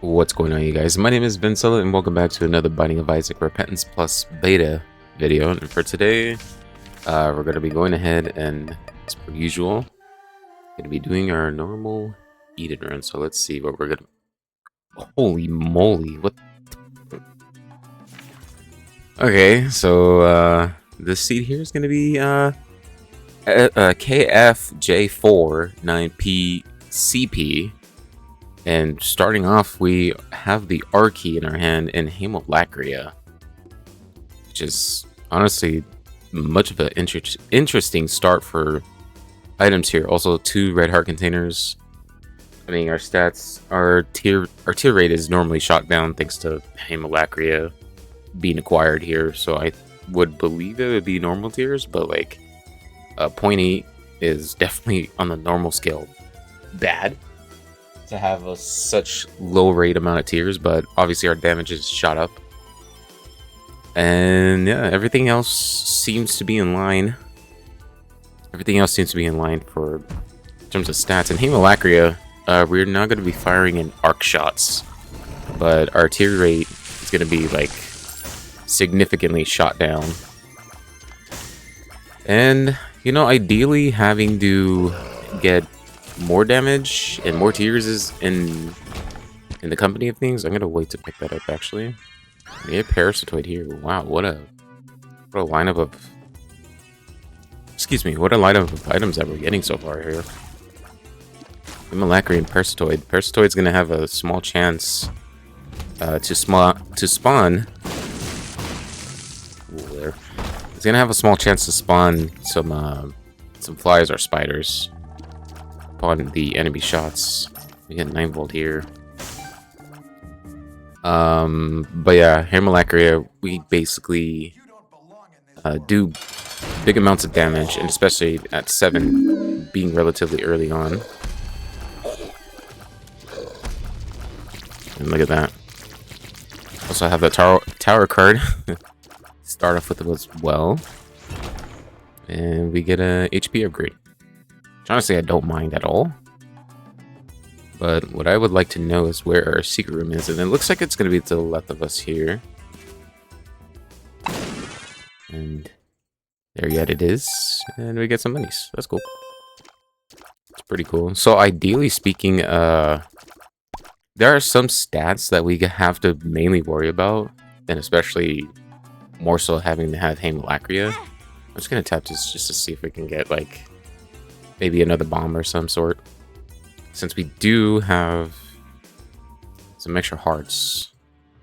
What's going on, you guys? My name is Vincella, and welcome back to another Binding of Isaac Repentance Plus beta video. And for today, we're going to be going ahead and, as per usual, going to be doing our normal Eden run. So let's see what we're going to... Holy moly, what... Okay, so this seed here is going to be KFJ49PCP. And starting off, we have the R key in our hand and Hemolacria, which is honestly much of an interesting start for items here. Also, 2 red heart containers. I mean, our stats, our tier rate is normally shot down thanks to Hemolacria being acquired here. So I would believe it would be normal tiers, but like 0.8 is definitely on the normal scale bad to have such low rate amount of tiers, but obviously our damage is shot up. And yeah, everything else seems to be in line. Everything else seems to be in line for in terms of stats. And Hemolacria, we're not going to be firing in arc shots, but our tier rate is going to be like significantly shot down. And you know, ideally having to get more damage and more tiers is in the company of things. I'm gonna wait to pick that up actually. We have Parasitoid here. Wow, what a lineup of what a lineup of items that we're getting so far here. Hemolacria and Parasitoid. Parasitoid's gonna have a small chance to spawn. Ooh, there. It's gonna have a small chance to spawn some flies or spiders upon the enemy shots. We get 9 volt here. But yeah, Hemolacria, we basically do big amounts of damage, and especially at 7 being relatively early on. And look at that. Also have the tower card. Start off with it as well. And we get a HP upgrade. Honestly, I don't mind at all. But what I would like to know is where our secret room is. And it looks like it's going to be to the left of us here. And there yet it is. And we get some minis. That's cool. It's pretty cool. So ideally speaking, there are some stats that we have to mainly worry about. And especially more so having to have Hemolacria. I'm just going to tap this just to see if we can get like maybe another bomb or some sort. Since we do have some extra hearts.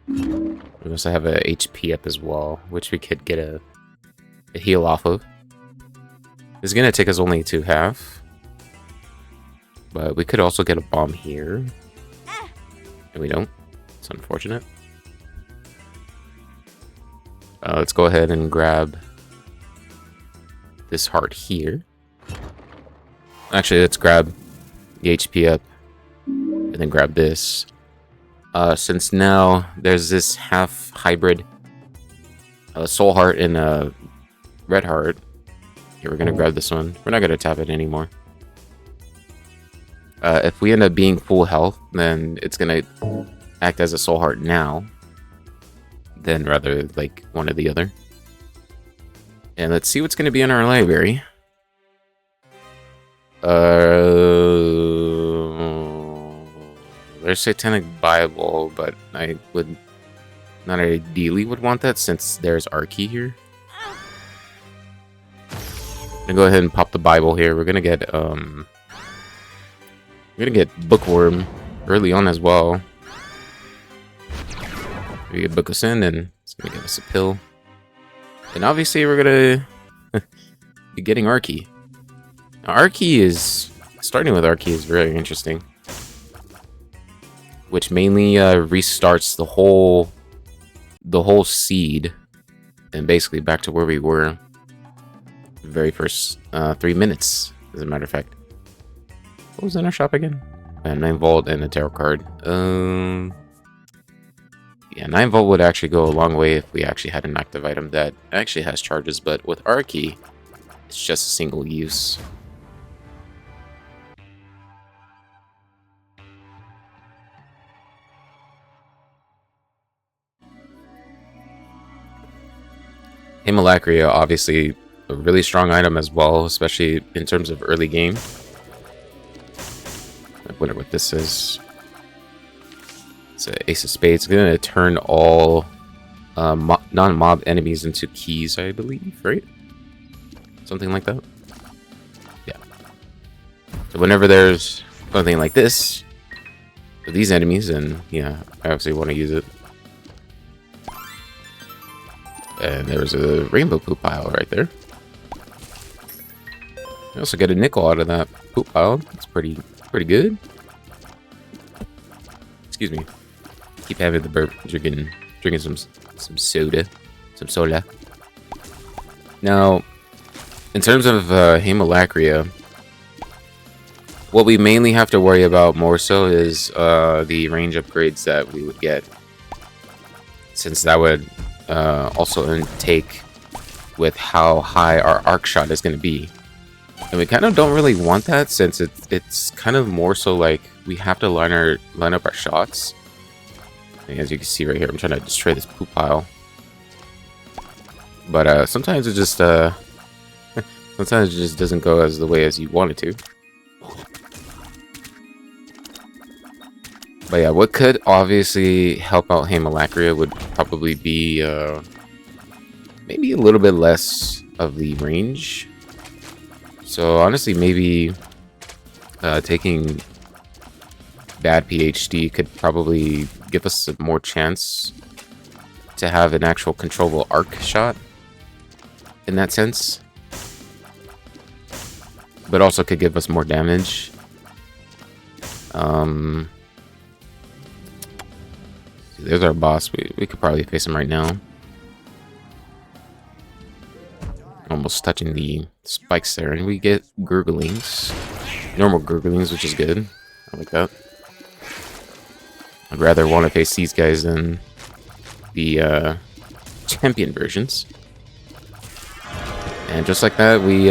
We also have a HP up as well, which we could get a heal off of. It's gonna take us only to half. But we could also get a bomb here. And we don't. It's unfortunate. Let's go ahead and grab this heart here. Actually, let's grab the HP up and then grab this. Since now there's this half hybrid soul heart and a red heart. Here, we're gonna grab this one. We're not gonna tap it anymore. If we end up being full health, then it's gonna act as a soul heart now, then rather like one or the other. And let's see what's gonna be in our library. There's Satanic Bible, but I would not ideally would want that since there's R key here. I'm gonna go ahead and pop the Bible here. We're gonna get Bookworm early on as well. We get Book of Sin, and it's gonna give us a pill. And obviously we're gonna be getting R key. Now, starting with R key is very interesting, which mainly restarts the whole seed, and basically back to where we were the very first 3 minutes. As a matter of fact, what was in our shop again? 9 volt and a tarot card. Yeah, 9 volt would actually go a long way if we actually had an active item that actually has charges, but with R key, it's just a single use. Hemolacria, obviously, a really strong item as well, especially in terms of early game. I wonder what this is. It's an Ace of Spades. It's going to turn all non-mob enemies into keys, I believe, right? Something like that. Yeah. So whenever there's something like this for these enemies, and yeah, I obviously want to use it. And there's a rainbow poop pile right there. You also get a nickel out of that poop pile. It's pretty good. Excuse me. Keep having the burp. Drinking some soda. Some soda. Now, in terms of Hemolacria, what we mainly have to worry about more so is the range upgrades that we would get. Since that would also intake with how high our arc shot is going to be. And we kind of don't really want that, since it's kind of more so like we have to line up our shots. And as you can see right here, I'm trying to destroy this poop pile. But sometimes it just sometimes it just doesn't go as the way as you want it to. But yeah, what could obviously help out Hemolacria would probably be maybe a little bit less of the range. So honestly, maybe taking bad PhD could probably give us a more chance to have an actual controllable arc shot in that sense. But also could give us more damage. There's our boss. We could probably face him right now. Almost touching the spikes there. And we get gurglings. Normal gurglings, which is good. I like that. I'd rather want to face these guys than the champion versions. And just like that, we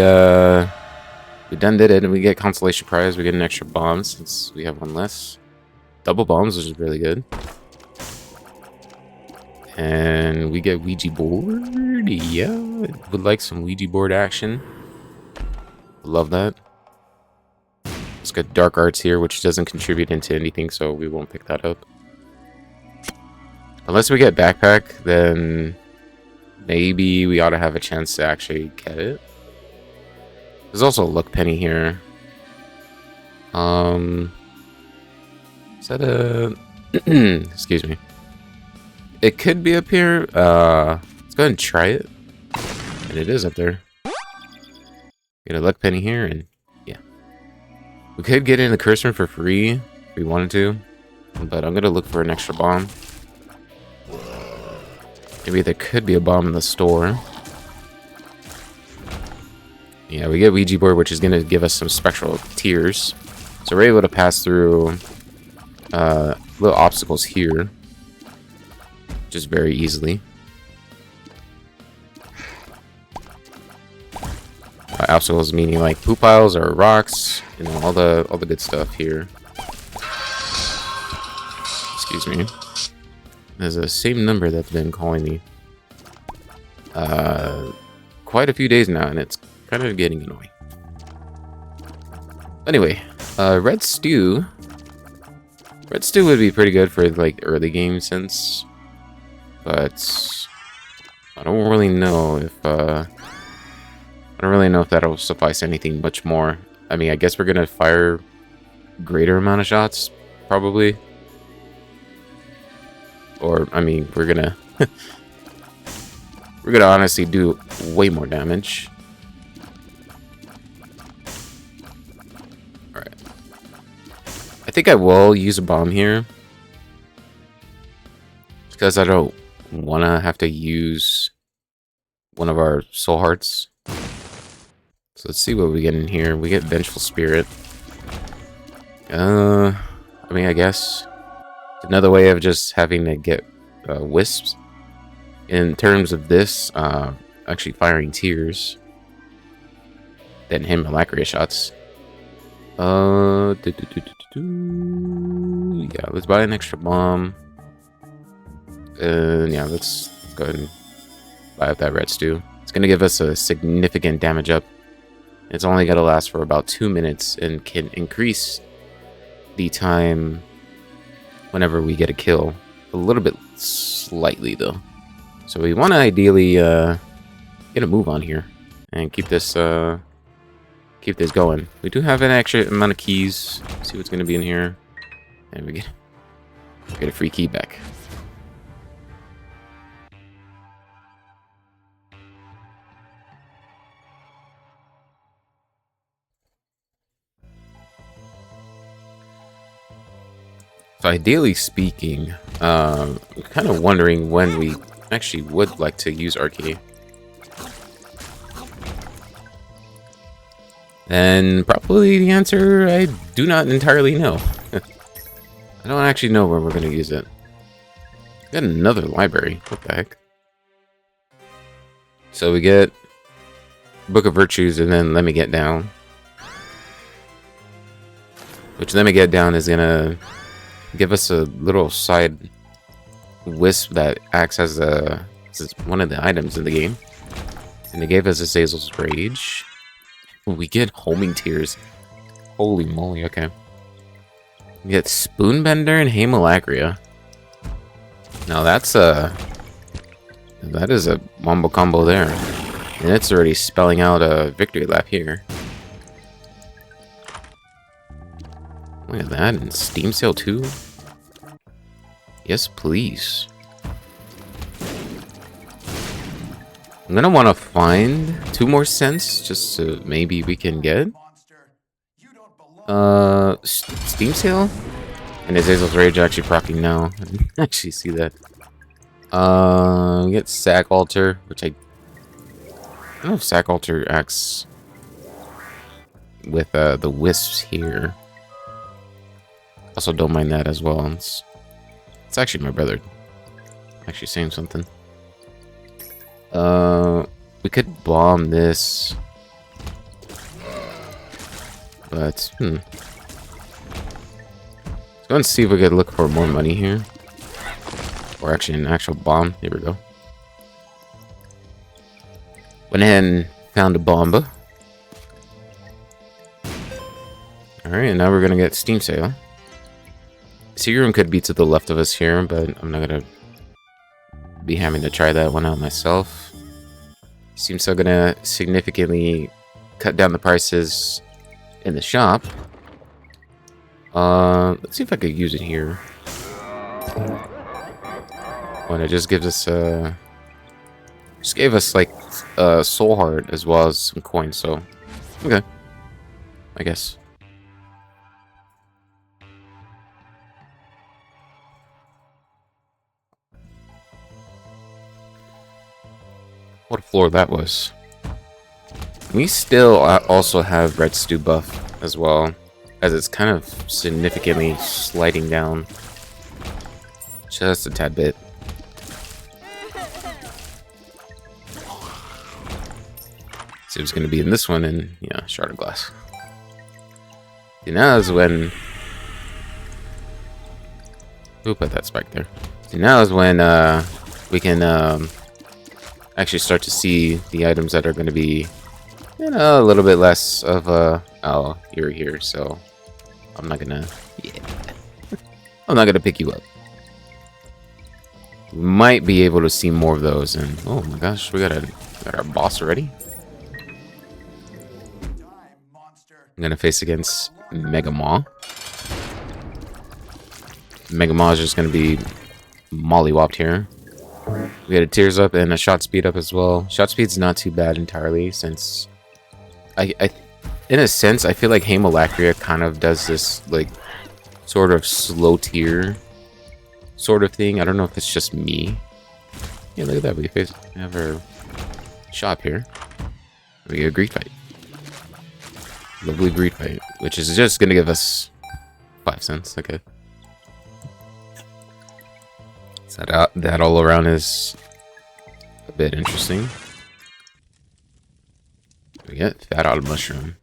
done did it. And we get consolation prize. We get an extra bomb since we have one less. Double bombs, which is really good. And we get Ouija board. Yeah, would like some Ouija board action. Love that. Let's get dark arts here, which doesn't contribute into anything, so we won't pick that up. Unless we get backpack, then maybe we ought to have a chance to actually get it. There's also a luck penny here. Is that a excuse me. It could be up here. Let's go ahead and try it. And it is up there. Get a luck penny here, and yeah. We could get in the curse room for free if we wanted to. But I'm gonna look for an extra bomb. Maybe there could be a bomb in the store. Yeah, we get Ouija board, which is gonna give us some spectral tears. So we're able to pass through little obstacles here. Just very easily. Obstacles meaning like poop piles or rocks, you know, all the good stuff here. Excuse me. There's the same number that's been calling me quite a few days now, and it's kind of getting annoying. Anyway, red stew. Red stew would be pretty good for like early game sense. But I don't really know if that'll suffice anything much more. I mean, I guess we're gonna fire greater amount of shots, probably. Or I mean, we're gonna we're gonna honestly do way more damage. All right. I think I will use a bomb here because I don't want to have to use one of our soul hearts. So let's see what we get in here. We get Vengeful Spirit. I mean, I guess another way of just having to get wisps. In terms of this, actually firing tears. Then Hemolacria shots. Yeah, let's buy an extra bomb. And yeah, let's go ahead and buy up that red stew. It's gonna give us a significant damage up. It's only gonna last for about 2 minutes and can increase the time whenever we get a kill a little bit slightly though. So we want to ideally get a move on here and keep this going. We do have an extra amount of keys. Let's see what's gonna be in here, and we get a free key back. So ideally speaking, I'm kind of wondering when we actually would like to use RK. And probably the answer, I do not entirely know. I don't actually know where we're going to use it. Got another library. What the heck? So we get Book of Virtues and then Let Me Get Down. Which Let Me Get Down is going to give us a little side wisp that acts as one of the items in the game. And it gave us Azazel's Rage. We get Homing Tears. Holy moly, okay. We get Spoonbender and Haemolacria. Now that is a wombo combo there. And it's already spelling out a victory lap here. Look at that, and Steam Sale too. Yes, please. I'm gonna want to find 2 more cents just so maybe we can get Steam Sale and Azazel's Rage actually proccing now. I didn't actually see that. We get Sack Altar, which I don't know if Sack Altar acts with the wisps here. Also, don't mind that as well. It's actually my brother actually saying something. We could bomb this, but let's go and see if we could look for more money here, or actually an actual bomb. Here we go. Went ahead and found a bomba. All right, and now we're gonna get Steam Sale. Secret Room could be to the left of us here, but I'm not gonna be having to try that one out myself. Seems so gonna significantly cut down the prices in the shop. Let's see if I could use it here. When it just gives us just gave us like a soul heart as well as some coins, so okay, I guess. What a floor that was. We still also have Red Stew buff as well, as it's kind of significantly sliding down just a tad bit. So it's going to be in this one, and yeah, Shard of Glass. And now is when... Who put that spike there? So now is when we can actually start to see the items that are going to be, you know, a little bit less of a... Oh, you're here, so I'm not gonna... Yeah. I'm not gonna pick you up. We might be able to see more of those, and oh my gosh, we got our boss already. I'm gonna face against Mega Maw. Mega Maw is just gonna be mollywopped here. We got a Tears up and a Shot Speed up as well. Shot Speed's not too bad entirely, since I in a sense I feel like Haemolacria kind of does this like sort of slow tier sort of thing. I don't know if it's just me. Yeah, look at that. We have our shop here. We get a Greed Fight. Lovely Greed Fight, which is just gonna give us 5 cents. Okay. So that all around is a bit interesting. We get Fat Odd Mushroom.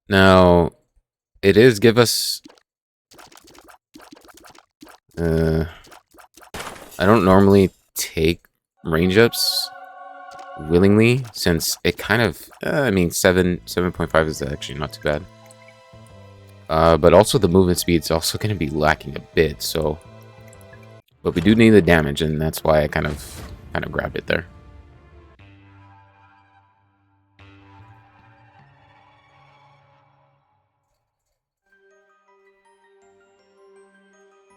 Now, it is give us... I don't normally take range ups willingly, since it kind of, I mean, 7.5 is actually not too bad. But also the movement speed's also going to be lacking a bit, so... But we do need the damage, and that's why I kind of grabbed it there.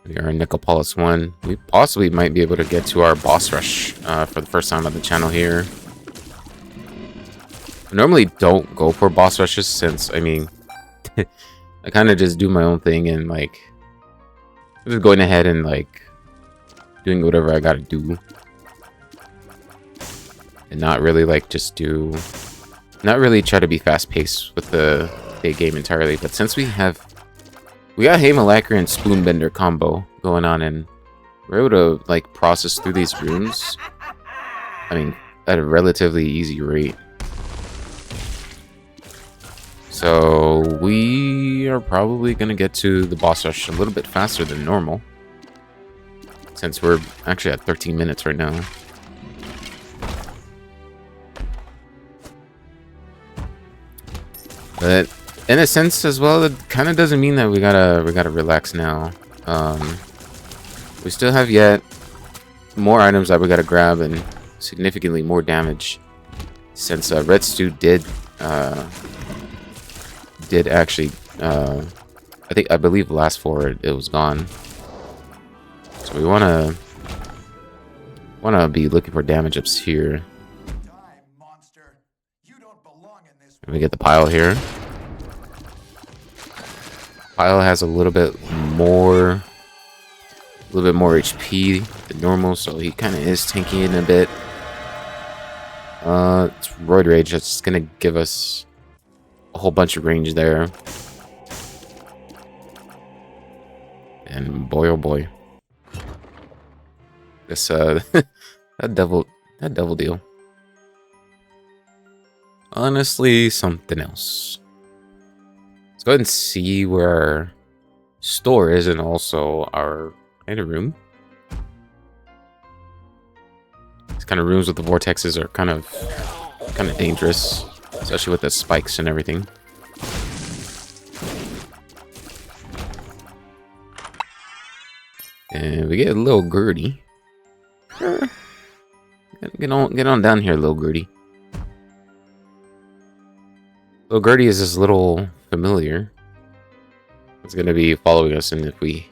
We are in Nicopolis 1. We possibly might be able to get to our boss rush for the first time on the channel here. I normally don't go for boss rushes, since, I mean, I kind of just do my own thing, and, like, I'm just going ahead and, like, doing whatever I gotta do. And not really, like, not really try to be fast-paced with the big game entirely. But since we got Haemalacker and Spoonbender combo going on, and we're able to, like, process through these rooms, I mean, at a relatively easy rate. So we are probably going to get to the boss rush a little bit faster than normal, since we're actually at 13 minutes right now. But in a sense as well, it kind of doesn't mean that we gotta relax now. We still have yet more items that we gotta grab, and significantly more damage, since Red Stew did actually, I believe last forward it was gone. So we wanna be looking for damage ups here. We get the pile here. Pile has a little bit more HP than normal, so he kind of is tanking it a bit. It's Roid Rage. That's gonna give us a whole bunch of range there. And boy, oh boy, this that devil deal. Honestly, something else. Let's go ahead and see where our store is, and also our kind of room. These kind of rooms with the vortexes are kind of dangerous, especially with the spikes and everything. And we get a little Gertie. Get on down here, little Gertie. Little Gertie is this little familiar. It's going to be following us, and if we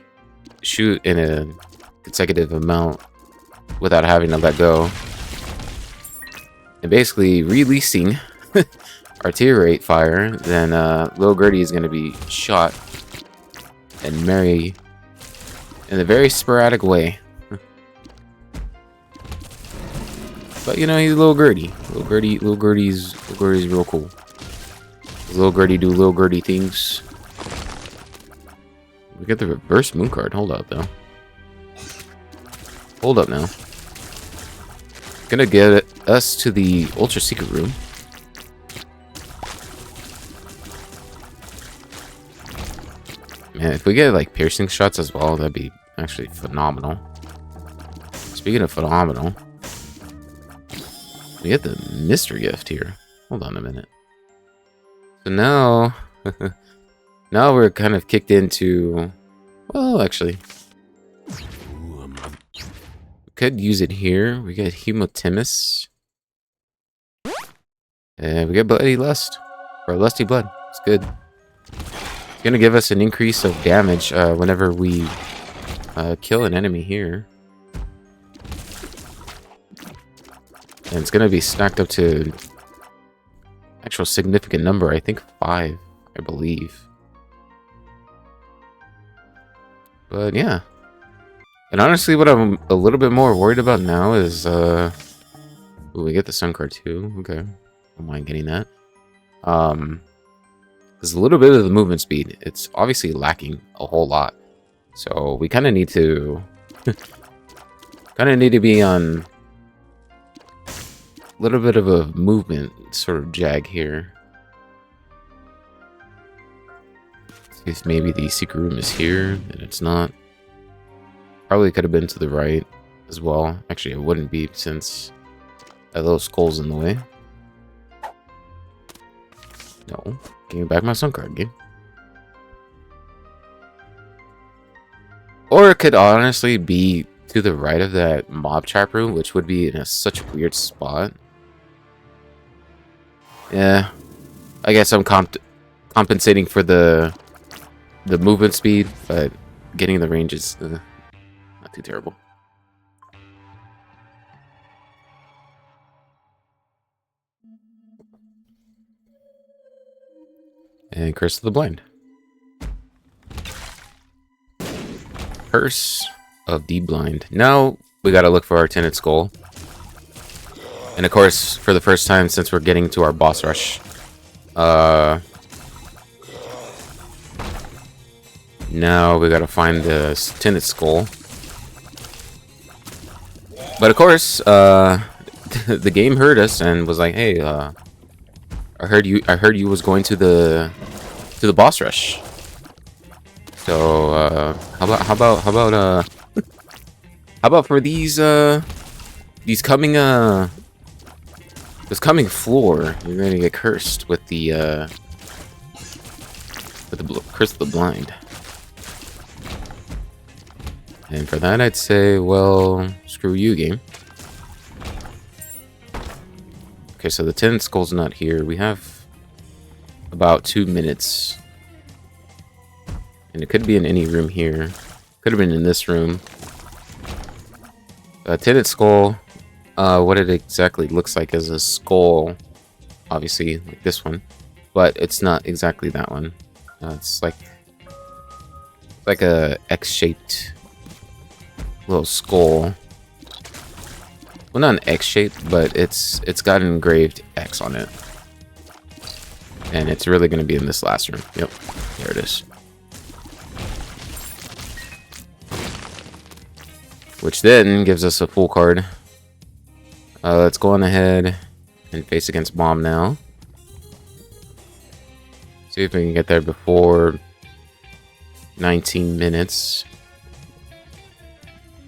shoot in a consecutive amount without having to let go, and basically releasing artillery fire, then little Gertie is going to be shot and marry in a very sporadic way. But you know, he's little Gertie. Little Gertie's real cool. Little Gertie do little Gertie things. We get the reverse moon card. Hold up, though. Hold up now. Gonna get us to the ultra secret room. Man, if we get like piercing shots as well, that'd be actually phenomenal. Speaking of phenomenal, we get the mystery gift here. Hold on a minute. So now, now we're kind of kicked into, well, actually, we could use it here. We get Hemotimus, and we get Bloody Lust, or Lusty Blood. It's good. It's gonna give us an increase of damage whenever we kill an enemy here, and it's gonna be stacked up to actual significant number. I think 5, I believe. But yeah. And honestly, what I'm a little bit more worried about now is ooh, we get the Sun card too. Okay. Don't mind getting that. There's a little bit of the movement speed. It's obviously lacking a whole lot. So we kind of need to be on a little bit of a movement sort of jag here. See if maybe the secret room is here, and it's not. Probably could have been to the right. as well. Actually, it wouldn't be since I have those skulls in the way. No. Give me back my sun card, game. Or it could honestly be to the right of that mob trap room, which would be in such a weird spot. Yeah. I guess I'm compensating for the movement speed, but getting the range is not too terrible. And Curse of the Blind. Curse of the Blind. Now we gotta look for our Tinted Skull. And of course, for the first time since we're getting to our boss rush, now we gotta find the Tinted Skull. But of course, the game heard us and was like, "Hey, I heard you was going to the boss rush. So how about for these coming this coming floor, you're gonna get cursed with the Curse of the Blind." And for that, I'd say, well, screw you, game. Okay, so the Tinted Skull's not here. We have about 2 minutes. And it could be in any room here. Could have been in this room. Tinted Skull, what it exactly looks like is a skull. Obviously, like this one. But it's not exactly that one. It's like a X-shaped little skull. Well, not an X shape, but it's got an engraved X on it. And it's really going to be in this last room. Yep, there it is. Which then gives us a full card. Let's go on ahead and face against Mom now. See if we can get there before 19 minutes.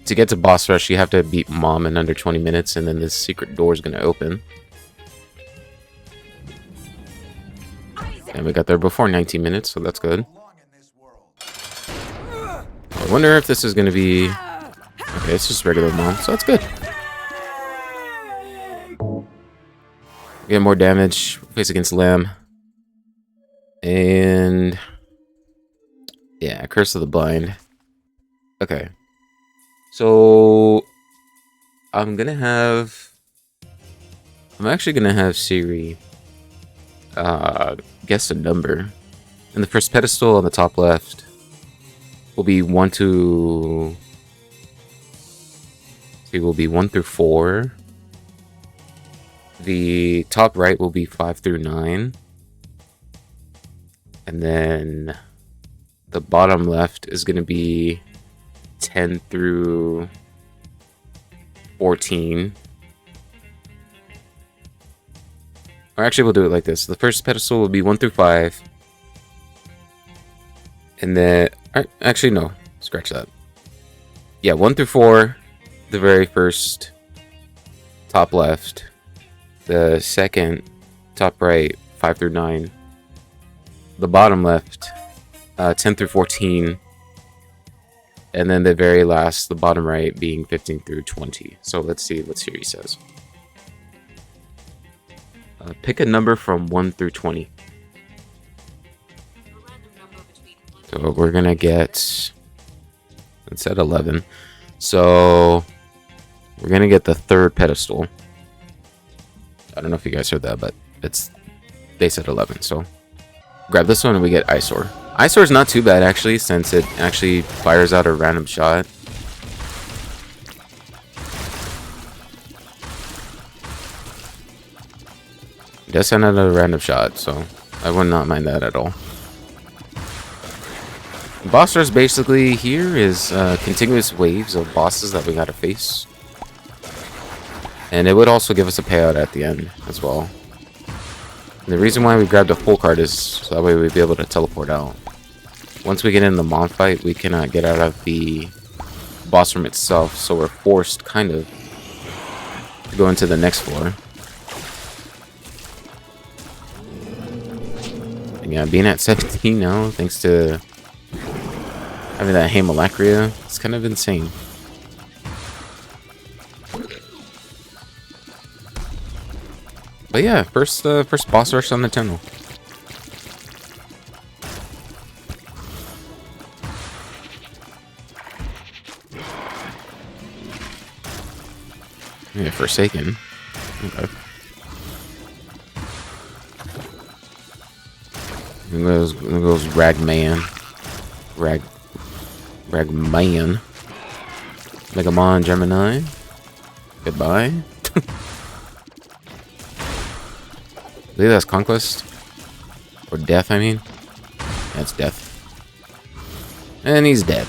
To get to boss rush, you have to beat Mom in under 20 minutes, and then this secret door is going to open. And we got there before 19 minutes, so that's good. I wonder if this is going to be... Okay, it's just regular Mom, so that's good. Get more damage, face against Lamb. And... yeah, Curse of the Blind. Okay. So I'm actually gonna have Siri guess a number. And the first pedestal on the top left will be 1 through 4. The top right will be 5 through 9. And then the bottom left is gonna be 10 through 14. Or actually, we'll do it like this. The first pedestal will be 1 through 5. And then... actually, no. Scratch that. Yeah, 1 through 4. The very first top left. The second top right, 5 through 9. The bottom left, 10 through 14. And then the very last, the bottom right, being 15 through 20. So let's see what Siri says. Pick a number from 1 through 20. So we're going to get... It's at 11. So we're going to get the third pedestal. I don't know if you guys heard that, but they said 11. So grab this one and we get Eyesore. Eyesore is not too bad, actually, since it actually fires out a random shot. It does send out a random shot, so I would not mind that at all. Boss rush basically here is continuous waves of bosses that we gotta face. And it would also give us a payout at the end as well. And the reason why we grabbed a full card is so that way we'd be able to teleport out. Once we get in the Mom fight, we cannot get out of the boss room itself, so we're forced, kind of, to go into the next floor. And yeah, being at 17 now, thanks to having that Haemolacria, it's kind of insane. But yeah, first boss rush on the tunnel. Yeah, Forsaken. Okay. There goes Ragman. Ragman. Megamon Gemini. Goodbye. I believe that's Conquest. Or Death, I mean. That's Death. And he's dead.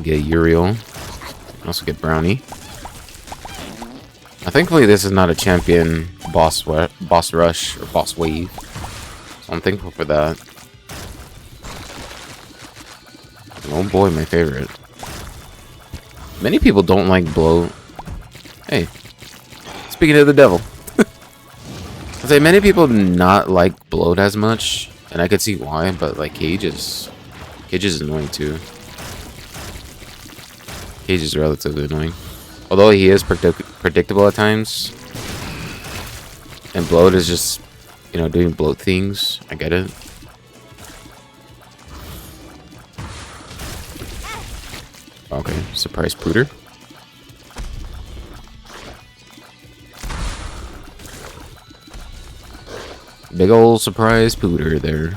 Get Uriel. Also get Brownie. Thankfully, this is not a champion boss rush or boss wave. So I'm thankful for that. Oh boy, my favorite. Many people don't like Bloat. Hey, speaking of the devil. I say many people not like Bloat as much, and I could see why, but like Cage is annoying too. Cage is relatively annoying. Although he is predictable at times. And Bloat is just, you know, doing Bloat things. I get it. Okay, surprise Pooter. Big ol' surprise Pooter there.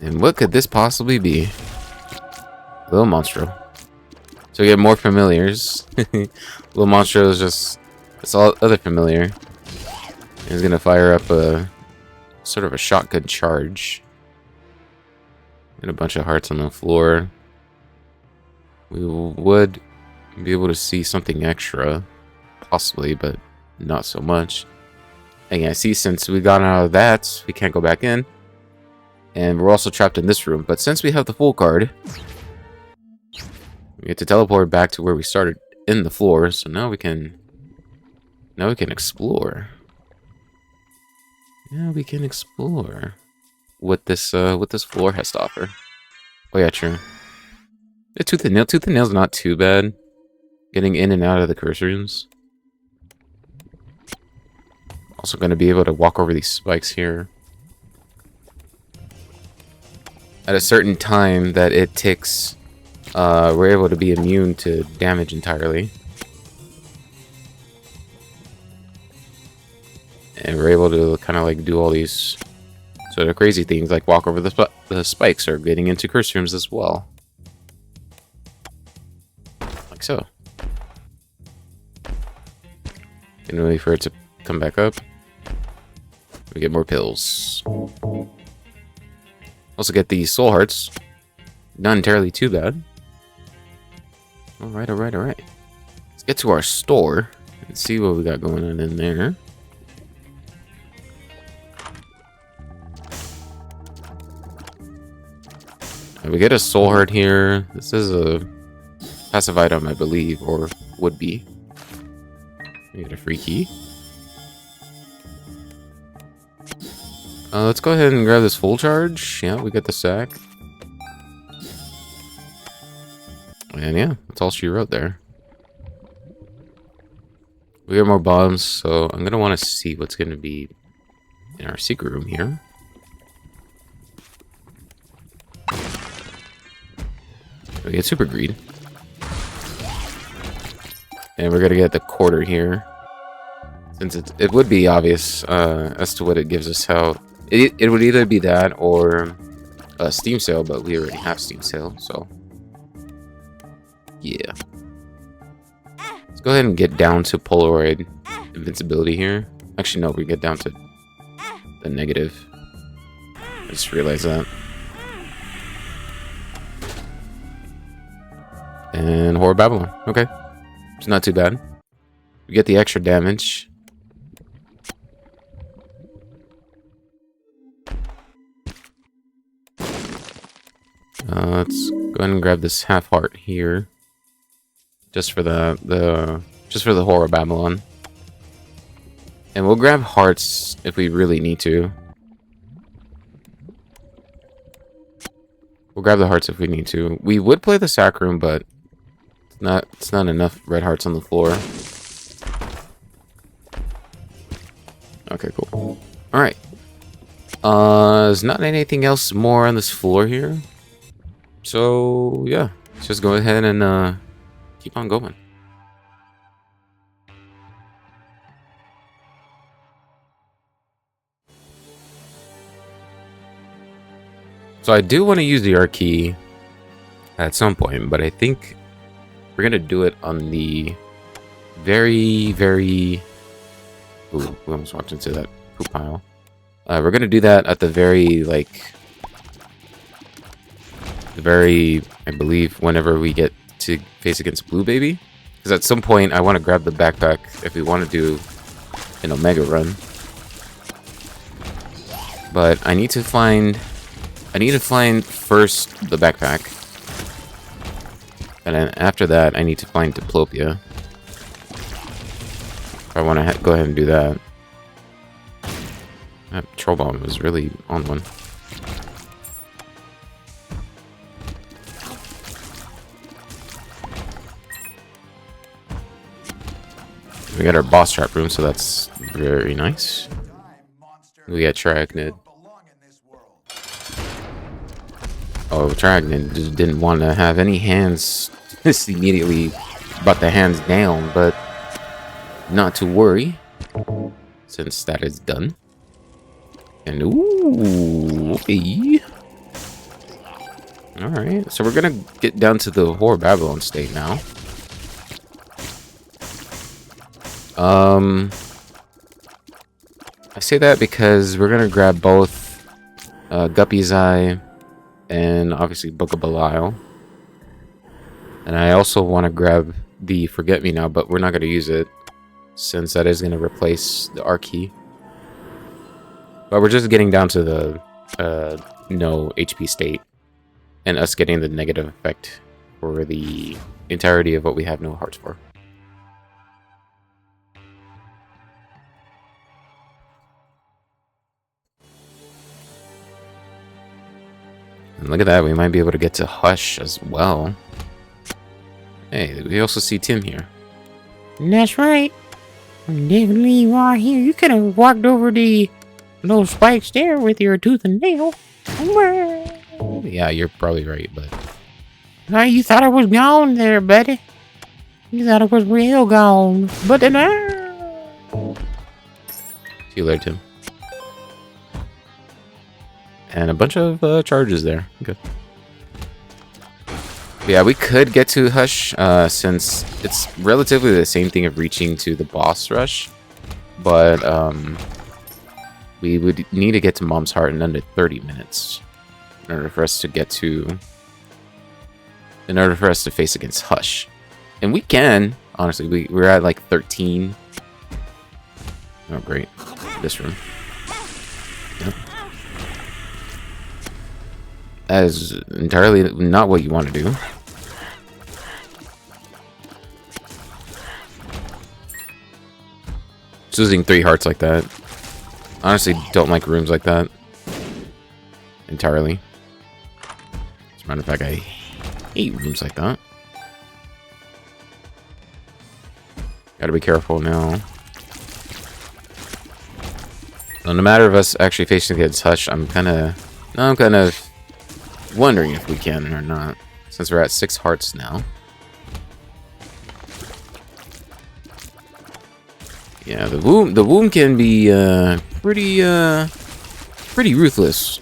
And what could this possibly be? Little Monstro. So we get more familiars. Little Monstro is just... it's all other familiar. He's gonna fire up a... sort of a shotgun charge. And a bunch of hearts on the floor. We would be able to see something extra. Possibly, but not so much. And I see since we got out of that, we can't go back in. And we're also trapped in this room. But since we have the full card, we get to teleport back to where we started in the floor. So now we can explore. Now we can explore what this floor has to offer. Oh yeah, true. The Tooth and Nail's not too bad. Getting in and out of the curse rooms. Also going to be able to walk over these spikes here. At a certain time that it ticks, we're able to be immune to damage entirely. And we're able to kind of like do all these sort of crazy things, like walk over the spikes or getting into curse rooms as well. Like so. Can wait for it to come back up. We get more pills. Also get the soul hearts. Not entirely too bad. Alright. Let's get to our store and see what we got going on in there. We get a soul heart here. This is a passive item, I believe, or would be. We get a free key. Let's go ahead and grab this full charge. Yeah, we get the sack. And yeah, that's all she wrote there. We get more bombs, so I'm gonna want to see what's gonna be in our secret room here. We get Super Greed. And we're gonna get the quarter here. Since it would be obvious as to what it gives us. How it would either be that or a Steam sale, but we already have Steam sale, so yeah. Let's go ahead and get down to Polaroid invincibility here. Actually, no, we get down to the negative. I just realized that. And Horror Babylon. Okay. It's not too bad. We get the extra damage. Let's go ahead and grab this half heart here, just for the Whore of Babylon, and we'll grab hearts if we really need to. We'll grab the hearts if we need to. We would play the sack room, but it's not enough red hearts on the floor. Okay, cool. All right. There's not anything else more on this floor here. So, yeah. Let's just go ahead and keep on going. So I do want to use the art key at some point, but I think we're going to do it on the very... Ooh, we almost walked into that poop pile. We're going to do that at the very, I believe, whenever we get to face against Blue Baby. Because at some point, I want to grab the backpack if we want to do an Omega run. But I need to find first the backpack. And then after that, I need to find Diplopia. If I want to go ahead and do that. That Troll Bomb was really on one. We got our boss trap room, so that's very nice. We got Triachnid. Oh, Triachnid just didn't want to have any hands. Just immediately brought the hands down, but not to worry, since that is done. And ooh, okay. Alright, so we're gonna get down to the Whore of Babylon state now. I say that because we're gonna grab both Guppy's Eye and obviously Book of Belial. And I also want to grab the Forget Me Now, but we're not going to use it since that is going to replace the art key. But we're just getting down to the no HP state and us getting the negative effect for the entirety of what we have no hearts for. And look at that, we might be able to get to Hush as well. Hey, we also see Tim here. That's right. Definitely you are here. You could have walked over the little spikes there with your tooth and nail. Yeah, you're probably right, but... You thought I was gone there, buddy. You thought I was real gone. But then... See you later, Tim. And a bunch of charges there. Good. Yeah, we could get to Hush, since it's relatively the same thing of reaching to the boss rush. But, we would need to get to Mom's Heart in under 30 minutes. In order for us to get to... In order for us to face against Hush. And we can, honestly, we're at like 13. Oh, great. This room. Yep. That is entirely not what you want to do. Just losing 3 hearts like that. Honestly, don't like rooms like that. Entirely. As a matter of fact, I hate rooms like that. Gotta be careful now. No matter of us actually facing against Hush, I'm kind of wondering if we can or not, since we're at 6 hearts now. Yeah, the womb can be pretty ruthless.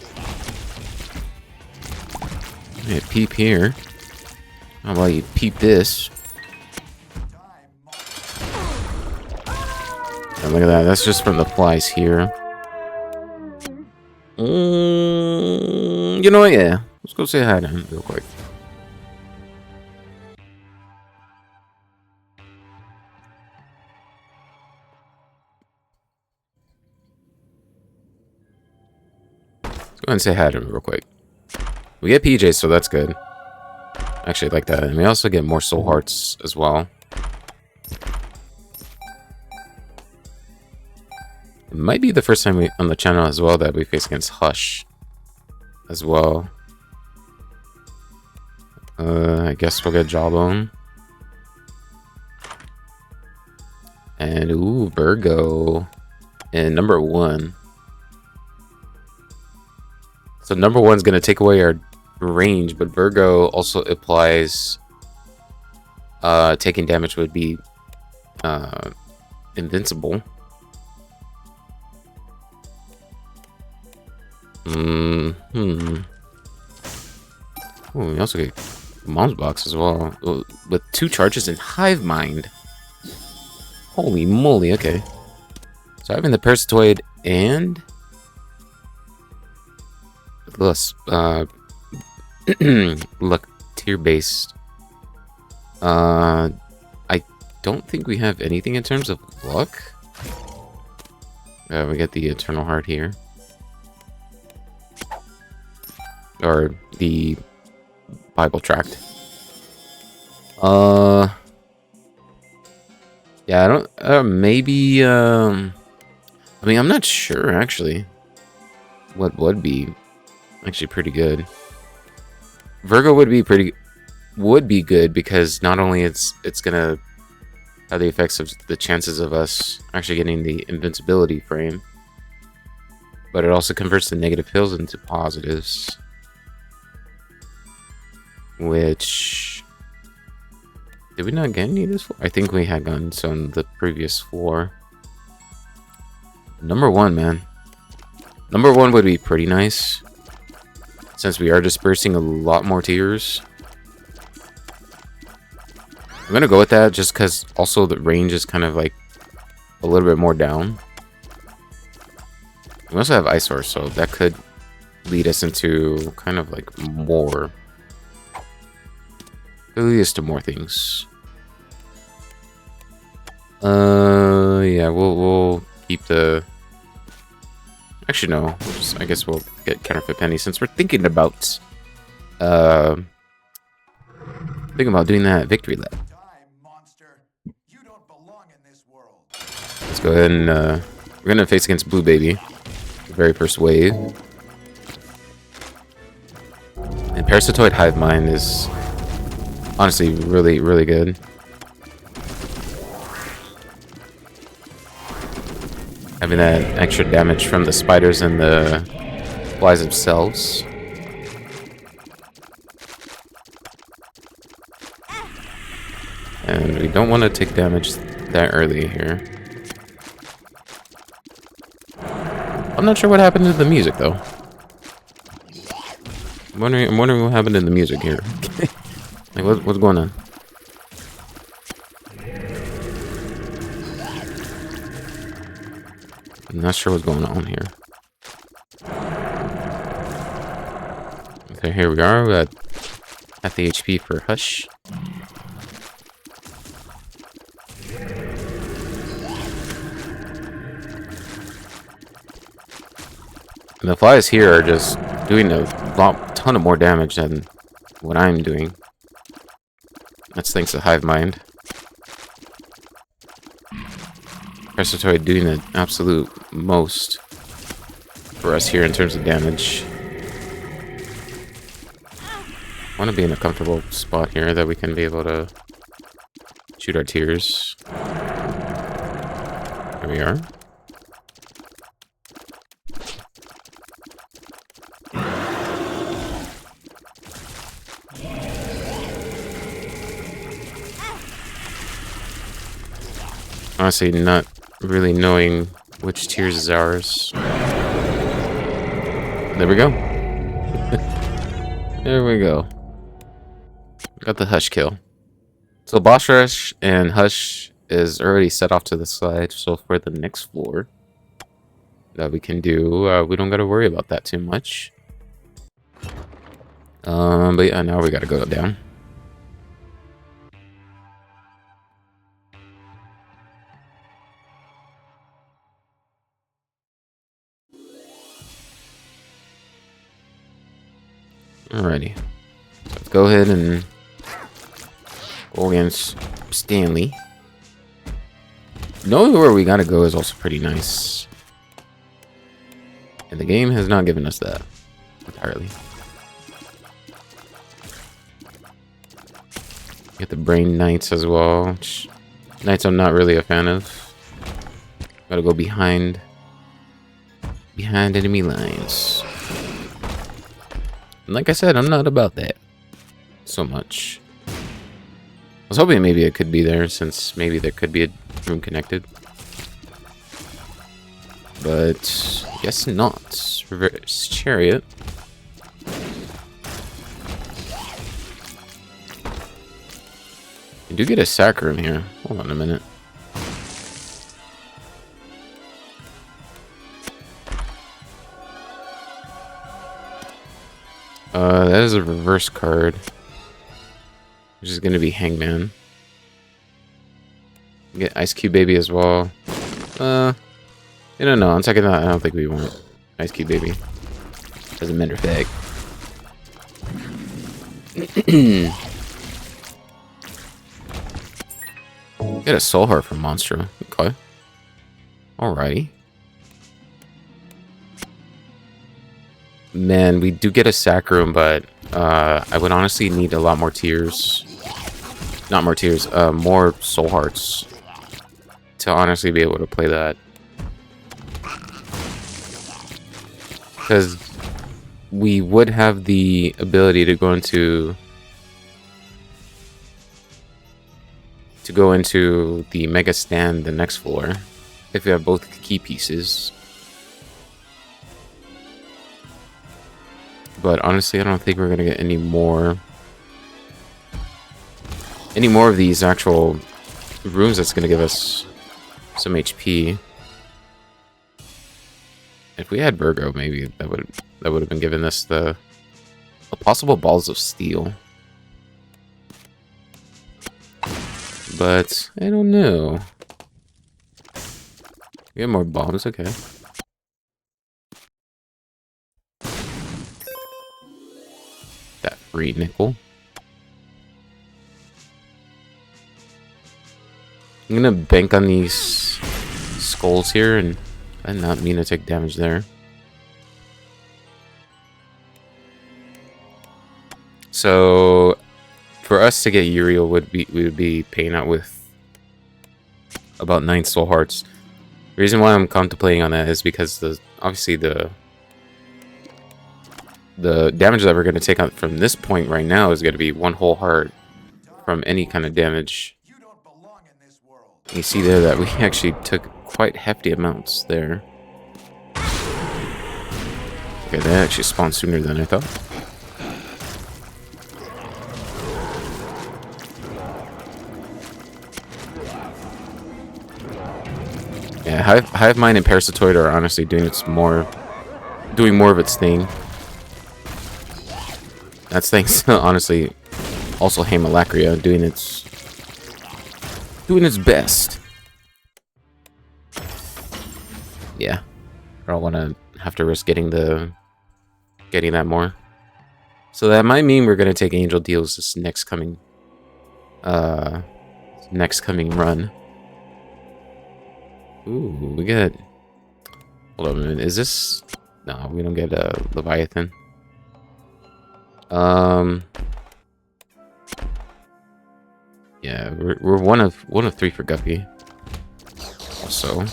Yeah, peep here. How about you peep this? And look at that. That's just from the flies here. You know what? Yeah. Let's go say hi to him real quick. Go ahead and say hi to him real quick. We get PJs, so that's good. I actually like that. And we also get more soul hearts as well. It might be the first time on the channel as well that we face against Hush as well. I guess we'll get Jawbone. And ooh, Virgo. And number 1. So number 1's gonna take away our range, but Virgo also applies taking damage would be invincible. Ooh, we also get Mom's Box as well, with 2 charges in Hive Mind. Holy moly, okay. So having the Parasitoid and less luck tier based. I don't think we have anything in terms of luck. We get the Eternal Heart here. Or the Bible tract. Yeah, I don't maybe I mean, I'm not sure actually what would be actually pretty good. Virgo would be good because not only it's gonna have the effects of the chances of us actually getting the invincibility frame, but it also converts the negative pills into positives, which did we not get any of this for? I think we had gotten some on the previous floor. Number 1, man. Number 1 would be pretty nice, since we are dispersing a lot more tiers. I'm gonna go with that just because also the range is kind of like a little bit more down. We also have Ice-Horse, so that could lead us into kind of like more. It'll lead us to more things. Yeah, we'll keep the. Actually, no. I guess we'll get Counterfeit Penny since we're thinking about doing that victory lap. Let's go ahead and we're gonna face against Blue Baby, the very first wave. And Parasitoid Hive Mind is honestly really, really good. Having that extra damage from the spiders and the flies themselves. And we don't want to take damage that early here. I'm not sure what happened to the music though. I'm wondering what happened to the music here. Like what's going on? I'm not sure what's going on here. Okay, here we are. We got half the HP for Hush. And the flies here are just doing a ton of more damage than what I'm doing. That's thanks to Hive Mind. Parasitoid doing the absolute most for us here in terms of damage. I want to be in a comfortable spot here that we can be able to shoot our tiers. Here we are. Honestly, not really knowing which tiers is ours. There we go. There we go. Got the Hush kill. So Boss Rush and Hush is already set off to the side. So for the next floor that we can do, we don't got to worry about that too much. But yeah, now we got to go down. Alrighty. Let's go ahead and go against Stanley. Knowing where we gotta go is also pretty nice. And the game has not given us that entirely. Get the Brain Knights as well. Which Knights I'm not really a fan of. Gotta go behind enemy lines. And like I said, I'm not about that so much. I was hoping maybe it could be there, since maybe there could be a room connected. But guess not. Reverse Chariot. You do get a sack room here. Hold on a minute. That is a reverse card, which is going to be Hangman. Get Ice Cube Baby as well. I don't know. On second thought, I don't think we want Ice Cube Baby. As a matter of fact. Get a Soul Heart from Monstro. Okay. Alrighty. Man, we do get a sack room, but I would honestly need a lot more tears. Not more tears, more Soul Hearts to honestly be able to play that. Because we would have the ability to go into the Mega Stand the next floor if we have both key pieces. But honestly, I don't think we're gonna get any more of these actual rooms that's gonna give us some HP. If we had Virgo, maybe that would have been giving us the possible Balls of Steel. But I don't know. We have more bombs, okay. That free nickel. I'm gonna bank on these skulls here, and I did not mean to take damage there. So for us to get Uriel, we would be paying out with about 9 Soul Hearts. The reason why I'm contemplating on that is because obviously the damage that we're going to take out from this point right now is going to be 1 whole heart from any kind of damage. You see there that we actually took quite hefty amounts there. Okay, that actually spawned sooner than I thought. Yeah, Hive Mind and Parasitoid are honestly doing more of its thing. That's thanks to, honestly, also Haemalacria doing its best. Yeah, I don't want to have to risk getting that more. So that might mean we're gonna take Angel Deals this next coming run. Ooh, we get. Hold on a minute. Is this? No, we don't get a Leviathan. Yeah, we're one of 3 for Guppy. Also,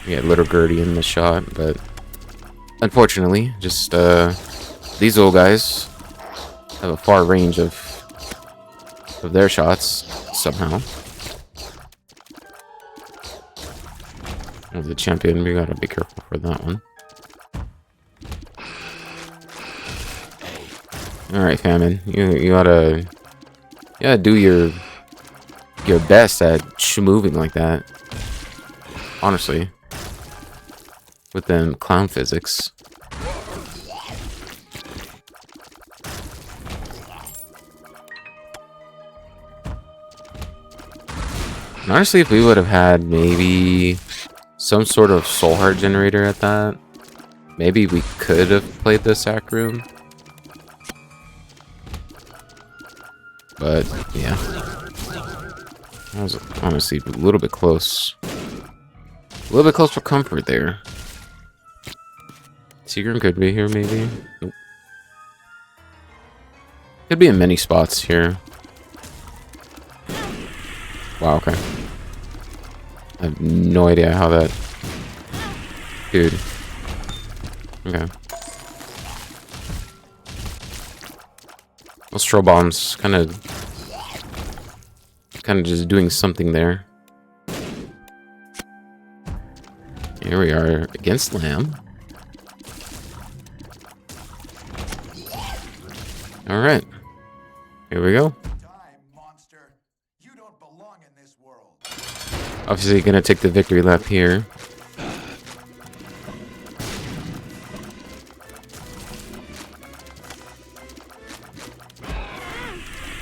we got Little Gertie in the shot, but unfortunately, just these little guys have a far range of their shots somehow. As a champion, we gotta be careful for that one. Alright, Famine. You gotta do your best at moving like that. Honestly. With them clown physics. And honestly, if we would have had maybe some sort of Soul Heart generator at that, Maybe we could have played the sack room. But, yeah. That was honestly a little bit close. A little bit close for comfort there. Seagram could be here, maybe. Nope. Could be in many spots here. Wow, okay. I have no idea how that... Dude. Okay. Those throw bombs kind of just doing something there. Here we are against Lamb. All right. Here we go. Obviously gonna take the victory lap here.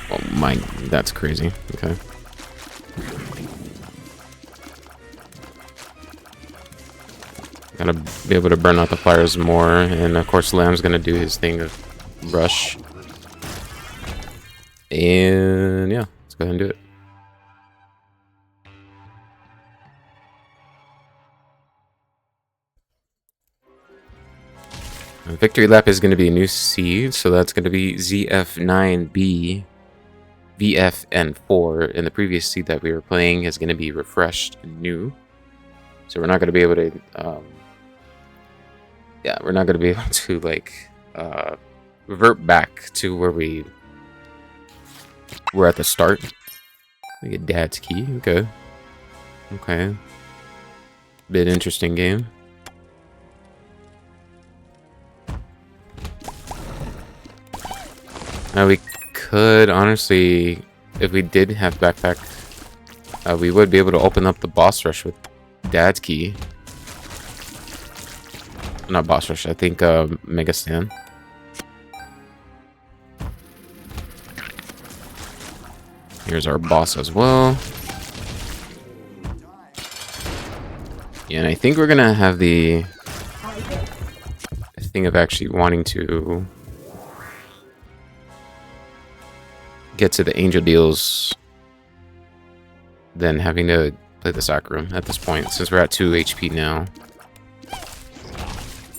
Oh my, that's crazy. Okay. Gotta be able to burn out the fires more, and of course Lamb's gonna do his thing of rush. And yeah, let's go ahead and do it. Victory lap is going to be a new seed, so that's going to be ZF9B, VFN4, and the previous seed that we were playing is going to be refreshed and new. So we're not going to be able to, yeah, we're not going to be able to, like, revert back to where we were at the start. We get Dad's Key, okay. Okay. Bit interesting game. Now we could, honestly, if we did have backpack, we would be able to open up the boss rush with Dad's Key. Not boss rush, I think Mega Stand. Here's our boss as well. Yeah, and I think we're gonna have the thing of actually wanting to get to the angel deals than having to play the sack room at this point, since we're at 2 HP now.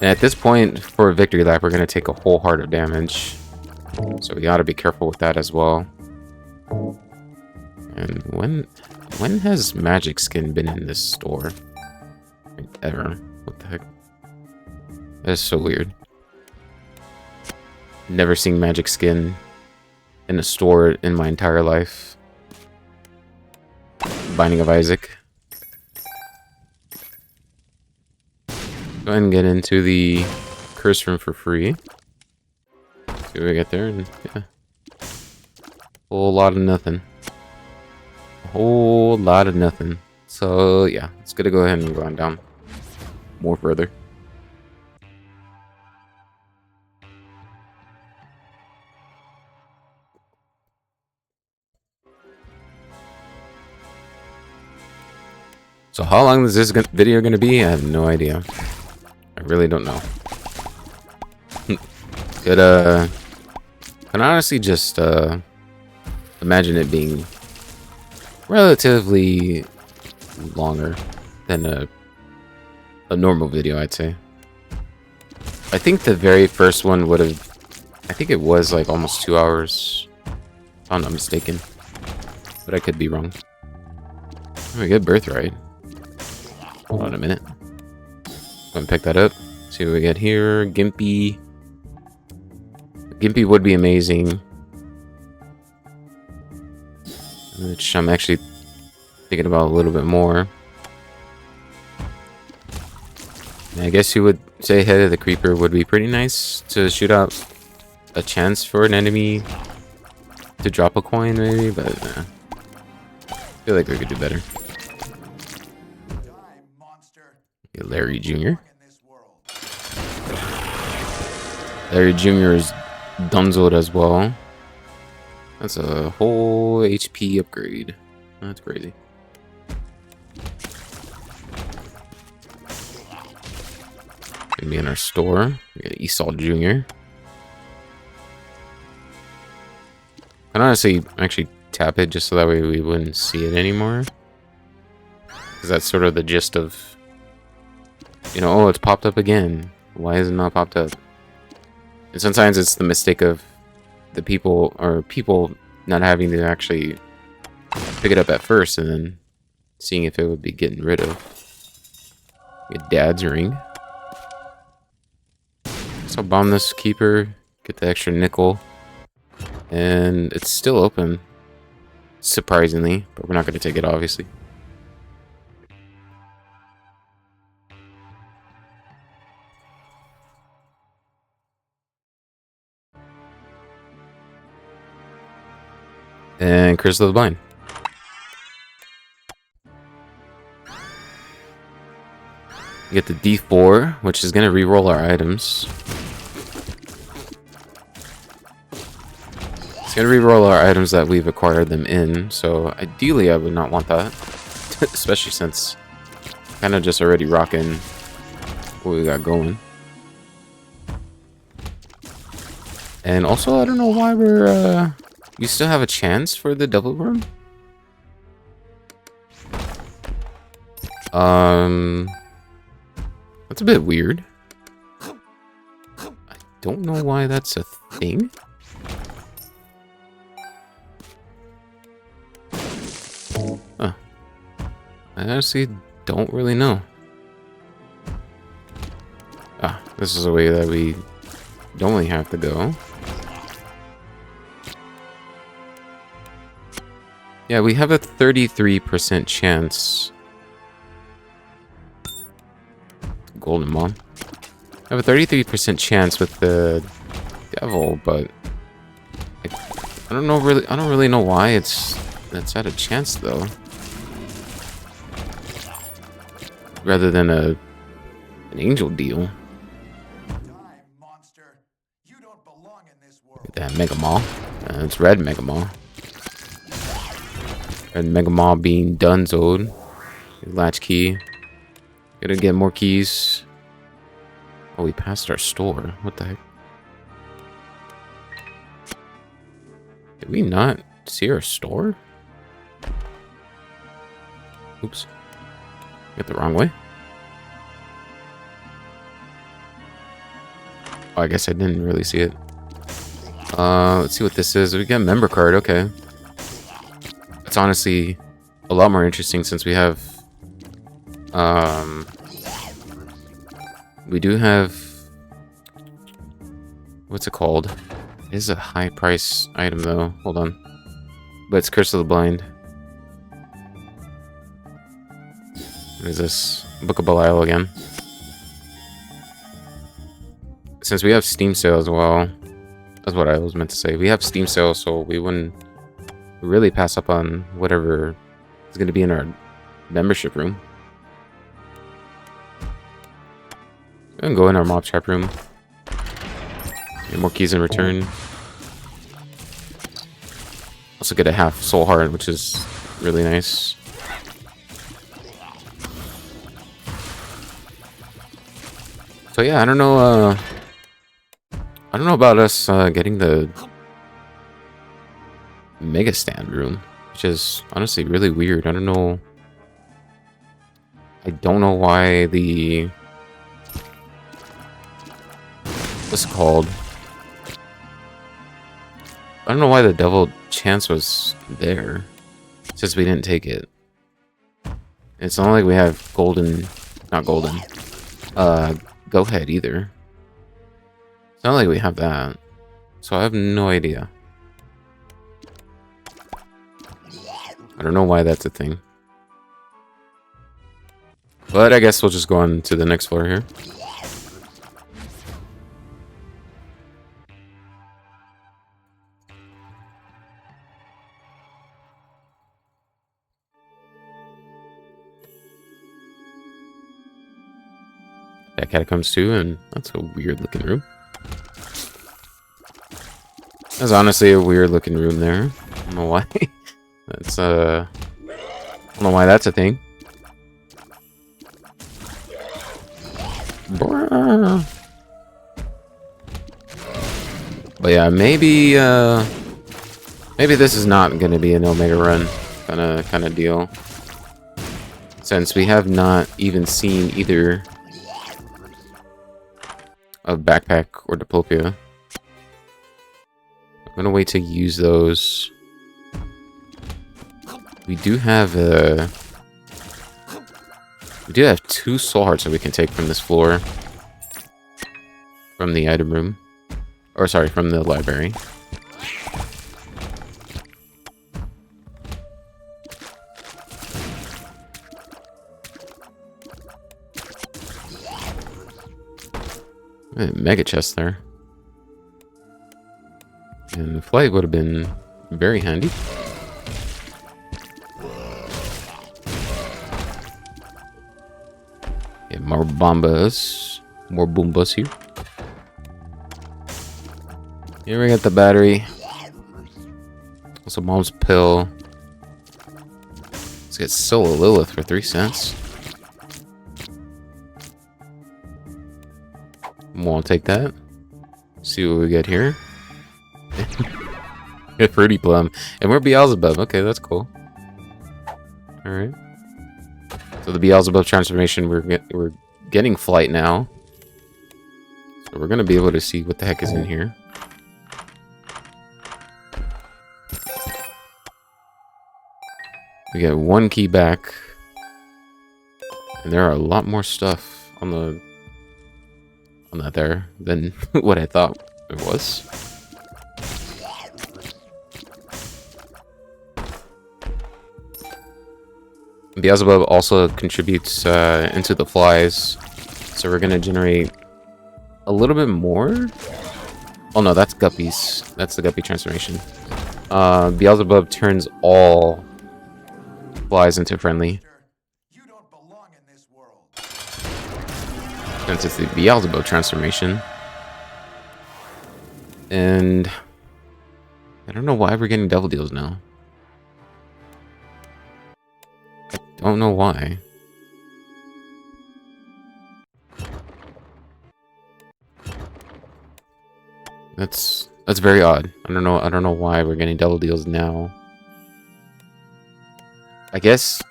And at this point, for a victory lap, we're going to take a whole heart of damage. So we got to be careful with that as well. And when has Magic Skin been in this store? Like, ever? What the heck? That is so weird. Never seen Magic Skin in a store in my entire life. Binding of Isaac. Go ahead and get into the curse room for free. See what we get there, and yeah. Whole lot of nothing. A whole lot of nothing. So yeah, it's gonna go ahead and go on down more further. So how long is this video going to be? I have no idea. I really don't know. Can honestly just imagine it being relatively longer than a normal video, I'd say. I think the very first one would have, I think it was like almost 2 hours, if I'm not mistaken. But I could be wrong. Oh, we get Birthright. Hold on a minute. Go and pick that up. See what we get here. Gimpy. Gimpy would be amazing. Which I'm actually thinking about a little bit more. And I guess you would say Head of the Creeper would be pretty nice to shoot out a chance for an enemy to drop a coin, maybe, but I feel like we could do better. Larry Jr. Larry Jr. is dunzoed as well. That's a whole HP upgrade. That's crazy. Gonna be in our store. We got Esau Jr. And honestly, actually tap it just so that way we wouldn't see it anymore. Because that's sort of the gist of, you know, oh, it's popped up again. Why is it not popped up? And sometimes it's the mistake of the people, or people not having to actually pick it up at first and then seeing if it would be getting rid of. Get Dad's ring. So bomb this keeper, get the extra nickel. And it's still open, surprisingly, but we're not going to take it, obviously. And Curse of the Blind. We get the D4, which is going to re-roll our items. It's going to re-roll our items that we've acquired them in, so ideally I would not want that. Especially since I'm kind of just already rocking what we got going. And also, I don't know why we're, you still have a chance for the double room? That's a bit weird. I don't know why that's a thing. Huh. I honestly don't really know. Ah, this is a way that we don't really have to go. Yeah, we have a 33% chance. Golden Mom. I have a 33% chance with the devil, but I don't know really. I don't really know why it's at a chance though, rather than an angel deal. Look at that Mega Maw. It's red Mega Maw. Red Mega Maw being Dunzoed. Latch key. Gonna get more keys. Oh, we passed our store. What the heck? Did we not see our store? Oops. Got the wrong way. Oh, I guess I didn't really see it. Let's see what this is. We got a member card. Okay. It's honestly a lot more interesting since we have we do have, what's it called? It is a high price item though. Hold on. But it's Curse of the Blind. What is this? Book of Belial again. Since we have Steam sale as well, that's what I was meant to say. We have Steam sale, so we wouldn't really pass up on whatever is going to be in our membership room. We can go in our mob trap room. Get more keys in return. Also get a half soul heart, which is really nice. So yeah, I don't know about us getting the Mega Stand room, which is honestly really weird. I don't know why the, what's it called? I don't know why the devil chance was there, since we didn't take it. It's not like we have golden, not golden, go ahead either. It's not like we have that, so I have no idea. I don't know why that's a thing. But I guess we'll just go on to the next floor here. That catacombs too, and that's a weird looking room. That's honestly a weird looking room there. I don't know why. That's I don't know why that's a thing. Brr. But yeah, maybe maybe this is not gonna be an Omega run kind of deal. Since we have not even seen either of Backpack or Diplopia. I'm gonna wait to use those. We do have two soul hearts that we can take from this floor. From the item room. Or sorry, from the library. Mega chest there. And the flight would have been very handy. Yeah, more bombas. More boombas here. Here we got the battery. Also, mom's pill. Let's get Soul of Lilith for 3 cents. We'll take that. See what we get here. A Fruity Plum. And we're Beelzebub. Okay, that's cool. Alright. So the Beelzebub transformation, we're getting flight now. So we're going to be able to see what the heck is in here. We get 1 key back. And there are a lot more stuff on that there than what I thought it was. Beelzebub also contributes into the flies, so we're gonna generate a little bit more. Oh no, that's Guppies. That's the Guppy transformation. Beelzebub turns all flies into friendly. Since it's the Beelzebub transformation. And I don't know why we're getting double deals now. I don't know why. That's very odd. I don't know why we're getting double deals now. I guess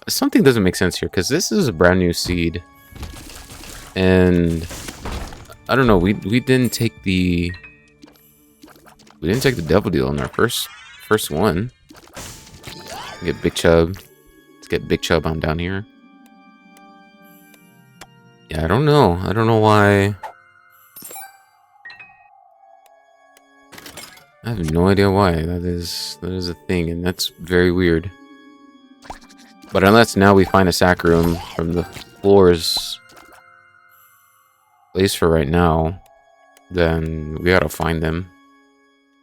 something doesn't make sense here, because this is a brand new seed. And I don't know, we didn't take the double deal on our first one. Get Big Chub. Let's get Big Chub on down here. Yeah, I don't know why. I have no idea why. That is a thing, and that's very weird. But unless now we find a sack room from the floors, at least for right now, then we gotta find them.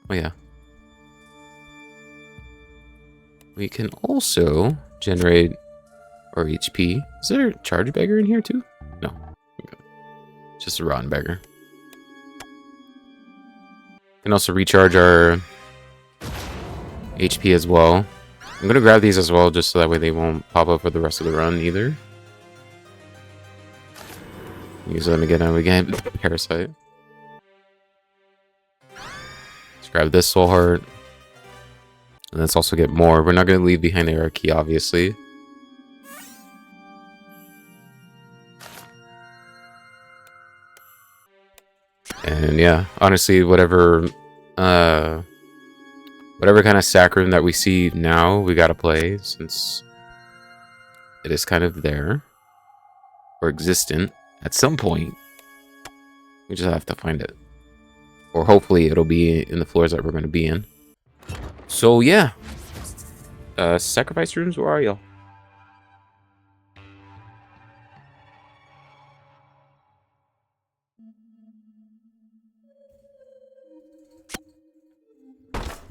Oh yeah. We can also generate our HP. Is there a charge beggar in here too? No. Okay. Just a rotten beggar. Can also recharge our HP as well. I'm gonna grab these as well, just so that way they won't pop up for the rest of the run either. Use them again and again. Parasite. Let's grab this soul heart. And let's also get more. We're not gonna leave behind the arrow key, obviously. And yeah, honestly, whatever kind of sack room that we see now, we gotta play, since it is kind of there or existent at some point. We just have to find it, or hopefully it'll be in the floors that we're going to be in. So yeah, sacrifice rooms, where are y'all?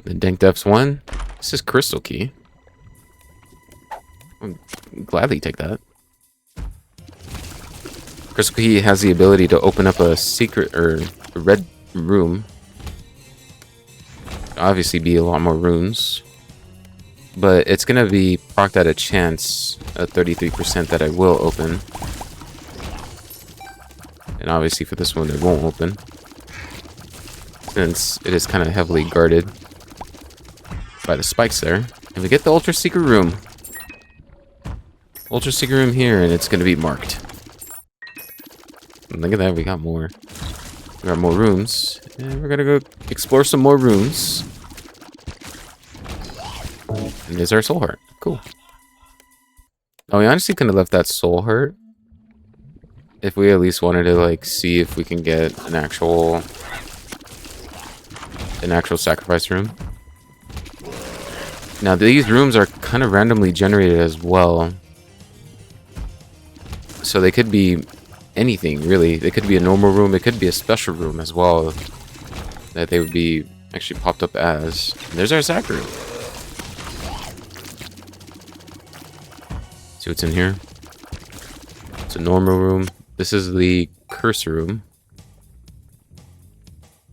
The Dank Depths 1. This is Crystal Key. I'll gladly take that. Crystal Key has the ability to open up a secret or a red room. Obviously be a lot more rooms. But it's going to be procced at a chance, a 33% that I will open. And obviously for this one, it won't open, since it is kind of heavily guarded by the spikes there. And we get the Ultra Secret Room. Ultra Secret Room here, and it's going to be marked. And look at that, we got more. We got more rooms. And we're going to go explore some more rooms. And there's our soul heart. Cool. Oh, we honestly could have left that soul heart if we at least wanted to, like, see if we can get an actual sacrifice room. Now, these rooms are kind of randomly generated as well. So they could be anything, really. They could be a normal room. It could be a special room as well that they would be actually popped up as. And there's our sac room. See what's in here? It's a normal room. This is the cursor room.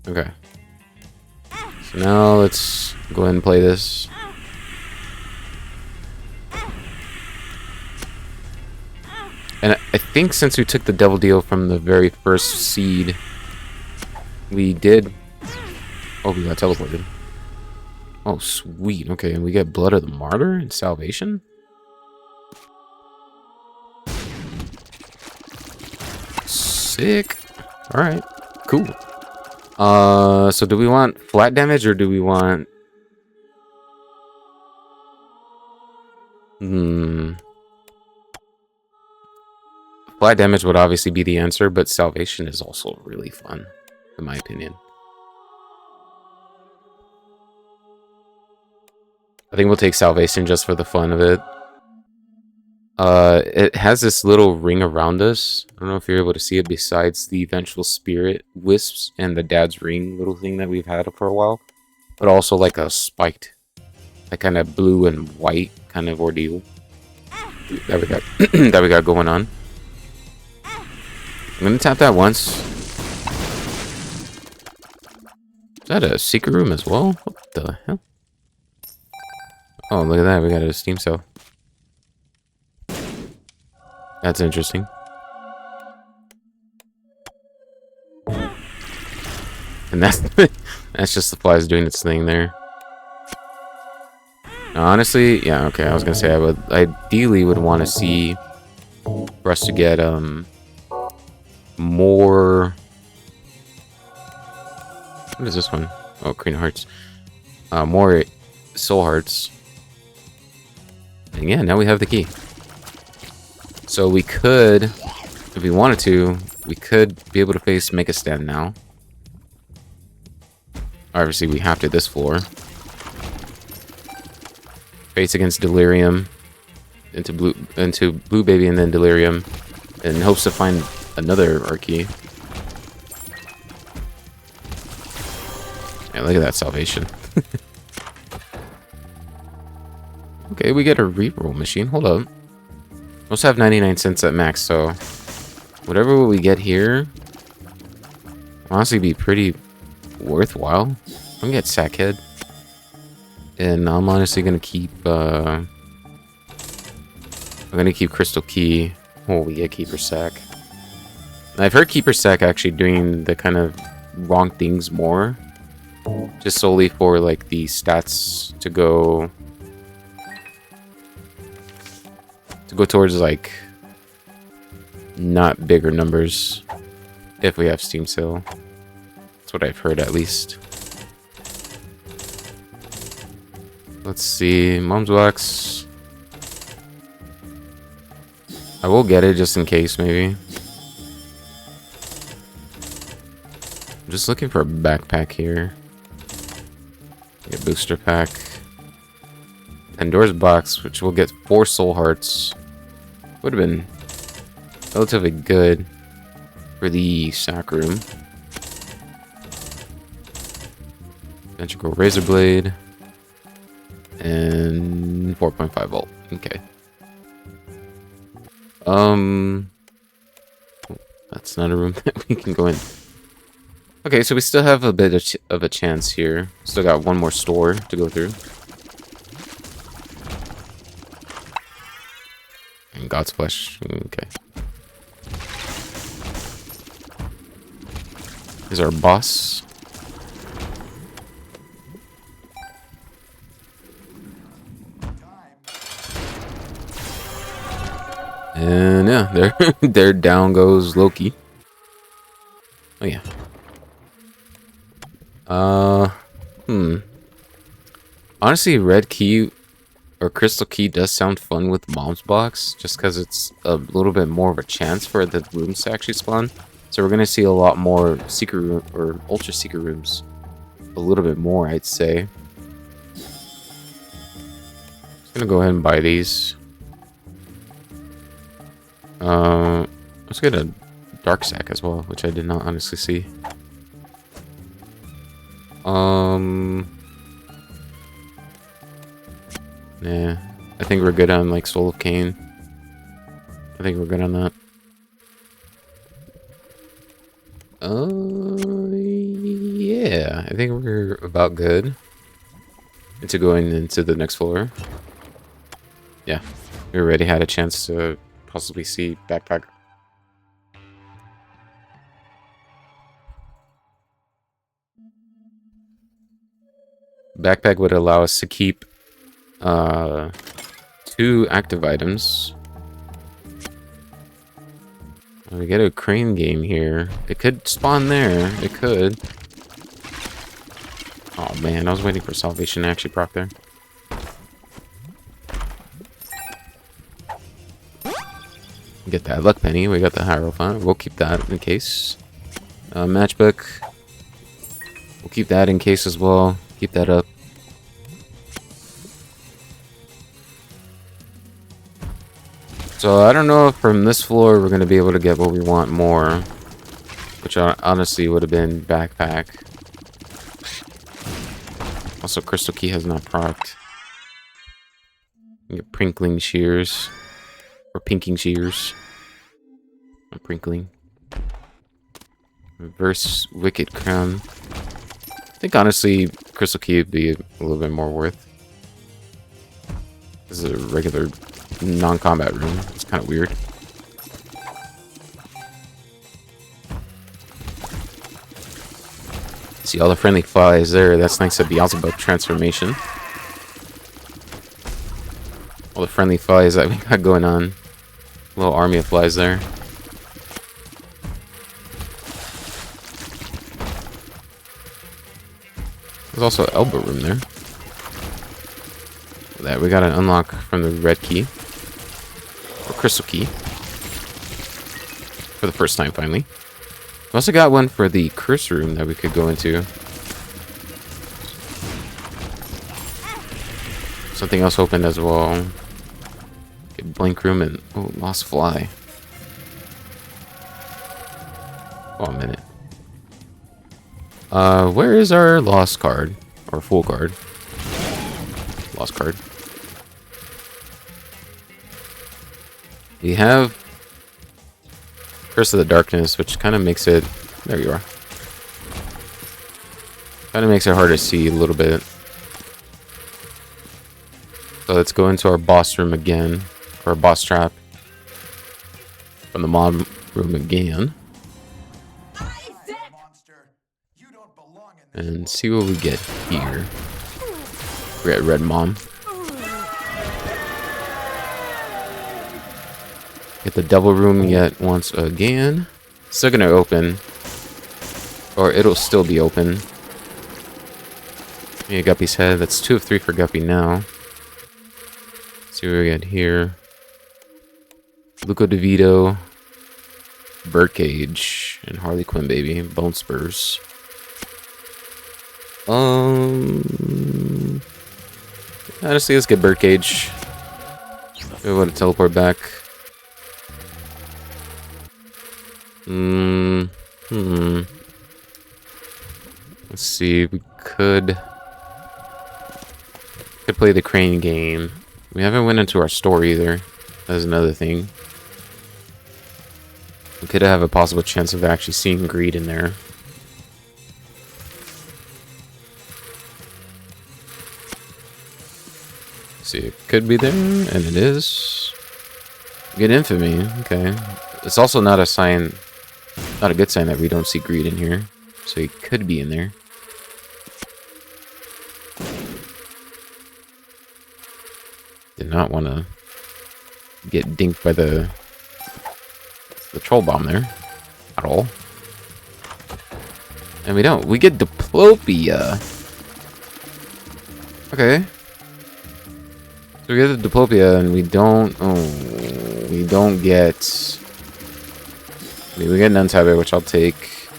Okay. So now let's go ahead and play this. And I think since we took the devil deal from the very first seed, we did... Oh, we got teleported. Oh, sweet. Okay, and we get Blood of the Martyr and Salvation? Sick. Alright, cool. So do we want flat damage or do we want... Flat damage would obviously be the answer, but salvation is also really fun, in my opinion. I think we'll take salvation just for the fun of it. It has this little ring around us. I don't know if you're able to see it besides the vengeful spirit wisps and the dad's ring little thing that we've had for a while. But also like a spiked, like kind of blue and white kind of ordeal that we got that we got going on. I'm gonna tap that once. Is that a secret room as well? What the hell? Oh, look at that. We got a steam cell. That's interesting. And that's just the flies doing its thing there. Now, honestly, yeah, okay. I was gonna say I would ideally would want to see for us to get more. What is this one? Oh, Queen of Hearts. More soul hearts. And yeah, now we have the key. So we could, if we wanted to, we could be able to face Make a Stand now. Obviously, we have to this floor. Face against Delirium. Into Blue Baby and then Delirium. In hopes to find another Archie. Yeah, look at that salvation. Okay, we get a reroll machine. Hold up. We also have 99 cents at max, so whatever we get here will honestly be pretty worthwhile. I'm gonna get Sackhead. And I'm honestly gonna keep I'm gonna keep Crystal Key. Oh, we get Keeper Sack. I've heard Keeper Sack actually doing the kind of wrong things more. Just solely for like the stats to go towards like not bigger numbers if we have Steam Sale. That's what I've heard at least. Let's see, Mom's Wax. I will get it just in case, maybe. I'm just looking for a backpack here. Get booster pack. Pandora's box, which will get 4 soul hearts. Would have been relatively good for the sack room. Ventricle Razor Blade. And 4.5 volt. Okay. That's not a room that we can go in. Okay, so we still have a bit of a chance here. Still got one more store to go through. And God's Flesh. Okay. is our boss. And yeah, there down goes Loki. Oh yeah. Honestly, red key or crystal key does sound fun with Mom's box, just because it's a little bit more of a chance for the rooms to actually spawn. So we're gonna see a lot more secret room or ultra secret rooms, a little bit more, I'd say. Just gonna go ahead and buy these. Let's get a dark sack as well, which I did not honestly see. Yeah, I think we're good on like Soul of Cain. I think we're good on that. Yeah, I think we're about good into going into the next floor. Yeah, we already had a chance to possibly see backpack. Backpack would allow us to keep 2 active items. We get a crane game here. It could spawn there. It could. Oh man, I was waiting for salvation to actually proc there. Get that luck penny. We got the Hierophant. We'll keep that in case. Matchbook. We'll keep that in case as well. Keep that up. So I don't know if from this floor we're going to be able to get what we want more. Which honestly would have been backpack. Also, crystal key has not procced. Get prinkling shears. Or pinking shears. Not prinkling. Reverse wicked crown. I think honestly crystal key would be a little bit more worth. This is a regular non-combat room. It's kind of weird. See all the friendly flies there. That's thanks to Beelzebub transformation. All the friendly flies that we got going on. Little army of flies there. There's also an elbow room there. That we got an unlock from the red key. Or crystal key. For the first time, finally. We also got one for the curse room that we could go into. Something else opened as well. Get blank room and oh, lost fly. Oh, a minute. Where is our lost card? Or full card? Lost card. We have Curse of the Darkness, which kind of makes it... There you are. Kind of makes it hard to see a little bit. So let's go into our boss room again. Or boss trap. From the mob room again. And see what we get here. We're at Red Mom. Get the double room yet once again. Still gonna open. Or it'll still be open. Yeah, Guppy's head. That's 2 of 3 for Guppy now. See what we got here. Luca DeVito. Birdcage. And Harley Quinn, baby. Bone Spurs. Honestly, let's get Birdcage. We want to teleport back. Let's see. We could play the crane game. We haven't went into our store either. That's another thing. We could have a possible chance of actually seeing greed in there. See, it could be there, and it is. Get infamy, okay. It's also not a sign, not a good sign that we don't see greed in here. So he could be in there. Did not want to get dinked by the troll bomb there at all. And we don't. We get Diplopia. Okay. So we get the Diplopia, and we don't. Oh, we don't get. I mean, we get an Untabit, which I'll take,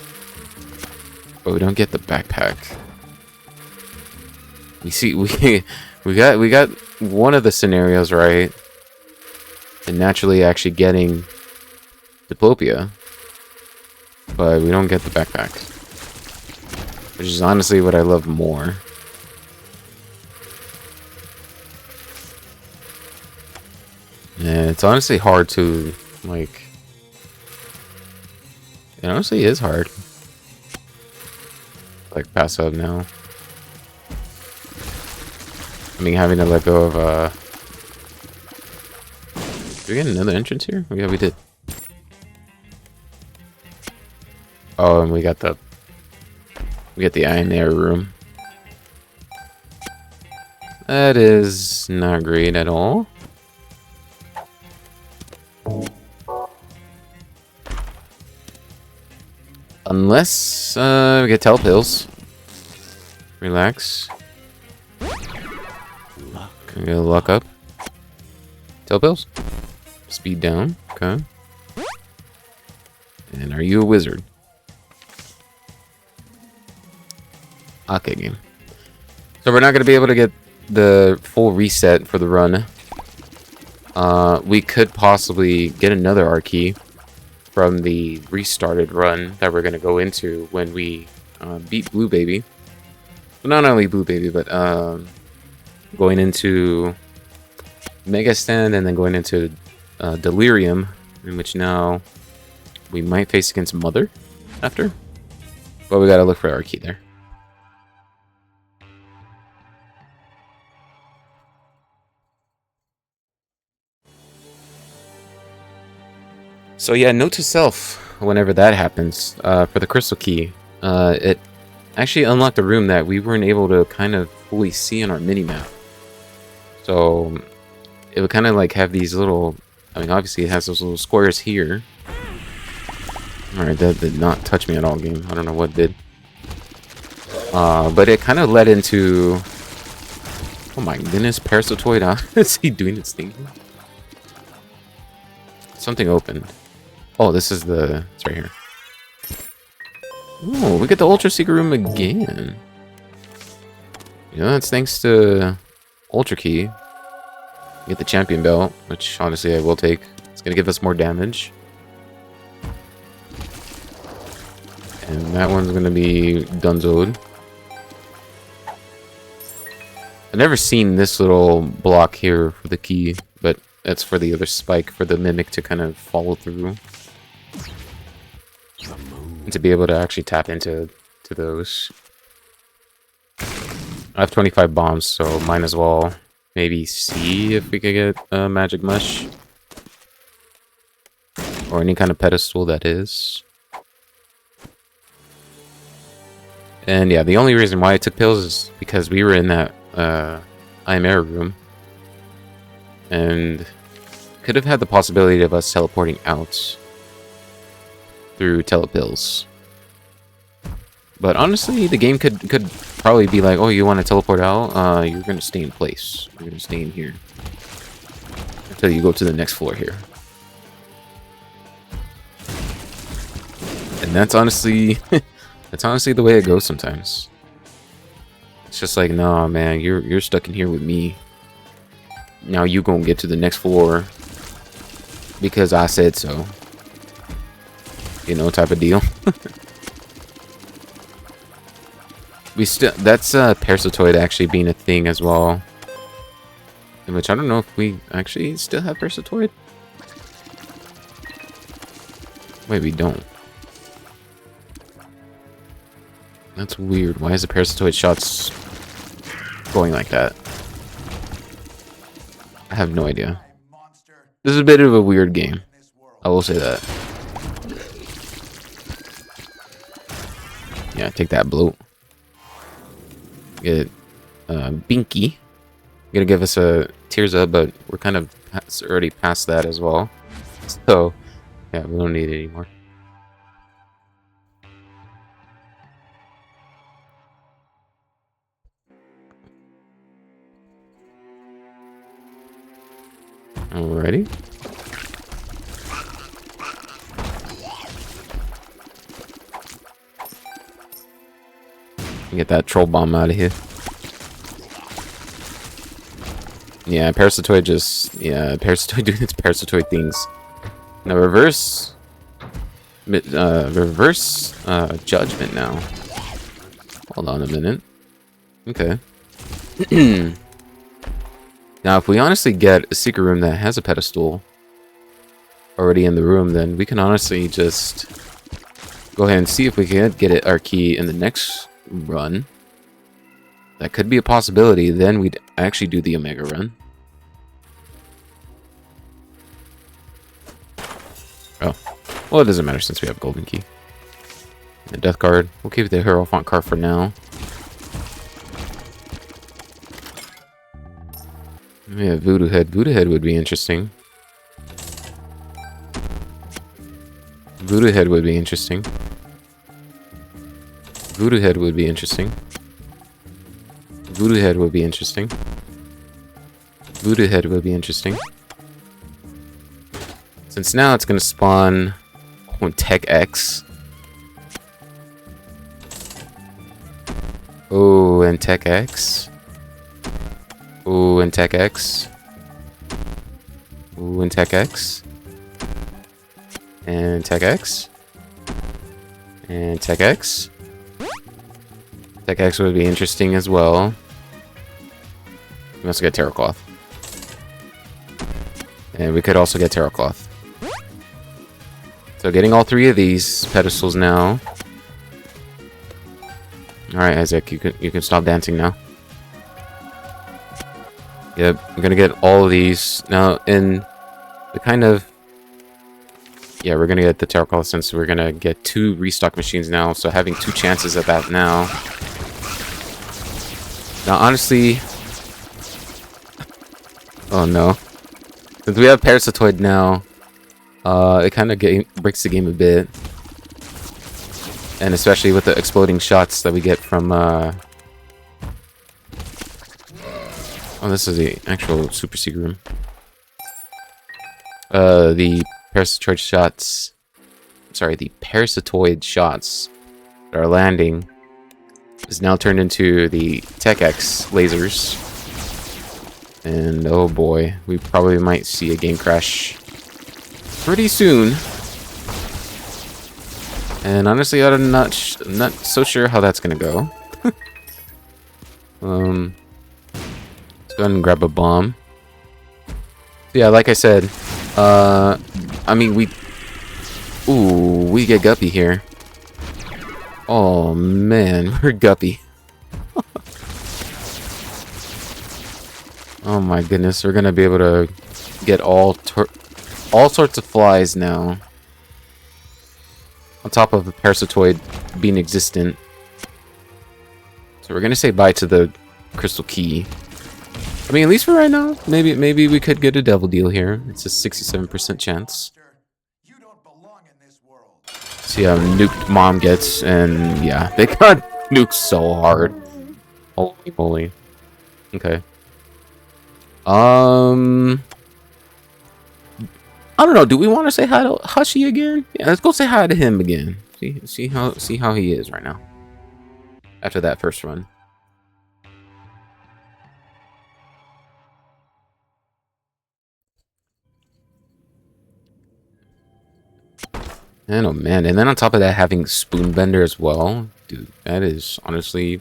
but we don't get the backpack. We see we got one of the scenarios right, and naturally actually getting Diplopia, but we don't get the backpack, which is honestly what I love more. Yeah, it's honestly hard to, like, it honestly is hard. Like, pass up now. I mean, having to let go of, did we get another entrance here? Yeah, we did. Oh, and we got the Iron Air room. That is not great at all. Unless we get Telepills. Relax. Can we get a luck up? Telepills. Speed down. Okay. And are you a wizard? Okay, game. So we're not going to be able to get the full reset for the run. We could possibly get another R key from the restarted run that we're going to go into when we beat Blue Baby. But not only Blue Baby, but going into Mega Stand and then going into Delirium, in which now we might face against Mother after. But we got to look for our key there. So yeah, note to self, whenever that happens, for the crystal key, it actually unlocked a room that we weren't able to kind of fully see on our mini-map. So it would kind of like have these little, I mean, obviously it has those little squares here. Alright, that did not touch me at all, game. I don't know what did. But it kind of led into, oh my goodness, Parasitoid, is he doing its thing? Something opened. Oh, this is it's right here. Oh, we get the Ultra Secret Room again. You know, that's thanks to Ultra Key. We get the Champion Belt, which honestly I will take. It's gonna give us more damage. And that one's gonna be Dunzoed. I've never seen this little block here for the key, but that's for the other spike for the Mimic to kind of follow through. And to be able to actually tap into those. I have 25 bombs, so might as well maybe see if we could get a Magic Mush. Or any kind of pedestal that is. And yeah, the only reason why I took pills is because we were in that Imera room. And could have had the possibility of us teleporting out through Telepills. But honestly, the game could probably be like, oh, you want to teleport out? You're going to stay in place. You're going to stay in here. Until you go to the next floor here. And that's honestly... that's honestly the way it goes sometimes. It's just like, nah, man, you're stuck in here with me. Now you gonna get to the next floor because I said so. You know, type of deal. That's Parasitoid actually being a thing as well. In which I don't know if we actually still have Parasitoid. Wait, we don't. That's weird. Why is the Parasitoid shots going like that? I have no idea. This is a bit of a weird game. I will say that. Yeah, Yeah, take that bloat. Get Binky. Gonna give us a Tears Up, but we're kind of already past that as well. So, yeah, we don't need it anymore. Alrighty. Get that troll bomb out of here. Yeah, Parasitoid just... Yeah, Parasitoid doing its Parasitoid things. Now reverse... Judgment now. Hold on a minute. Okay. Now, if we honestly get a secret room that has a pedestal already in the room, then we can honestly just go ahead and see if we can get our key in the next run. That could be a possibility. Then we'd actually do the Omega run. Oh. Well, it doesn't matter since we have Golden Key. The Death card. We'll keep the Hierophant card for now. We have Voodoo Head. Voodoo Head would be interesting. Voodoo Head would be interesting. Voodoo Head would be interesting. Voodoo Head would be interesting. Voodoo Head would be interesting. Since now it's going to spawn Tech X. Oh, and Tech X. Oh, and Tech X. Oh, and Tech X. And Tech X. And Tech X. Tech X would be interesting as well. We also get Terror Cloth. And we could also get Terror Cloth. So getting all three of these pedestals now. Alright, Isaac, you can stop dancing now. Yep, I'm gonna get all of these. Now, in the kind of... Yeah, we're gonna get the Terror Cloth since we're gonna get 2 restock machines now. So having 2 chances at that now. Now, honestly... Oh no. Since we have Parasitoid now, it kind of breaks the game a bit. And especially with the exploding shots that we get from... Oh, this is the actual Super Secret Room. The Parasitoid shots... Sorry, the Parasitoid shots that are landing is now turned into the Tech X lasers. And oh boy, we probably might see a game crash pretty soon. And honestly, I'm not so sure how that's gonna go. Let's go ahead and grab a bomb. So yeah, like I said, I mean we get Guppy here. Oh man, we're Guppy. Oh my goodness, we're gonna be able to get all sorts of flies now. On top of the Parasitoid being existent. So we're gonna say bye to the Crystal Key. I mean, at least for right now, maybe we could get a Devil Deal here. It's a 67% chance. See how nuked Mom gets, and yeah, they got nuked so hard. Holy moly. Okay. I don't know. Do we want to say hi to Hushy again? Yeah, let's go say hi to him again. See how he is right now. After that first run. And oh man, and then on top of that, having Spoonbender as well, dude, that is honestly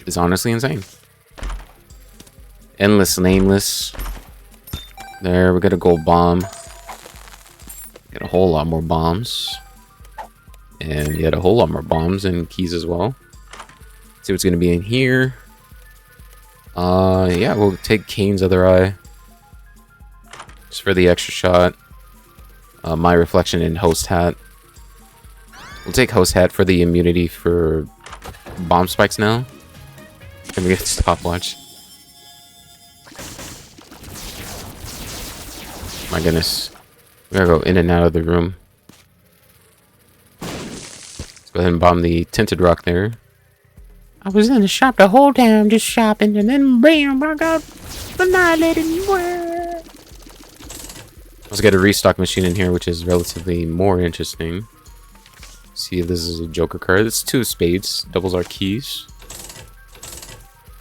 insane. Endless Nameless. There, we got a gold bomb. Get a whole lot more bombs. And yet a whole lot more bombs and keys as well. See what's gonna be in here. Yeah, we'll take Kane's Other Eye. Just for the extra shot. My Reflection in Host Hat. We'll take host hat for the immunity for bomb spikes now. And we get stopwatch. My goodness. We gotta go in and out of the room. Let's go ahead and bomb the tinted rock there. I was in the shop the whole time just shopping, and then bam, I got annihilated. Let's get a restock machine in here, which is relatively more interesting. See, this is a Joker card. It's 2 spades. Doubles our keys.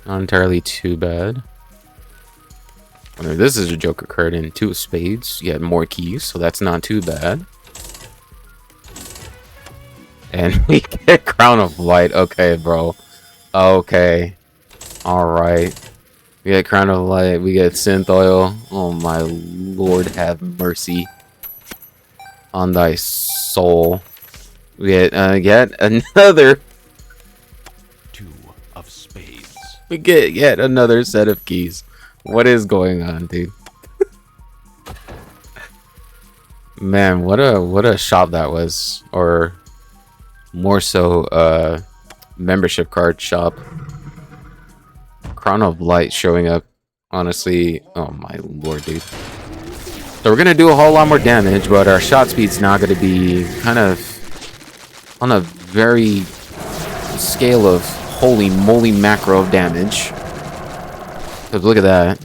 Not entirely too bad. This is a Joker card and 2 spades. You have more keys, so that's not too bad. And we get Crown of Light. Okay, bro. Okay. Alright. We get Crown of Light. We get Synth Oil. Oh my lord, have mercy on thy soul. We get yet another 2 of spades. We get yet another set of keys. What is going on, dude? Man, what a shop that was, or more so, membership card shop. Crown of Light showing up. Honestly, oh my lord, dude. So we're gonna do a whole lot more damage, but our shot speed's now gonna be kind of on a very scale of holy moly macro of damage. Cause look at that.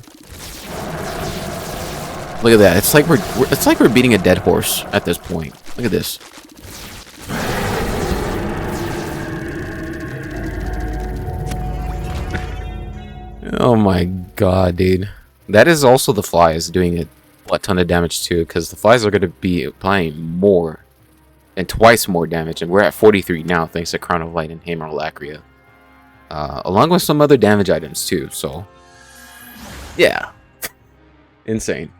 Look at that. It's like we're beating a dead horse at this point. Look at this. Oh my god, dude. That is also the flies doing a ton of damage too, because the flies are going to be applying more and twice more damage, and we're at 43 now thanks to Crown of Light and Hammer Lacria. Along with some other damage items too, so yeah. Insane.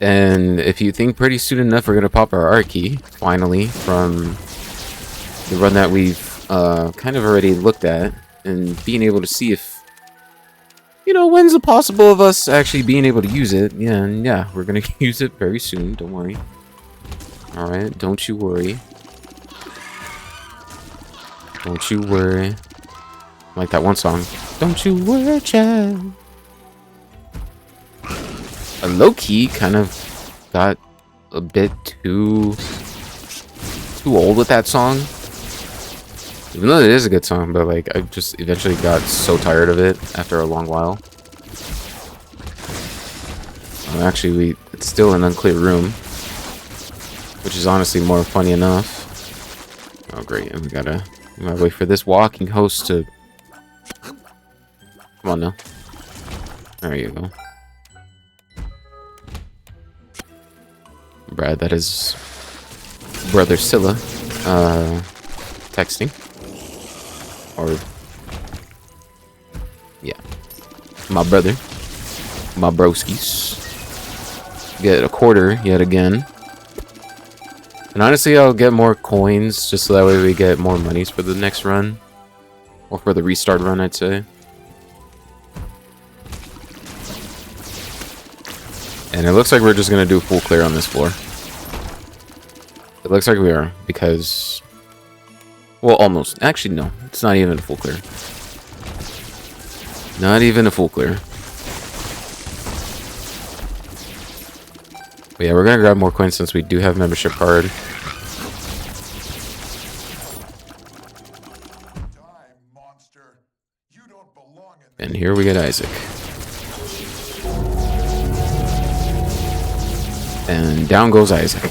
And if you think pretty soon enough we're going to pop our art key, finally, from the run that we've kind of already looked at, and being able to see if, you know, when's it possible of us actually being able to use it. Yeah, and yeah, we're going to use it very soon, don't worry. Alright, don't you worry. Don't you worry. Like that one song. Don't you worry, child. A low-key kind of got a bit too old with that song. Even though it is a good song, but like I just eventually got so tired of it after a long while. Actually, it's still an unclear room, which is honestly more funny enough. Oh great, and we gotta wait for this walking host to come on now. There you go. Brad, that is Brother Scylla texting. Or yeah. My brother. My broskies. Get a quarter yet again. And honestly, I'll get more coins just so that way we get more monies for the next run. Or for the restart run, I'd say. And it looks like we're just going to do full clear on this floor. It looks like we are, because... well, almost. Actually, no. It's not even a full clear. Not even a full clear. But yeah, we're going to grab more coins since we do have membership card. And here we get Isaac. And down goes Isaac.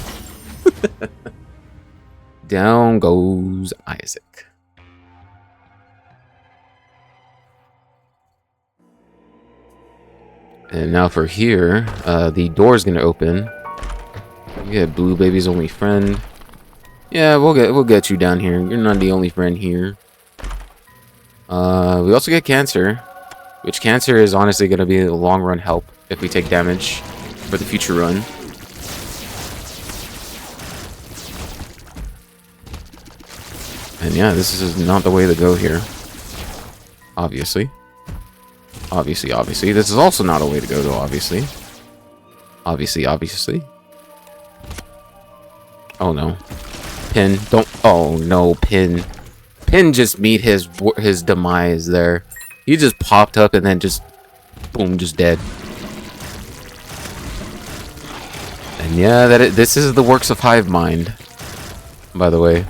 Down goes Isaac. And now for here, the door's gonna open. You get Blue Baby's only friend. Yeah, we'll get you down here. You're not the only friend here. We also get Cancer, which Cancer is honestly gonna be a long run help if we take damage for the future run. And yeah, this is not the way to go here. Obviously. Obviously. This is also not a way to go, though, obviously. Obviously. Oh, no. Pin, don't... Oh, no, Pin. Pin just meet his demise there. He just popped up and then just... Boom, just dead. And yeah, this is the works of Hive Mind. By the way.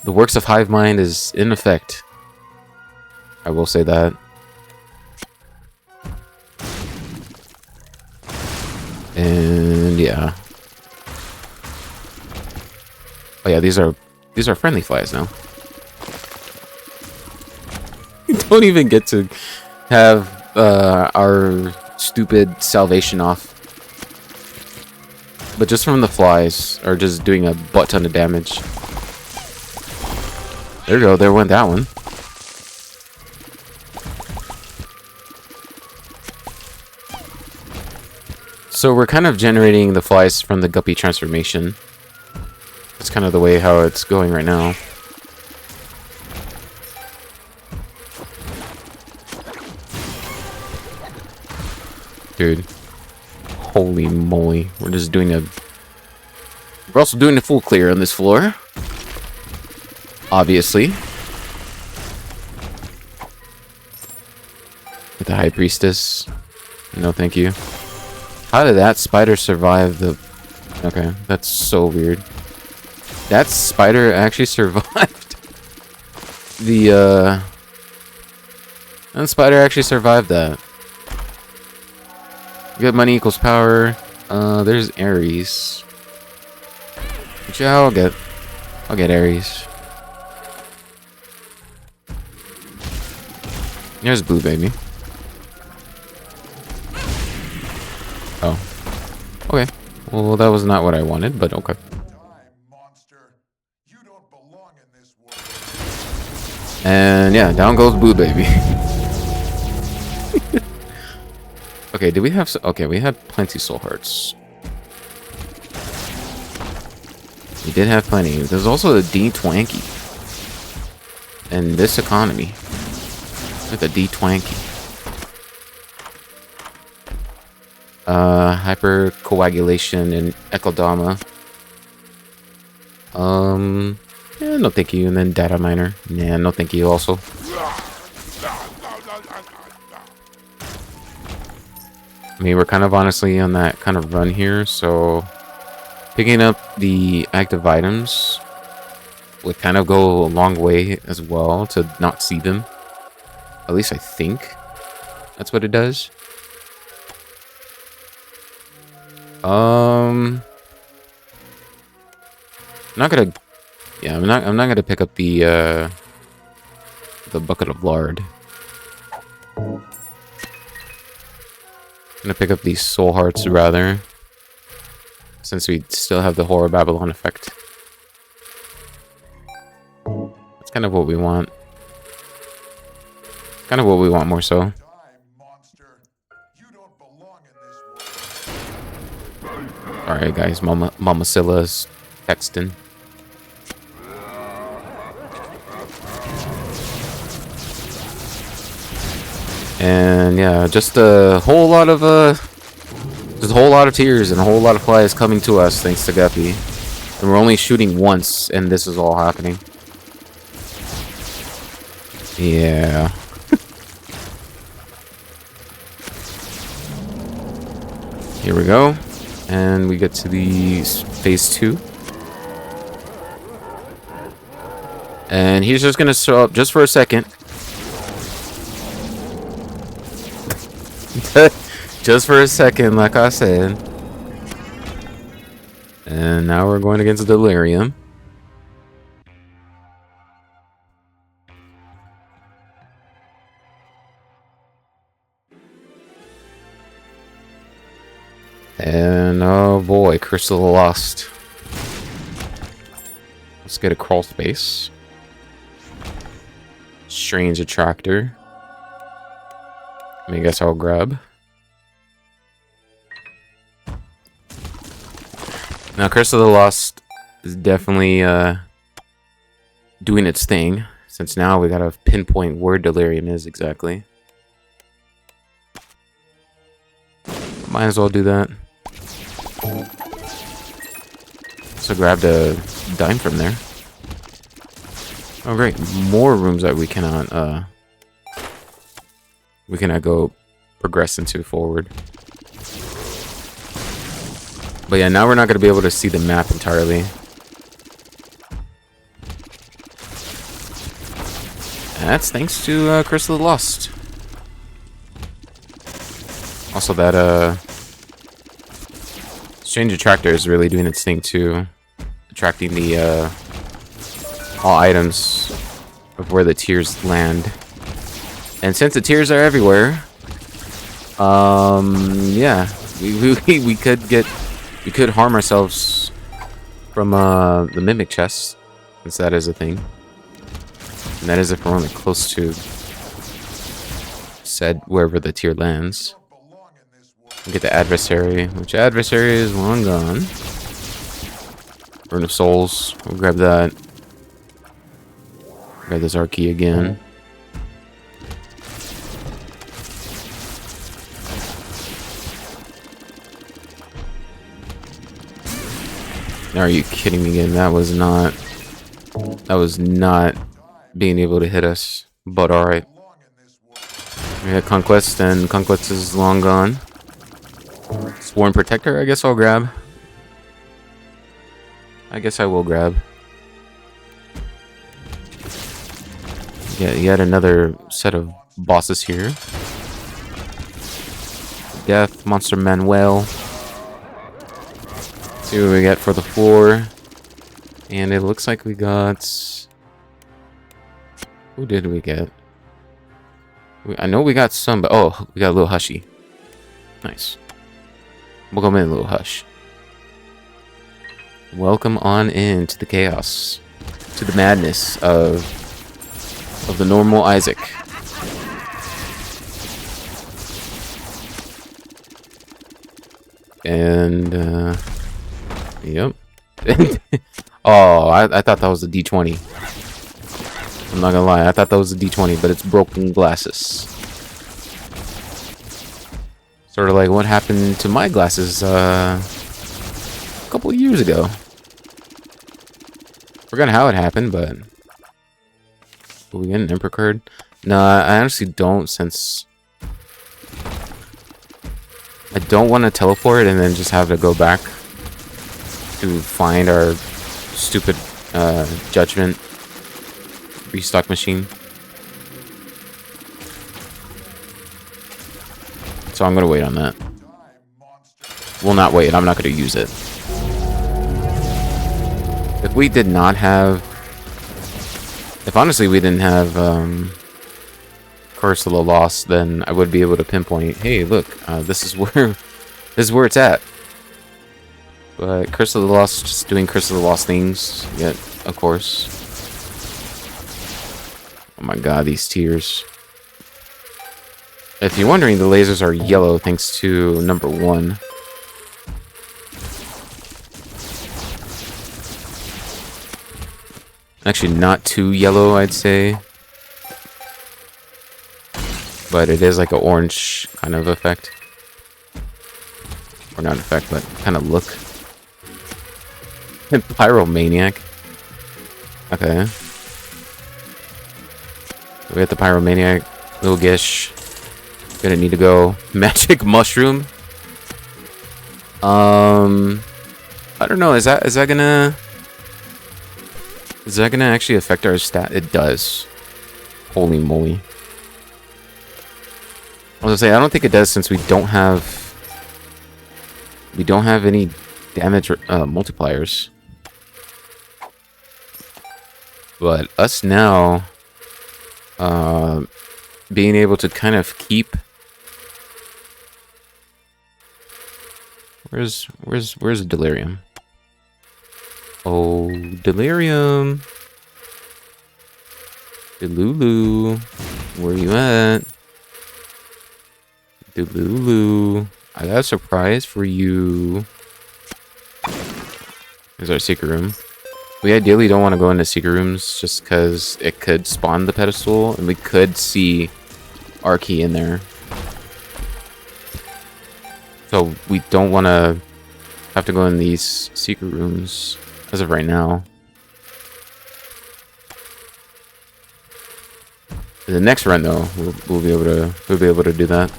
The works of Hive Mind is in effect. I will say that. And yeah. Oh yeah, these are friendly flies now. We don't even get to have our stupid salvation off. But just from the flies are just doing a butt ton of damage. There you go, there went that one. So we're kind of generating the flies from the guppy transformation. That's kind of the way how it's going right now. Dude. Holy moly. We're just doing a... We're also doing a full clear on this floor. Obviously. With the High Priestess. No, thank you. How did that spider survive the... Okay, that's so weird. That spider actually survived the, That spider actually survived that. Good money equals power. There's Ares. Which I'll get Ares. There's Blue Baby. Oh. Okay. Well, that was not what I wanted, but okay. And yeah, down goes Blue Baby. Okay, did we have... Okay, we had plenty soul hearts. We did have plenty. There's also the D-Twanky. And this economy. With the D-Twanky. Hypercoagulation and Ecodama. Yeah, no thank you. And then Data Miner. Yeah, no thank you also. I mean, we're kind of honestly on that kind of run here, so picking up the active items would kind of go a long way as well to not see them. At least I think that's what it does. I'm not gonna... Yeah, I'm not gonna pick up the bucket of lard. I'm gonna pick up these soul hearts rather, since we still have the Horror Babylon effect. That's kind of what we want. Kind of what we want more so. Alright guys, Mama Silla's texting. And yeah, just a whole lot of tears and a whole lot of flies coming to us thanks to Guppy. And we're only shooting once and this is all happening. Yeah. Here we go. And we get to the phase 2. And he's just gonna show up just for a second. Just for a second, like I said. And now we're going against Delirium. And oh boy, Crystal Lost. Let's get a crawl space. Strange Attractor. I guess I'll grab. Now, Curse of the Lost is definitely doing its thing, since now we gotta pinpoint where Delirium is exactly. Might as well do that. So grabbed a dime from there. Oh great, more rooms that we cannot go progress into forward. But yeah, now we're not going to be able to see the map entirely. And that's thanks to Curse of the Lost. Also that Strange Attractor is really doing its thing too. Attracting the all items of where the tears land. And since the tears are everywhere, yeah, we could harm ourselves from the mimic chest, since that is a thing. And that is if we're only close to said wherever the tier lands. We'll get the adversary, which adversary is long gone. Rune of Souls, we'll grab that. Grab this R key again. Are you kidding me again? That was not being able to hit us. But alright. We had Conquest, and Conquest is long gone. Sworn Protector, I guess I'll grab. I guess I will grab. Yeah, yet another set of bosses here. Death, Monster Manuel. See what we get for the floor. And it looks like we got... Who did we get? I know we got some, but... Oh, we got a little Hushy. Nice. Welcome in, little Hush. Welcome on into the chaos. To the madness of the normal Isaac. And, yep. Oh, I thought that was a D20. I'm not gonna lie, I thought that was a D20, but it's broken glasses. Sort of like what happened to my glasses a couple of years ago. Forgot how it happened, but... Will we get an Emperor card? No, I honestly don't, since... I don't want to teleport and then just have to go back to find our stupid Judgment restock machine. So I'm gonna wait on that. Well, not wait, I'm not gonna use it. If we did not have... If honestly we didn't have Curse of the Lost, then I would be able to pinpoint, hey, look, this is where it's at. But Curse of the Lost, just doing Curse of the Lost things, yet, of course. Oh my god, these tears. If you're wondering, the lasers are yellow thanks to number 1. Actually, not too yellow, I'd say. But it is like an orange kind of effect. Or not effect, but kind of look. Pyromaniac. Okay. We got the Pyromaniac. Little Gish. Gonna need to go. Magic Mushroom. I don't know. Is that gonna actually affect our stat? It does. Holy moly. I was gonna say, I don't think it does, since we don't have any damage multipliers. But us now being able to kind of keep... Where's Delirium? Oh, Delirium. Delulu. Where you at? Delulu. I got a surprise for you. Here's our secret room. We ideally don't want to go into secret rooms just because it could spawn the pedestal and we could see our key in there. So we don't want to have to go in these secret rooms as of right now. In the next run, though, we'll be able to do that.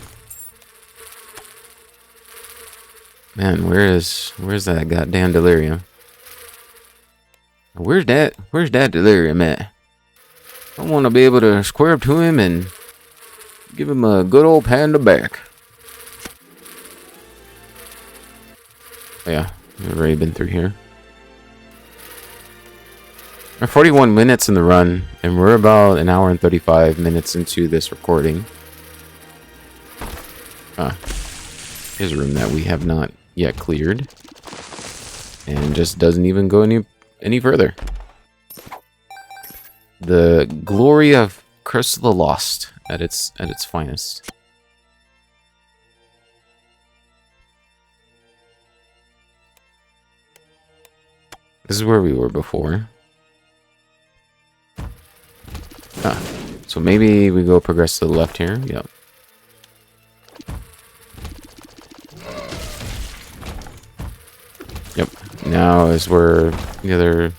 Man, where's that goddamn delirium? Where's that delirium at? I want to be able to square up to him and give him a good old pat on the back. Oh, yeah, we've already been through here. We're 41 minutes in the run, and we're about an hour and 35 minutes into this recording. Here's a room that we have not yet cleared, and just doesn't even go any further. The glory of Curse of the Lost at its finest. This is where we were before. So maybe we go progress to the left here. Yep. Yep. Now is where the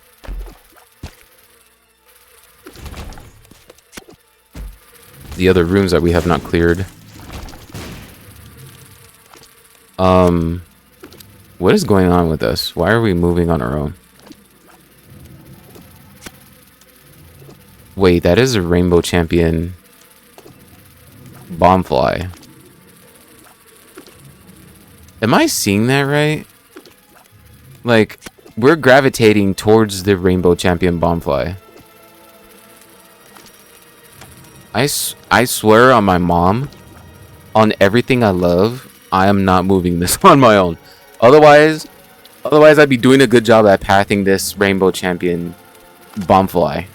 other rooms that we have not cleared. What is going on with us? Why are we moving on our own? Wait, that is a Rainbow Champion Bombfly. Am I seeing that right? Like, we're gravitating towards the Rainbow Champion Bombfly. I swear on my mom, on everything I love, I am not moving this on my own. Otherwise I'd be doing a good job at pathing this Rainbow Champion Bombfly.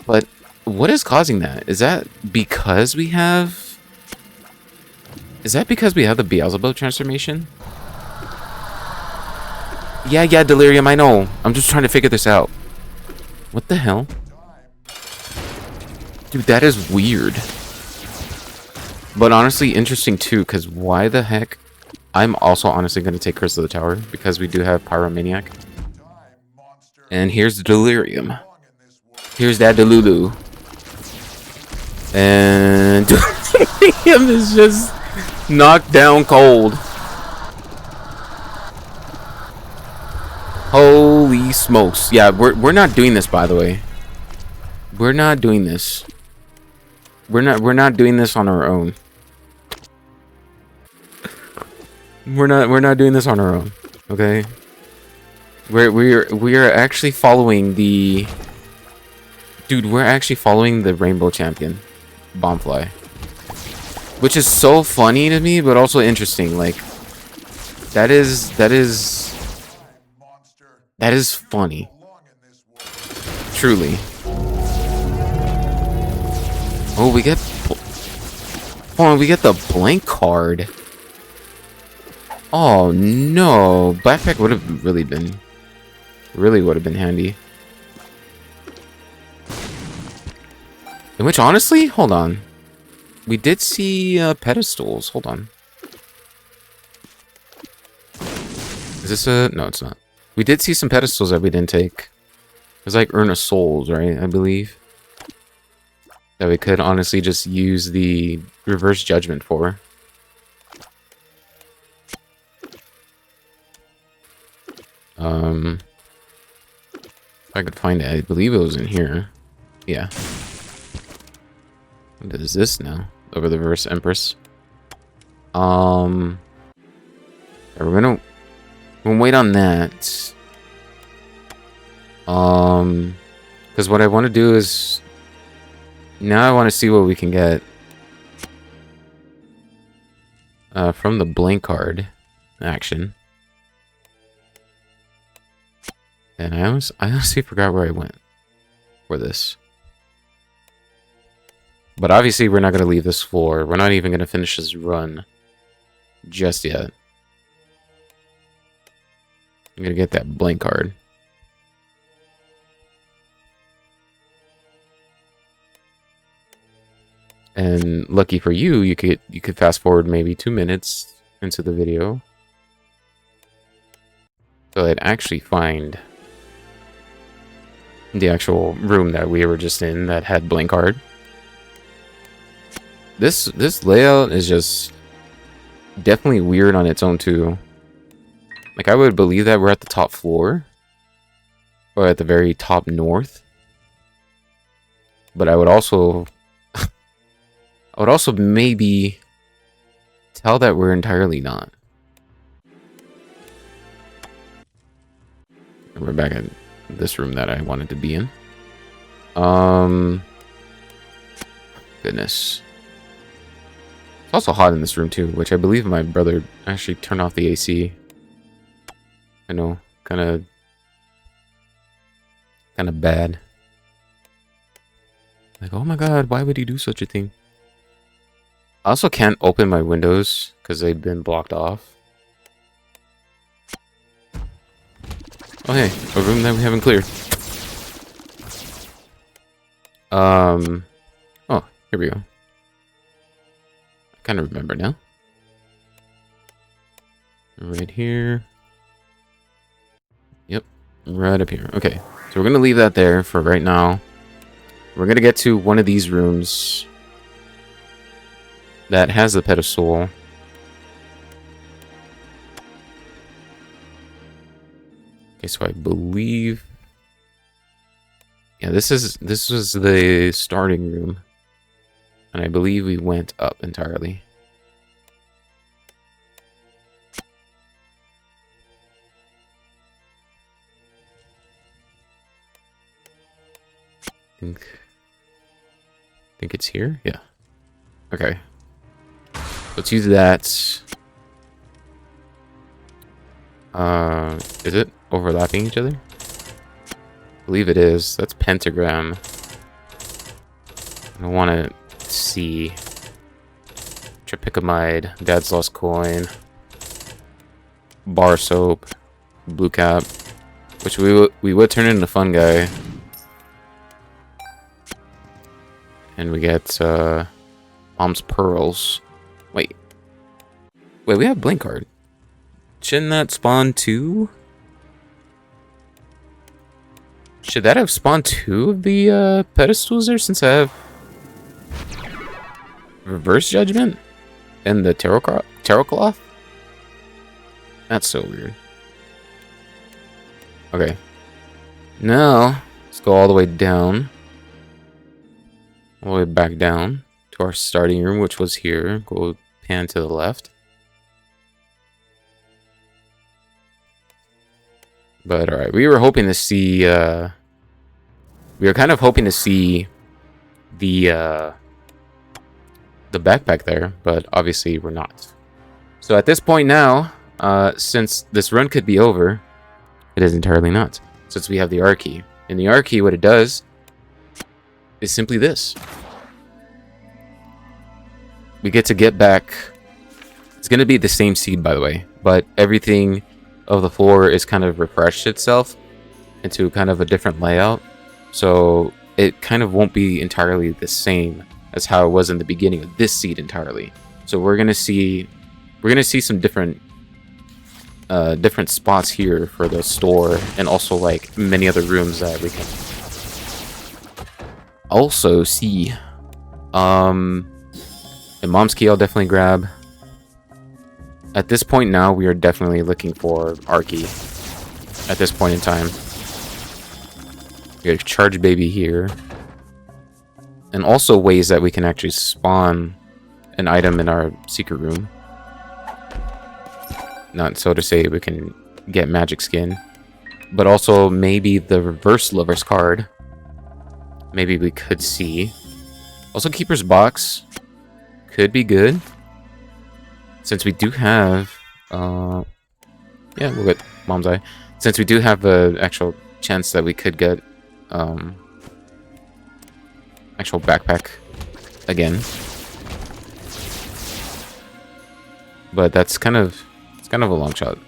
But what is causing that? Is that because we have the Beelzebub transformation? Yeah, Delirium, I know. I'm just trying to figure this out. What the hell? Dude, that is weird. But honestly, interesting too, because why the heck? I'm also honestly going to take Curse of the Tower, because we do have Pyromaniac. And here's the Delirium. Here's that Delulu. And Delirium is just knocked down cold. Holy smokes. Yeah, we're not doing this, by the way. We're not doing this. We're not doing this on our own. We're not doing this on our own. Okay? We are actually following the dude, we're actually following the Rainbow Champion Bombfly. Which is so funny to me, but also interesting. Like, that is funny. Truly. Oh, we get the blank card. Oh no, backpack would have really been handy. In which, honestly, hold on, we did see pedestals. Hold on, is this a? No, it's not. We did see some pedestals that we didn't take. It was like Urn of Souls, right? I believe that we could honestly just use the reverse judgment for. If I could find it, I believe it was in here. Yeah. What is this now? Over the Reverse Empress. We're gonna wait on that. Because what I want to do is now I want to see what we can get from the blank card action. And I honestly forgot where I went for this. But obviously we're not going to leave this floor. We're not even going to finish this run just yet. I'm going to get that blank card. And lucky for you, you could fast forward maybe 2 minutes into the video. So I'd actually find the actual room that we were just in that had blank art. This layout is just definitely weird on its own too. Like, I would believe that we're at the top floor, or at the very top north. But I would also maybe tell that we're entirely not. And we're back at this room that I wanted to be in. Goodness. It's also hot in this room too, which I believe my brother actually turned off the AC. I know, kind of bad. Like, oh my god, why would he do such a thing? I also can't open my windows because they've been blocked off. Oh hey, a room that we haven't cleared. Oh, here we go. I kind of remember now. Right here. Yep, right up here. Okay, so we're gonna leave that there for right now. We're gonna get to one of these rooms that has the pedestal. Okay, so I believe, yeah, this was the starting room, and I believe we went up entirely. I think it's here. Yeah. Okay. Let's use that. Is it overlapping each other? I believe it is. That's pentagram. I want to see. Trypicamide, Dad's Lost Coin, bar soap, blue cap, which we would turn into Fun Guy. And we get Mom's Pearls. Wait, we have Blink Card. Shouldn't that spawn 2? Should that have spawned 2 of the pedestals there, since I have Reverse Judgment and the Tarot Cloth? That's so weird. Okay. Now, let's go all the way down. All the way back down to our starting room, which was here. Go pan to the left. But alright, we were hoping to see, we were kind of hoping to see the backpack there, but obviously we're not. So at this point now, since this run could be over, it is entirely not. Since we have the R key. And the R key, what it does is simply this. We get to get back. It's going to be the same seed, by the way, but everything of the floor is kind of refreshed itself into kind of a different layout. So it kind of won't be entirely the same as how it was in the beginning of this seed entirely. So we're going to see some different spots here for the store, and also like many other rooms that we can also see. And Mom's Key I'll definitely grab. At this point now, we are definitely looking for Arky. At this point in time, we have Charge Baby here, and also ways that we can actually spawn an item in our secret room. Not so to say we can get Magic Skin, but also maybe the Reverse Lover's card. Maybe we could see. Also, Keeper's Box could be good. Since we do have, yeah, we'll get Mom's Eye. Since we do have an actual chance that we could get, actual backpack again. But that's kind of, it's kind of a long shot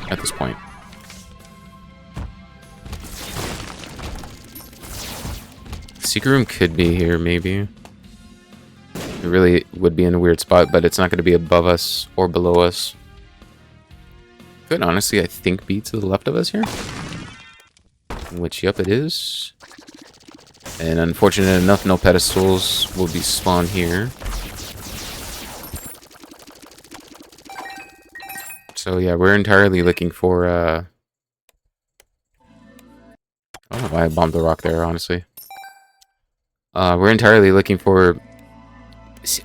at this point. Secret room could be here, maybe. It really would be in a weird spot, but it's not going to be above us or below us. Could honestly, I think, be to the left of us here. Which, yep, it is. And unfortunate enough, no pedestals will be spawned here. So yeah, we're entirely looking for, I don't know why I bombed the rock there, honestly. We're entirely looking for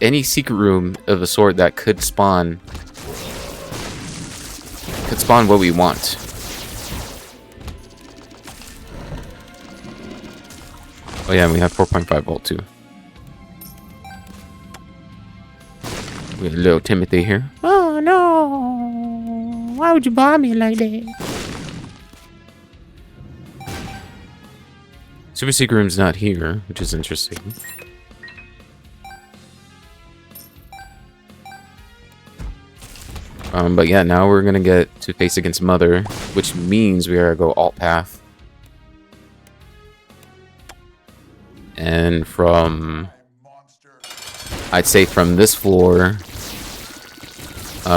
any secret room of a sort that could spawn what we want. Oh yeah, and we have 4.5 volt too. We have little Timothy here. Oh no! Why would you bomb me like that? Super secret room's not here, which is interesting. But yeah, now we're gonna get to face against Mother, which means we gotta go alt path. And from, I'd say from this floor,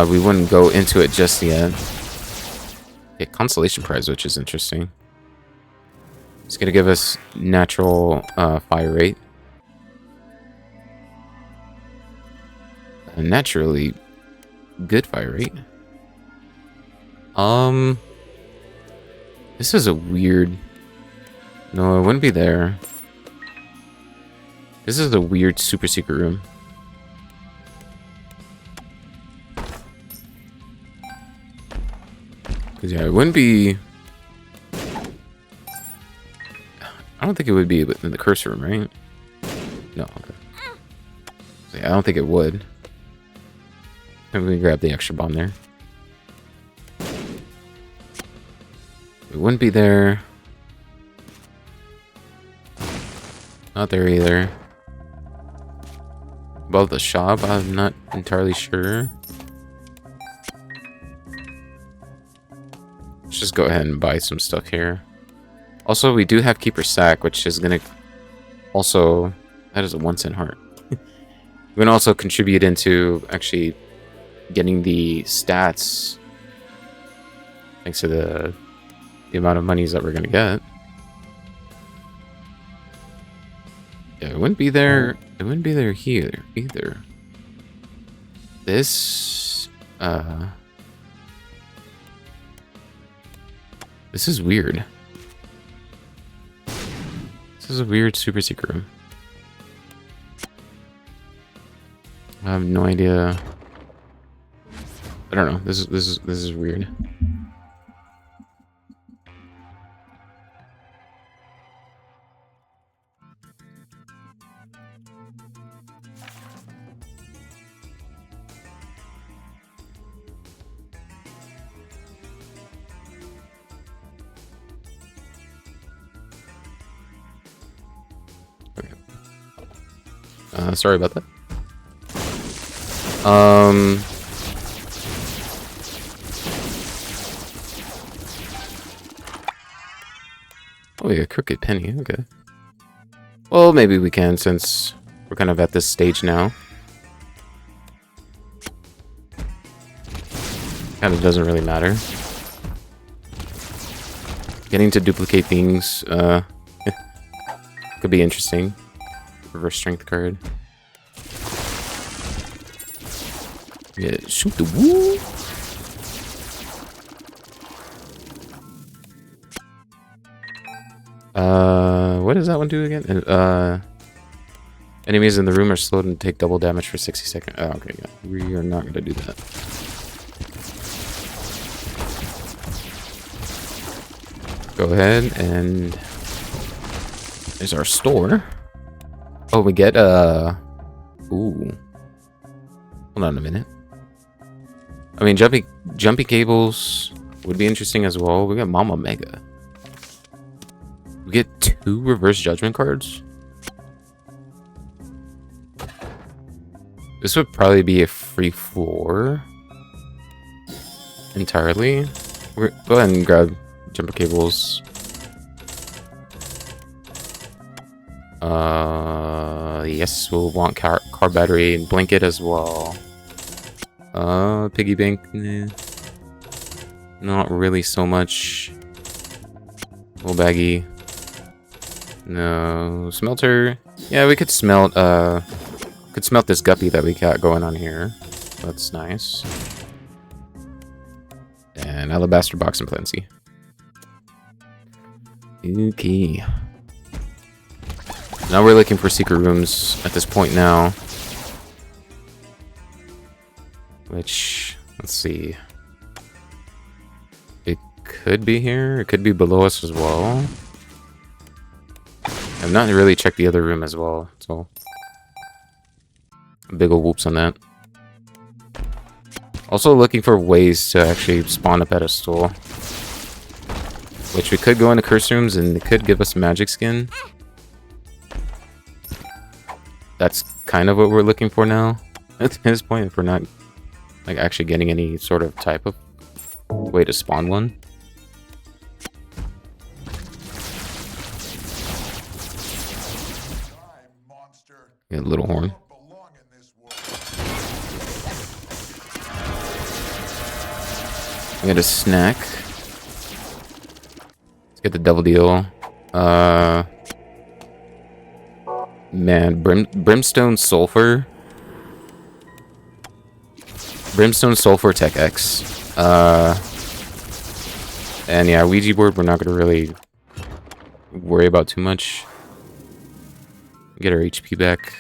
we wouldn't go into it just yet. Okay, consolation prize, which is interesting. It's gonna give us natural fire rate. Naturally good fire rate. This is a weird. No, it wouldn't be there. This is a weird super secret room. Cause yeah, it wouldn't be. I don't think it would be in the cursor room, right? No. Okay. So yeah, I don't think it would. Maybe we can grab the extra bomb there. It wouldn't be there. Not there either. Above the shop, I'm not entirely sure. Let's just go ahead and buy some stuff here. Also, we do have Keeper Sack, which is gonna also... That is a 1 cent heart. We're gonna also contribute into actually getting the stats thanks to the amount of monies that we're gonna get. Yeah, it wouldn't be there. It wouldn't be there here either. This this is weird. This is a weird super secret room. I have no idea. I don't know. This is weird. Okay. Sorry about that. Oh, yeah, crooked penny. Okay. Well, maybe we can, since we're kind of at this stage now. Kind of doesn't really matter. Getting to duplicate things could be interesting. Reverse strength card. Yeah, shoot the woo. What does that one do again? Enemies in the room are slowed and take double damage for 60 seconds. Oh, okay, yeah. We are not gonna do that. Go ahead and there's our store. Oh, we get ooh. Hold on a minute. I mean, jumpy cables would be interesting as well. We got Mama Mega. We get 2 reverse judgment cards. This would probably be a free floor entirely. Go ahead and grab jumper cables. Yes, we'll want car battery and blanket as well. Piggy bank. Nah. Not really so much. Full baggy. No. Smelter. Yeah, we could smelt, this guppy that we got going on here. That's nice. And alabaster box and plenty. Okay. Now we're looking for secret rooms at this point now. Which, let's see. It could be here. It could be below us as well. I've not really checked the other room as well, so big ol' whoops on that. Also looking for ways to actually spawn a pedestal. Which we could go into curse rooms and it could give us magic skin. That's kind of what we're looking for now. At this point, if we're not like actually getting any sort of type of way to spawn one. Get a little horn. We got a snack. Let's get the double deal. Man, Brimstone Sulfur. Brimstone Sulfur Tech X. And yeah, Ouija board we're not gonna really worry about too much. Get our HP back.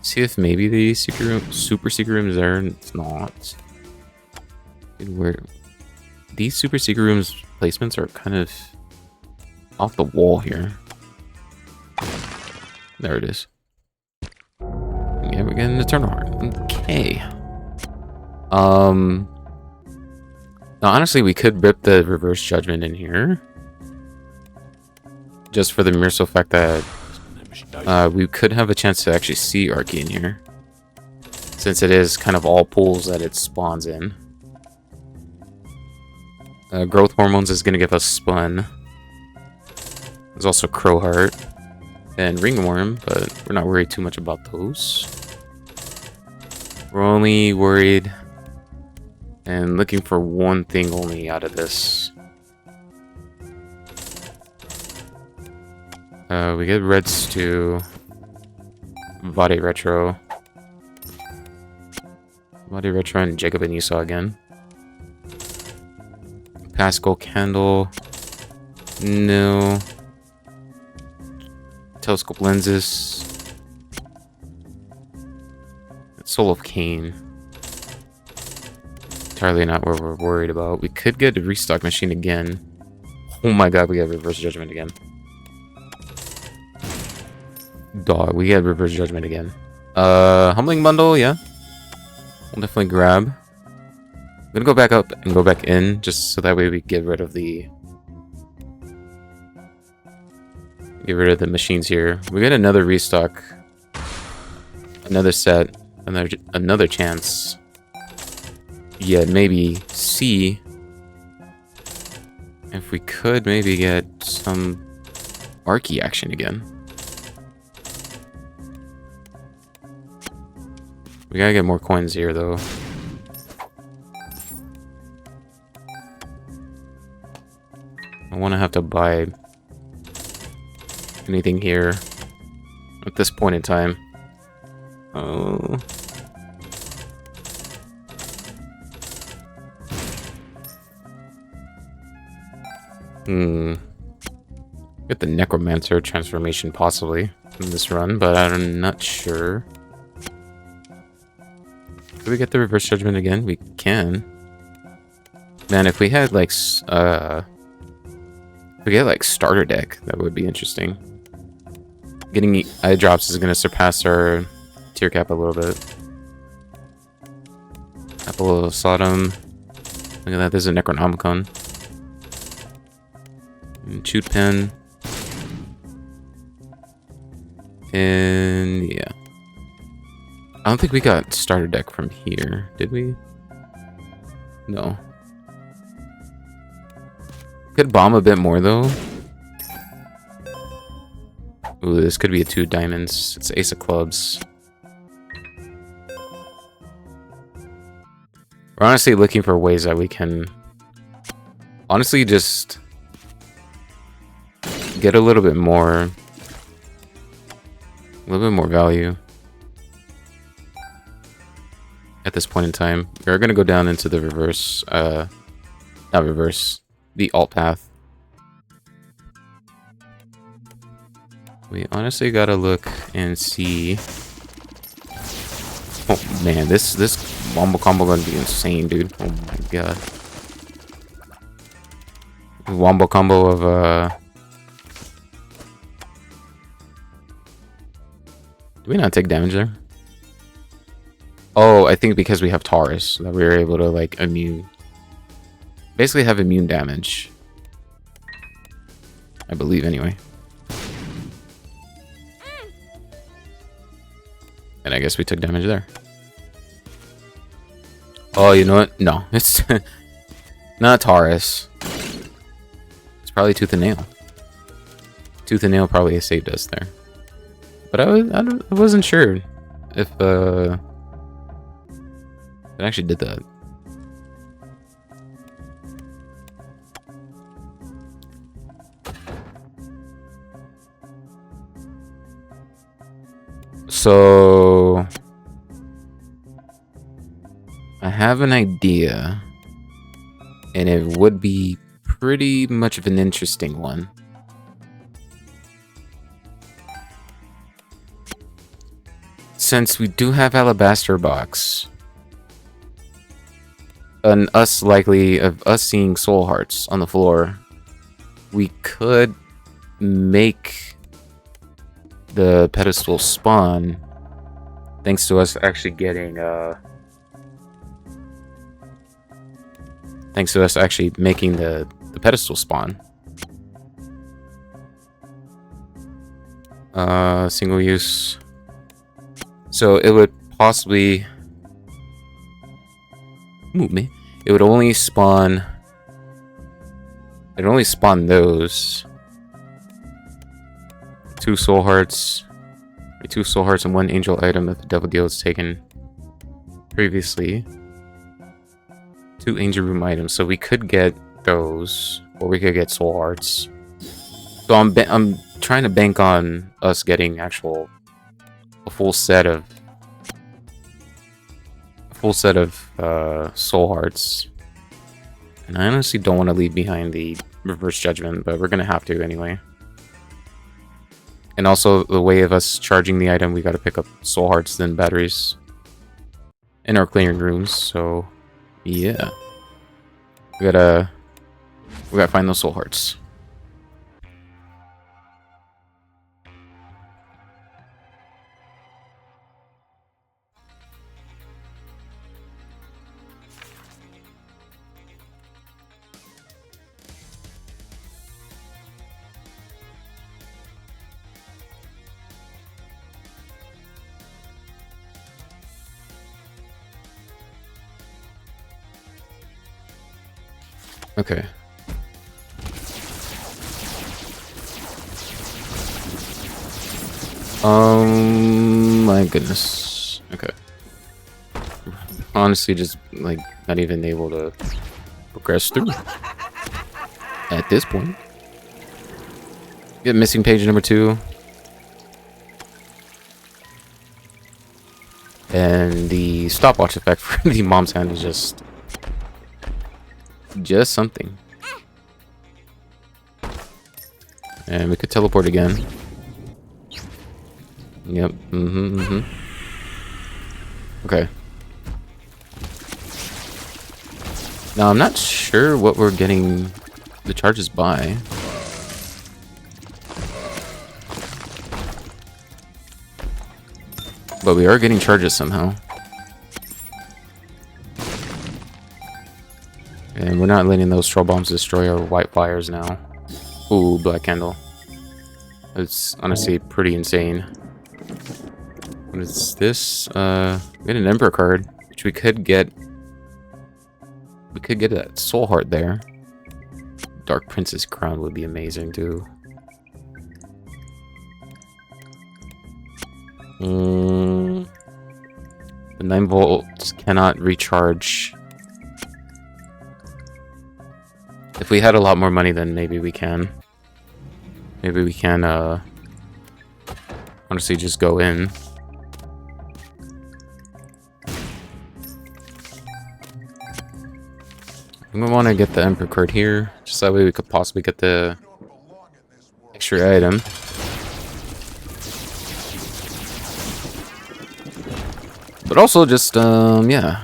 See if maybe the secret room, super secret room is there, and it's not. Dude, where these super secret rooms placements are kind of off the wall here. There it is. Yeah, we're getting the turn-on. Okay. Now honestly, we could rip the reverse judgment in here. Just for the mere so fact that we could have a chance to actually see Arcane here. Since it is kind of all pools that it spawns in. Growth Hormones is going to give us Spun. There's also Crowheart and Ringworm, but we're not worried too much about those. We're only worried and looking for one thing only out of this. We get Red Stew, Body Retro, and Jacob and Esau again. Pascal Candle, no. Telescope Lenses, Soul of Cain. Entirely not what we're worried about. We could get a restock machine again. Oh my god, we got Reverse Judgment again. Dog, we get Reverse Judgment again. Humbling Bundle, yeah. We'll definitely grab. I'm gonna go back up and go back in, just so that way we get rid of the... Get rid of the machines here. We get another restock. Another set. Another chance. Yeah, maybe see if we could maybe get some Arky action again. We gotta get more coins here, though. I want to have to buy anything here at this point in time. Oh. Get the Necromancer transformation possibly in this run, but I'm not sure. Can we get the Reverse Judgment again? We can. Man, if we had like if we get like starter deck, that would be interesting. Getting eye drops is gonna surpass our tier cap a little bit. Apple of Sodom. Look at that, there's a Necronomicon. And Chute Pen. And yeah. I don't think we got starter deck from here, did we? No. Could bomb a bit more though. Ooh, this could be a 2 diamonds. It's Ace of Clubs. We're honestly looking for ways that we can honestly just get a little bit more value at this point in time. We're gonna go down into the reverse, not reverse, the alt path. We honestly gotta look and see. Oh man, this wombo combo gonna be insane, dude. Oh my god. Wombo combo of do we not take damage there? Oh, I think because we have Taurus that we were able to like immune. Basically have immune damage. I believe anyway. And I guess we took damage there. Oh, you know what? No, it's not Taurus. It's probably Tooth and Nail. Tooth and Nail probably saved us there. But I wasn't sure if it actually did that. So I have an idea, and it would be pretty much of an interesting one. Since we do have Alabaster Box, and us seeing Soul Hearts on the floor, we could make the pedestal spawn thanks to us actually getting thanks to us actually making the pedestal spawn. Single use. So it would possibly it would only spawn those 2 soul hearts, 2 soul hearts and 1 angel item if the devil deal is taken previously. 2 angel room items, so we could get those, or we could get soul hearts. So I'm trying to bank on us getting a full set of soul hearts. And I honestly don't want to leave behind the reverse judgment, but we're gonna have to anyway. And also, the way of us charging the item, we gotta pick up soul hearts, then batteries in our clearing rooms. So, yeah, we gotta find those soul hearts. Okay. My goodness. Okay. Honestly, just like not even able to progress through at this point. Get missing page number 2. And the stopwatch effect for the mom's hand is just something. And we could teleport again. Yep. Okay. Now I'm not sure what we're getting the charges by. But we are getting charges somehow. And we're not letting those troll bombs destroy our white fires now. Ooh, black candle. It's honestly pretty insane. What is this? We get an Emperor card, which we could get. We could get that soul heart there. Dark Princess crown would be amazing too. The 9 volts cannot recharge If we had a lot more money, then maybe we can. Maybe we can, honestly just go in. We want to get the Emperor card here, just that way we could possibly get the extra item. But also just, yeah.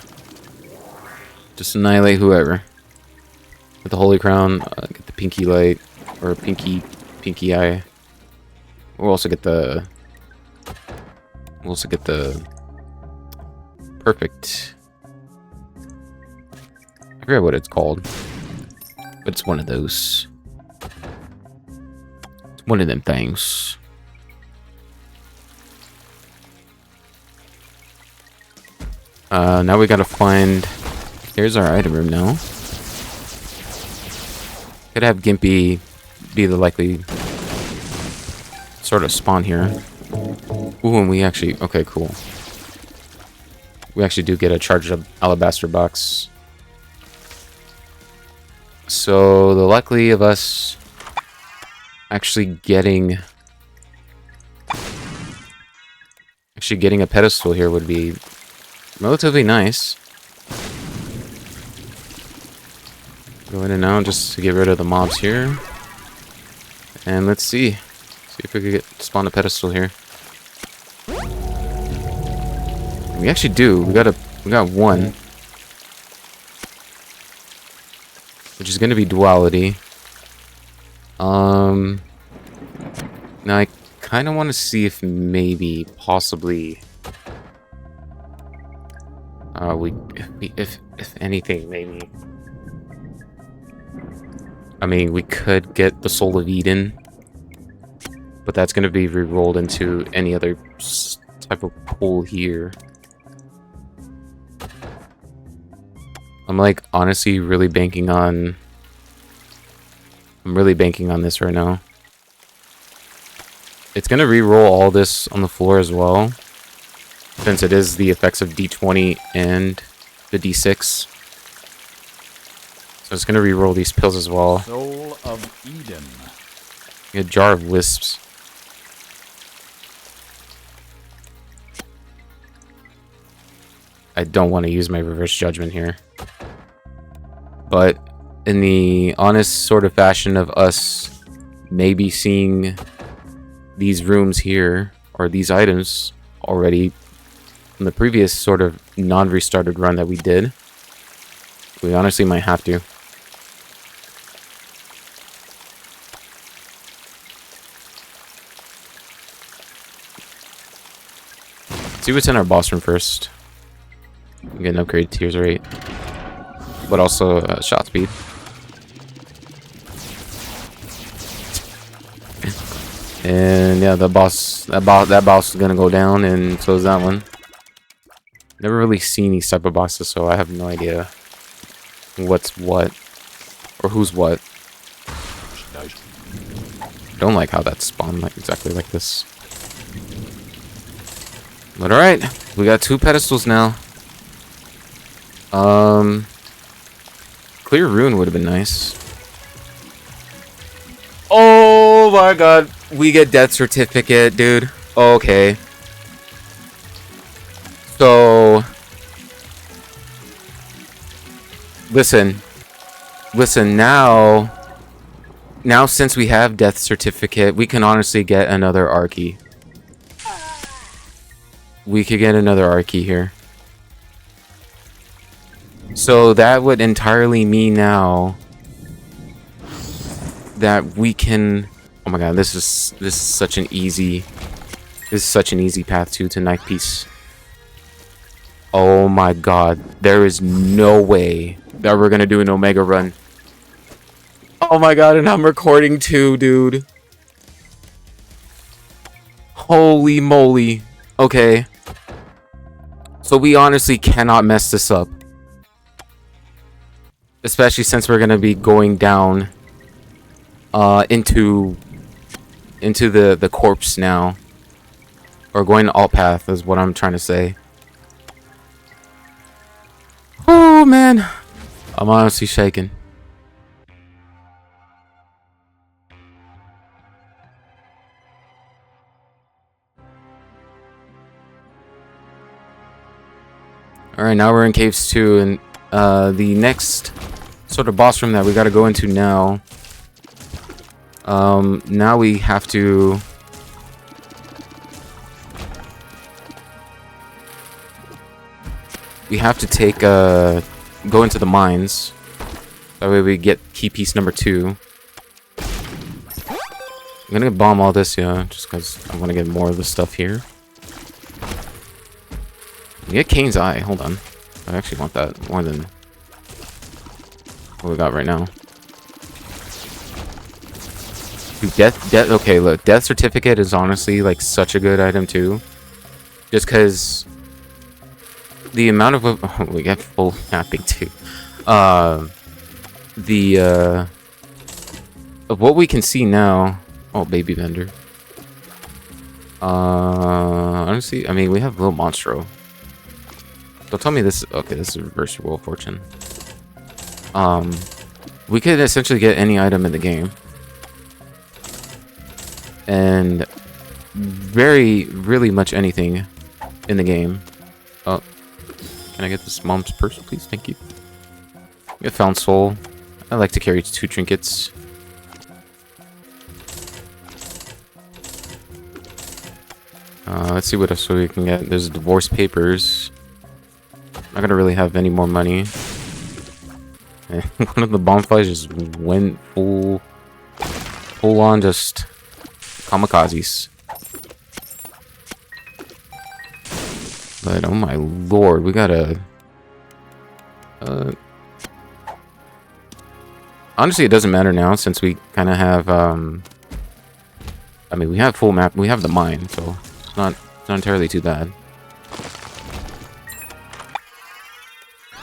Just annihilate whoever. Get the Holy Crown, get the Pinky Light, or Pinky Eye. We'll also get the... Perfect. I forget what it's called. But it's one of those. It's one of them things. Now we gotta find... Here's our item room now. Could have Gimpy be the likely sort of spawn here. Ooh, and we actually... Okay, cool. We actually do get a charged up alabaster box. So, the likely of us actually getting... a pedestal here would be relatively nice. Go in and out just to get rid of the mobs here. And let's see. See if we could spawn a pedestal here. We actually do. We got one. Which is gonna be duality. Now I kinda wanna see if maybe possibly if anything, maybe. I mean, we could get the Soul of Eden, but that's going to be re-rolled into any other type of pool here. I'm like honestly really banking on... I'm really banking on this right now. It's going to re-roll all this on the floor as well, since it is the effects of D20 and the D6. So it's going to re-roll these pills as well. Soul of Eden. A jar of wisps. I don't want to use my reverse judgment here. But in the honest sort of fashion of us maybe seeing these rooms here, or these items already from the previous sort of non-restarted run that we did, we honestly might have to. See what's in our boss room first. We get an upgrade tears rate, but also shot speed. And yeah, that boss is gonna go down, and so is that one. Never really seen these type of bosses, so I have no idea what's what or who's what. Don't like how that spawned like exactly like this. But alright, we got 2 pedestals now. Clear rune would have been nice. Oh my god, we get death certificate, dude. Okay. So listen now since we have death certificate, we can honestly get another Archie. We could get another Archie here. So that would entirely mean now that we can... Oh my god, this is such an easy path to Night Peace. Oh my god, there is no way that we're gonna do an Omega run. Oh my god, and I'm recording too, dude. Holy moly. Okay. So we honestly cannot mess this up. Especially since we're gonna be going down into the corpse now. Or going to alt path is what I'm trying to say. Oh man. I'm honestly shaking. Alright, now we're in Caves 2, and the next sort of boss room that we gotta go into now. Now we have to... We have to take, go into the mines. That way we get key piece number 2. I'm gonna bomb all this, yeah, just because I want to get more of the stuff here. We get Kane's Eye, hold on. I actually want that more than what we got right now. Dude, okay, look, Death Certificate is honestly like such a good item too. Just because the amount of... Oh, we get full mapping too. Of what we can see now... Oh, baby vendor. Honestly, I mean, we have Little Monstro. Don't tell me this... Okay, this is Reverse Wheel of Fortune. We could essentially get any item in the game. And really much anything in the game. Oh, can I get this mom's purse, please? Thank you. Get Found Soul. I like to carry 2 trinkets. Let's see what else we can get. There's divorce papers. Not gonna really have any more money. One of the bonfires just went full on just kamikazes. But oh my lord, we gotta... honestly, it doesn't matter now since we kind of have... I mean, we have full map. We have the mine, so it's not entirely too bad.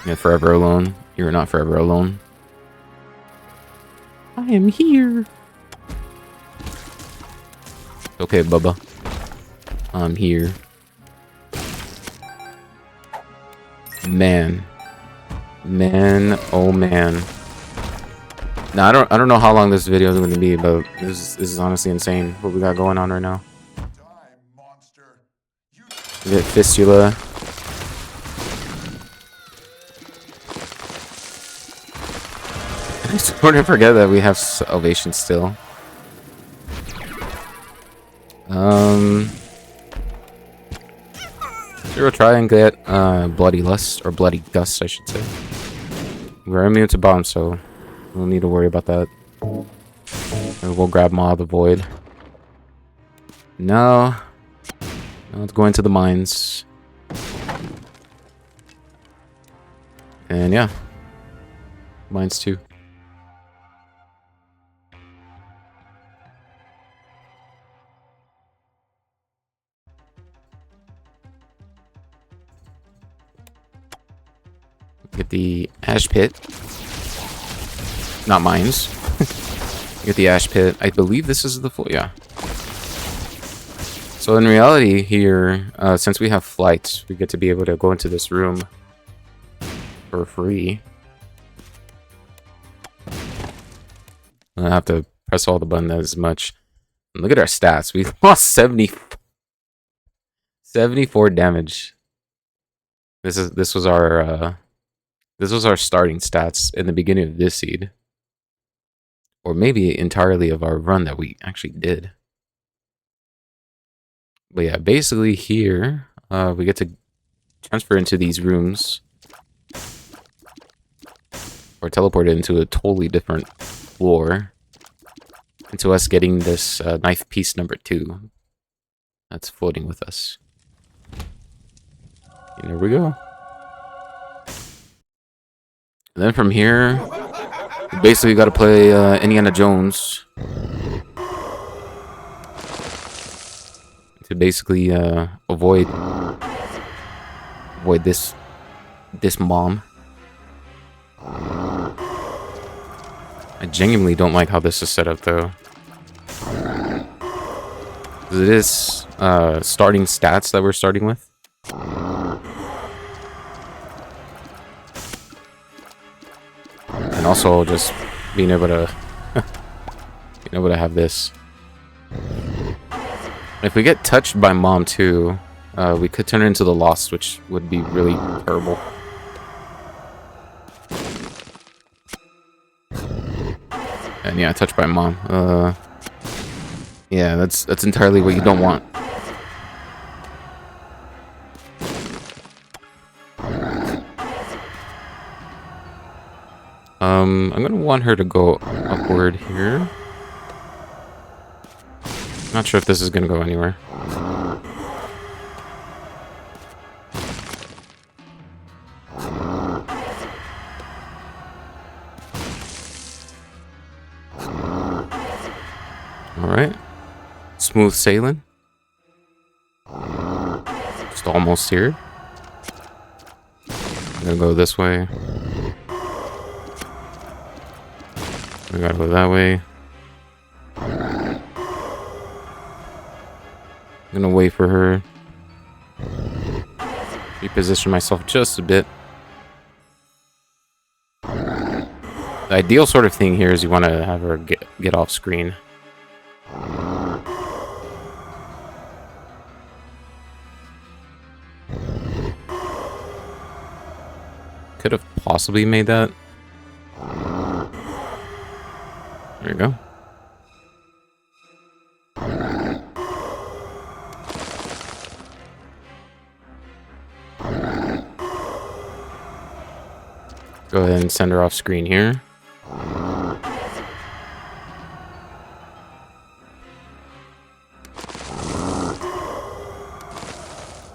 Yeah, forever alone. You're not forever alone. I am here. Okay, Bubba. I'm here. Man, oh man. Now I don't know how long this video is going to be, but this is honestly insane what we got going on right now. We get Fistula. I sort of forget that we have Salvation still. Sure, we'll try and get Bloody Lust, or Bloody Gust, I should say. We're immune to bombs, so we don't need to worry about that. And we'll grab Maw of the Void. No. Let's go into the mines. And yeah. Mines too. Get the Ash Pit. Not mines. Get the Ash Pit. I believe this is the full... Yeah. So in reality here, since we have flights, we get to be able to go into this room for free. I have to press all the buttons as much. And look at our stats. We lost 74 damage. This was our starting stats in the beginning of this seed. Or maybe entirely of our run that we actually did. But yeah, basically here, we get to transfer into these rooms. Or teleport into a totally different floor. Into us getting this knife piece number 2. That's floating with us. And there we go. And then from here, we basically got to play Indiana Jones to basically avoid this mom. I genuinely don't like how this is set up though. It is starting stats that we're starting with. And also just being able to have this. If we get touched by Mom too, we could turn it into the Lost, which would be really terrible. And yeah, touched by mom. Yeah, that's entirely what you don't want. I'm gonna want her to go upward here. Not sure if this is gonna go anywhere. Alright. Smooth sailing. Just almost here. I'm gonna go this way. We gotta go that way. I'm gonna wait for her. Reposition myself just a bit. The ideal sort of thing here is you want to have her get off screen. Could have possibly made that. There you go. Go ahead and send her off screen here.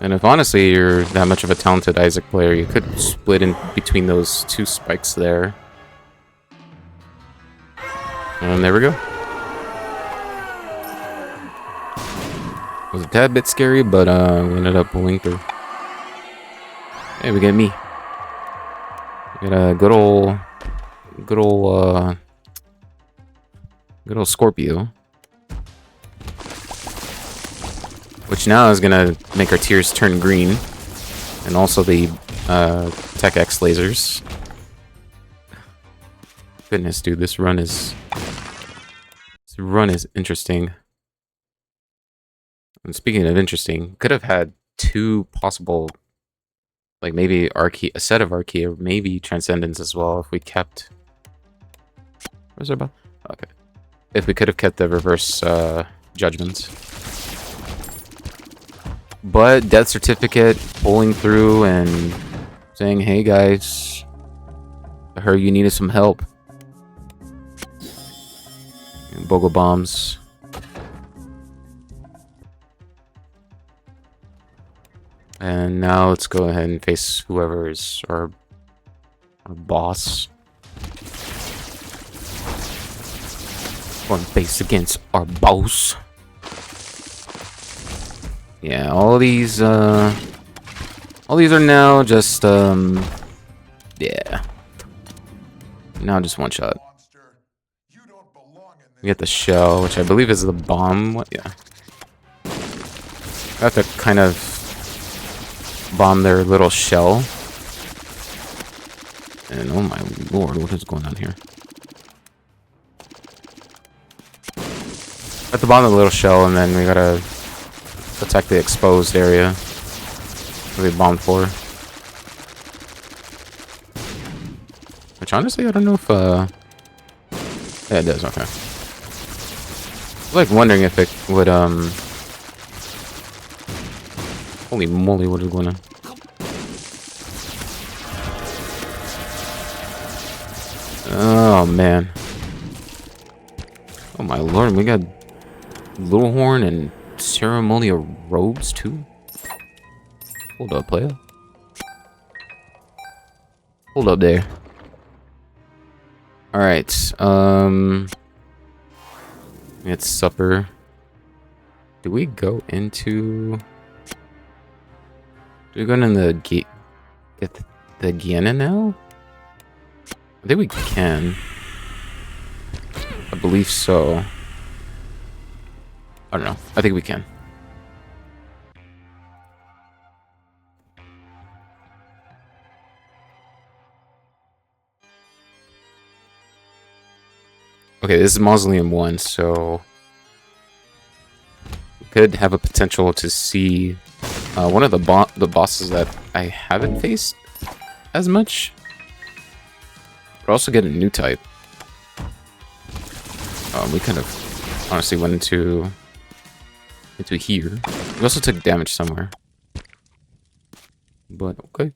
And if honestly you're that much of a talented Isaac player, you could split in between those two spikes there. And there we go. It was a tad bit scary, but we ended up pulling through. Hey, we get me. We got a good old Scorpio. Which now is gonna make our tears turn green. And also the Tech X lasers. Goodness, dude, this run is interesting. And speaking of interesting, could have had two possible, like maybe Archie, a set of Archie, or maybe Transcendence as well if we kept. Where's our ball? Okay. If we could have kept the reverse judgments. But Death Certificate pulling through and saying, hey guys, I heard you needed some help. And Bogo bombs. And now let's go ahead and face whoever is our boss. Going face against our boss. Yeah, all these are now just yeah. Now just one shot. We get the shell, which I believe is the bomb. What? Yeah. I have to kind of bomb their little shell. And oh my lord, what is going on here? I have to bomb the little shell, and then we gotta attack the exposed area that we bombed for. Which honestly, I don't know if yeah, it does. Okay. I was like wondering if it would holy moly, what is going on? Oh man. Oh my lord, we got Little Horn and ceremonial robes too? Hold up, player. Hold up there. Alright, it's supper. Do we go into... Do we go in the gate? Get the Guiana now? I think we can. I believe so. I don't know. I think we can. Okay, this is Mausoleum 1, so we could have a potential to see one of the bosses that I haven't faced as much, but also get a new type. We kind of honestly went into here. We also took damage somewhere. But okay.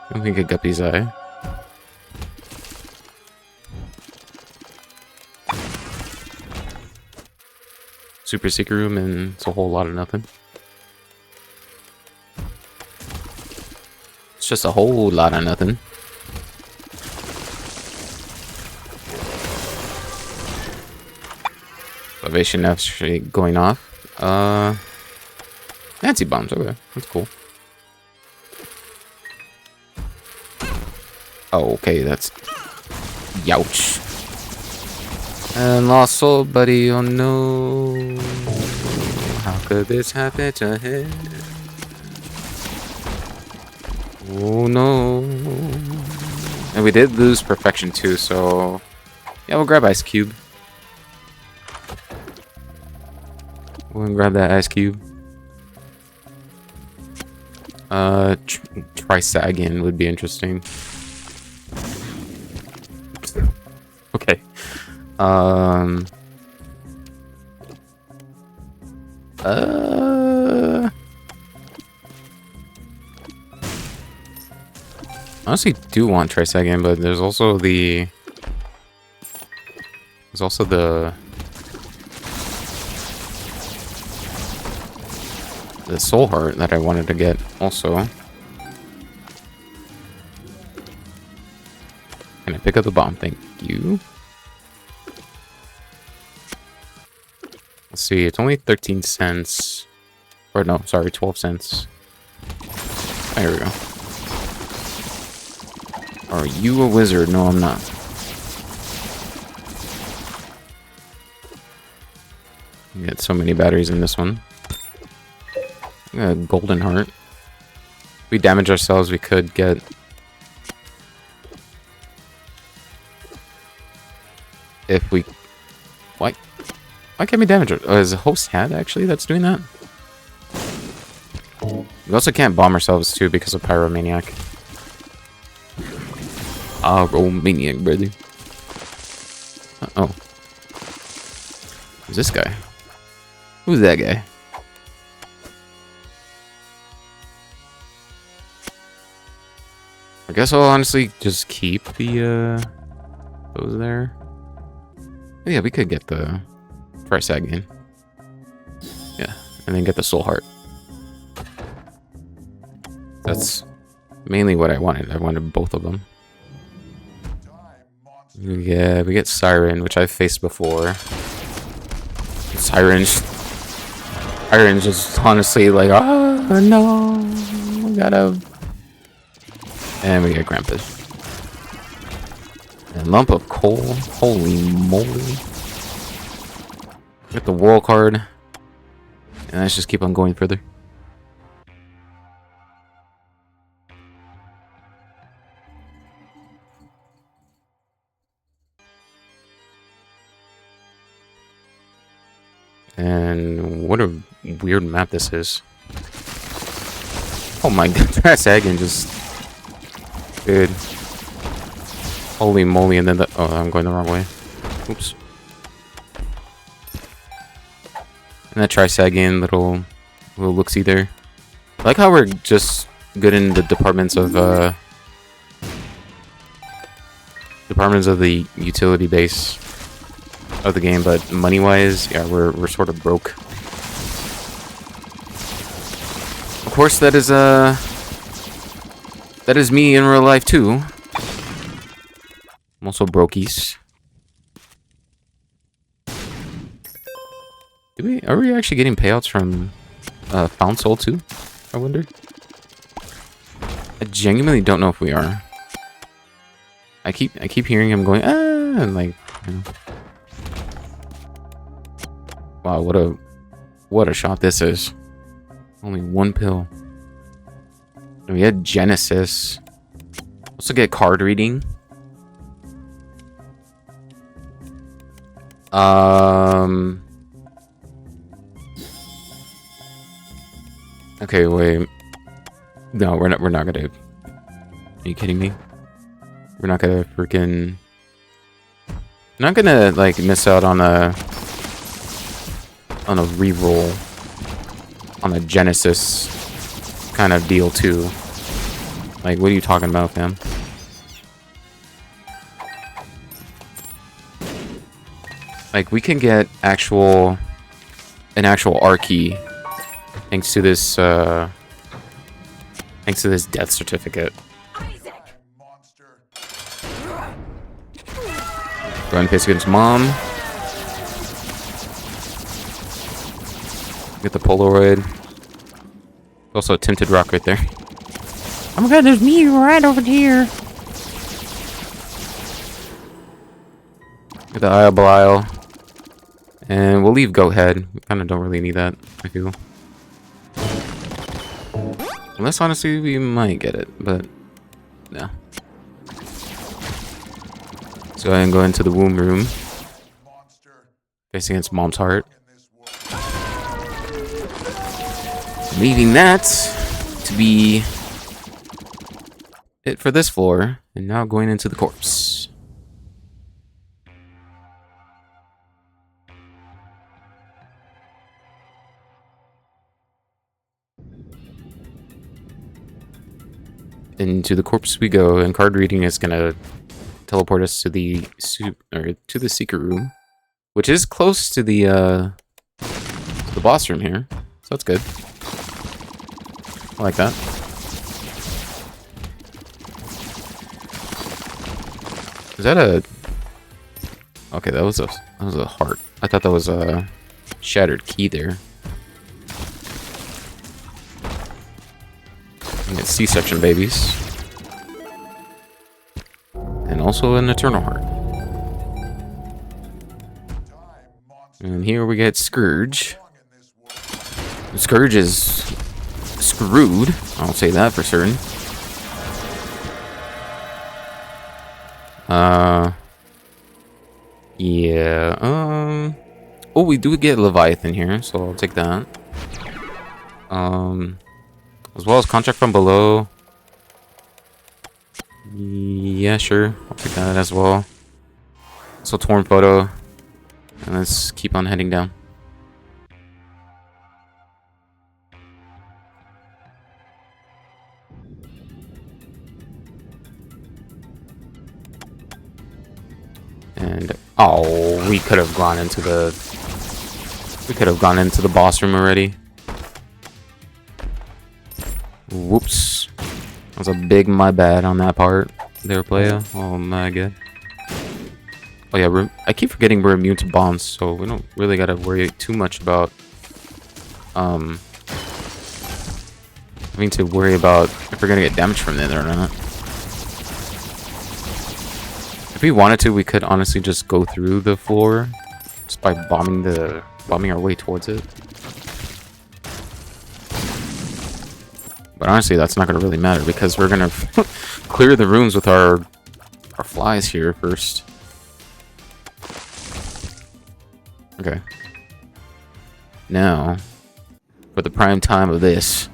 I don't think I Guppy's Eye. Super secret room, and it's a whole lot of nothing. It's just a whole lot of nothing. Salvation actually going off. Nancy bombs, okay, that's cool. Oh, okay, that's youch. And lost soul, buddy. Oh no! How could this happen to him? Oh no! And we did lose perfection too, so yeah, we'll grab Ice Cube. We'll grab that Ice Cube. Trisagion would be interesting. Okay. Honestly do want Trisagion, but there's also the Soul Heart that I wanted to get also. Can I pick up the bomb? Thank you. Let's see, it's only 13 cents. Or no, sorry, 12 cents. There we go. Are you a wizard? No, I'm not. You get so many batteries in this one. A golden heart. If we damage ourselves, we could get... If we... Why can't we damage it? Oh, is a host hat actually that's doing that? We also can't bomb ourselves too because of Pyromaniac. Pyromaniac, brother. Uh-oh. Who's this guy? Who's that guy? I guess I'll honestly just keep the, those there. Oh, yeah, we could get the Trisagion. Yeah, and then get the Soul Heart. That's mainly what I wanted. I wanted both of them. Yeah, we get Siren, which I've faced before. Siren's just honestly like, oh no, we gotta... And we get Grampus. A lump of coal. Holy moly. Get the world card. And let's just keep on going further. And what a weird map this is. Oh my god, Trisagion just... Dude. Holy moly, and then the... Oh, I'm going the wrong way. Oops. And that Trisagion little look-see there. I like how we're just good in the departments of the utility base of the game, but money-wise, yeah, we're sort of broke. Of course, that is me in real life too. I'm also brokies. Are we actually getting payouts from Found Soul too? I wonder. I genuinely don't know if we are. I keep hearing him going and like, you know. Wow, what a shot this is. Only one pill. And we had Genesis. Also get card reading. Okay, wait. No, we're not gonna. Are you kidding me? We're not gonna freaking... Not gonna, like, miss out on a reroll on a Genesis kind of deal, too. Like, what are you talking about, fam? Like, we can get an actual R key thanks to this death certificate. Go ahead and face against Mom. Get the Polaroid. Also a tinted rock right there. Oh my god, there's me right over here. Get the Eye of Belial. And we'll leave Goat Head. We kind of don't really need that, I feel. Unless, honestly, we might get it, but no. So go ahead and go into the womb room. Face against Mom's heart. Leaving that to be it for this floor. And now going into the corpse. Into the corpse we go, and card reading is gonna teleport us to the secret room, which is close to the boss room here, so that's good. I like that. Is that a... Okay, that was a heart. I thought that was a shattered key there. And it's C-section babies. And also an eternal heart. And here we get Scourge. Scourge is screwed. I'll say that for certain. Yeah, oh, we do get Leviathan here, so I'll take that. As well as Contract from Below. Yeah, sure. I'll take that as well. So Torn Photo. And let's keep on heading down. And oh, we could have gone into the boss room already. Whoops. That was a big my bad on that part there, player. Oh my god. Oh yeah, I keep forgetting we're immune to bombs, so we don't really gotta worry too much about having to worry about if we're gonna get damage from it or not. If we wanted to, we could honestly just go through the floor just by bombing our way towards it. But honestly, that's not gonna really matter because we're gonna clear the rooms with our flies here first. Okay. Now, for the prime time of this,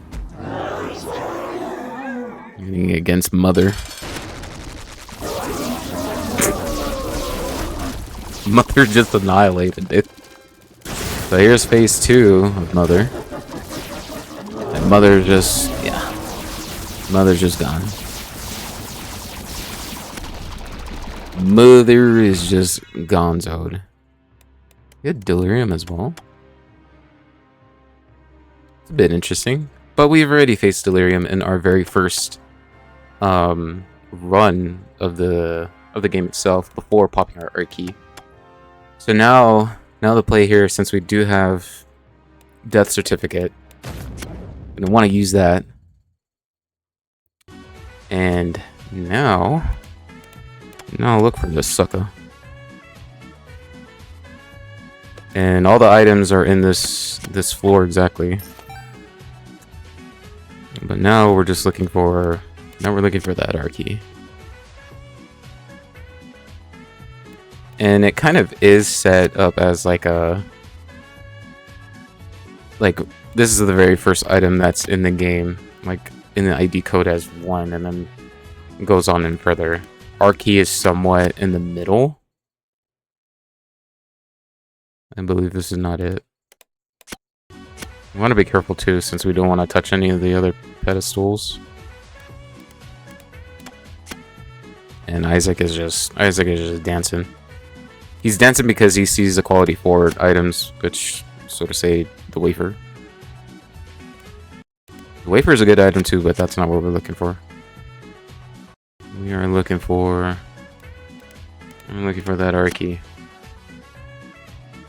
against Mother. Mother just annihilated it. So here's phase 2 of Mother. And Mother just, yeah. Mother's just gone. Mother is just gonzoed. We had Delirium as well. It's a bit interesting. But we've already faced Delirium in our very first run of the game itself before popping our art key. So now the play here, since we do have Death Certificate, I'm gonna want to use that. And now look for this sucker. And all the items are in this floor exactly. But now we're just looking for that art key. And it kind of is set up as like this is the very first item that's in the game, like in the ID code as 1, and then goes on and further. Arky is somewhat in the middle. I believe this is not it. We want to be careful too, since we don't want to touch any of the other pedestals. And Isaac is just dancing. He's dancing because he sees the quality 4 items, which sort of say the wafer. The wafer is a good item too, but that's not what we're looking for. We are looking for... I'm looking for that Arky.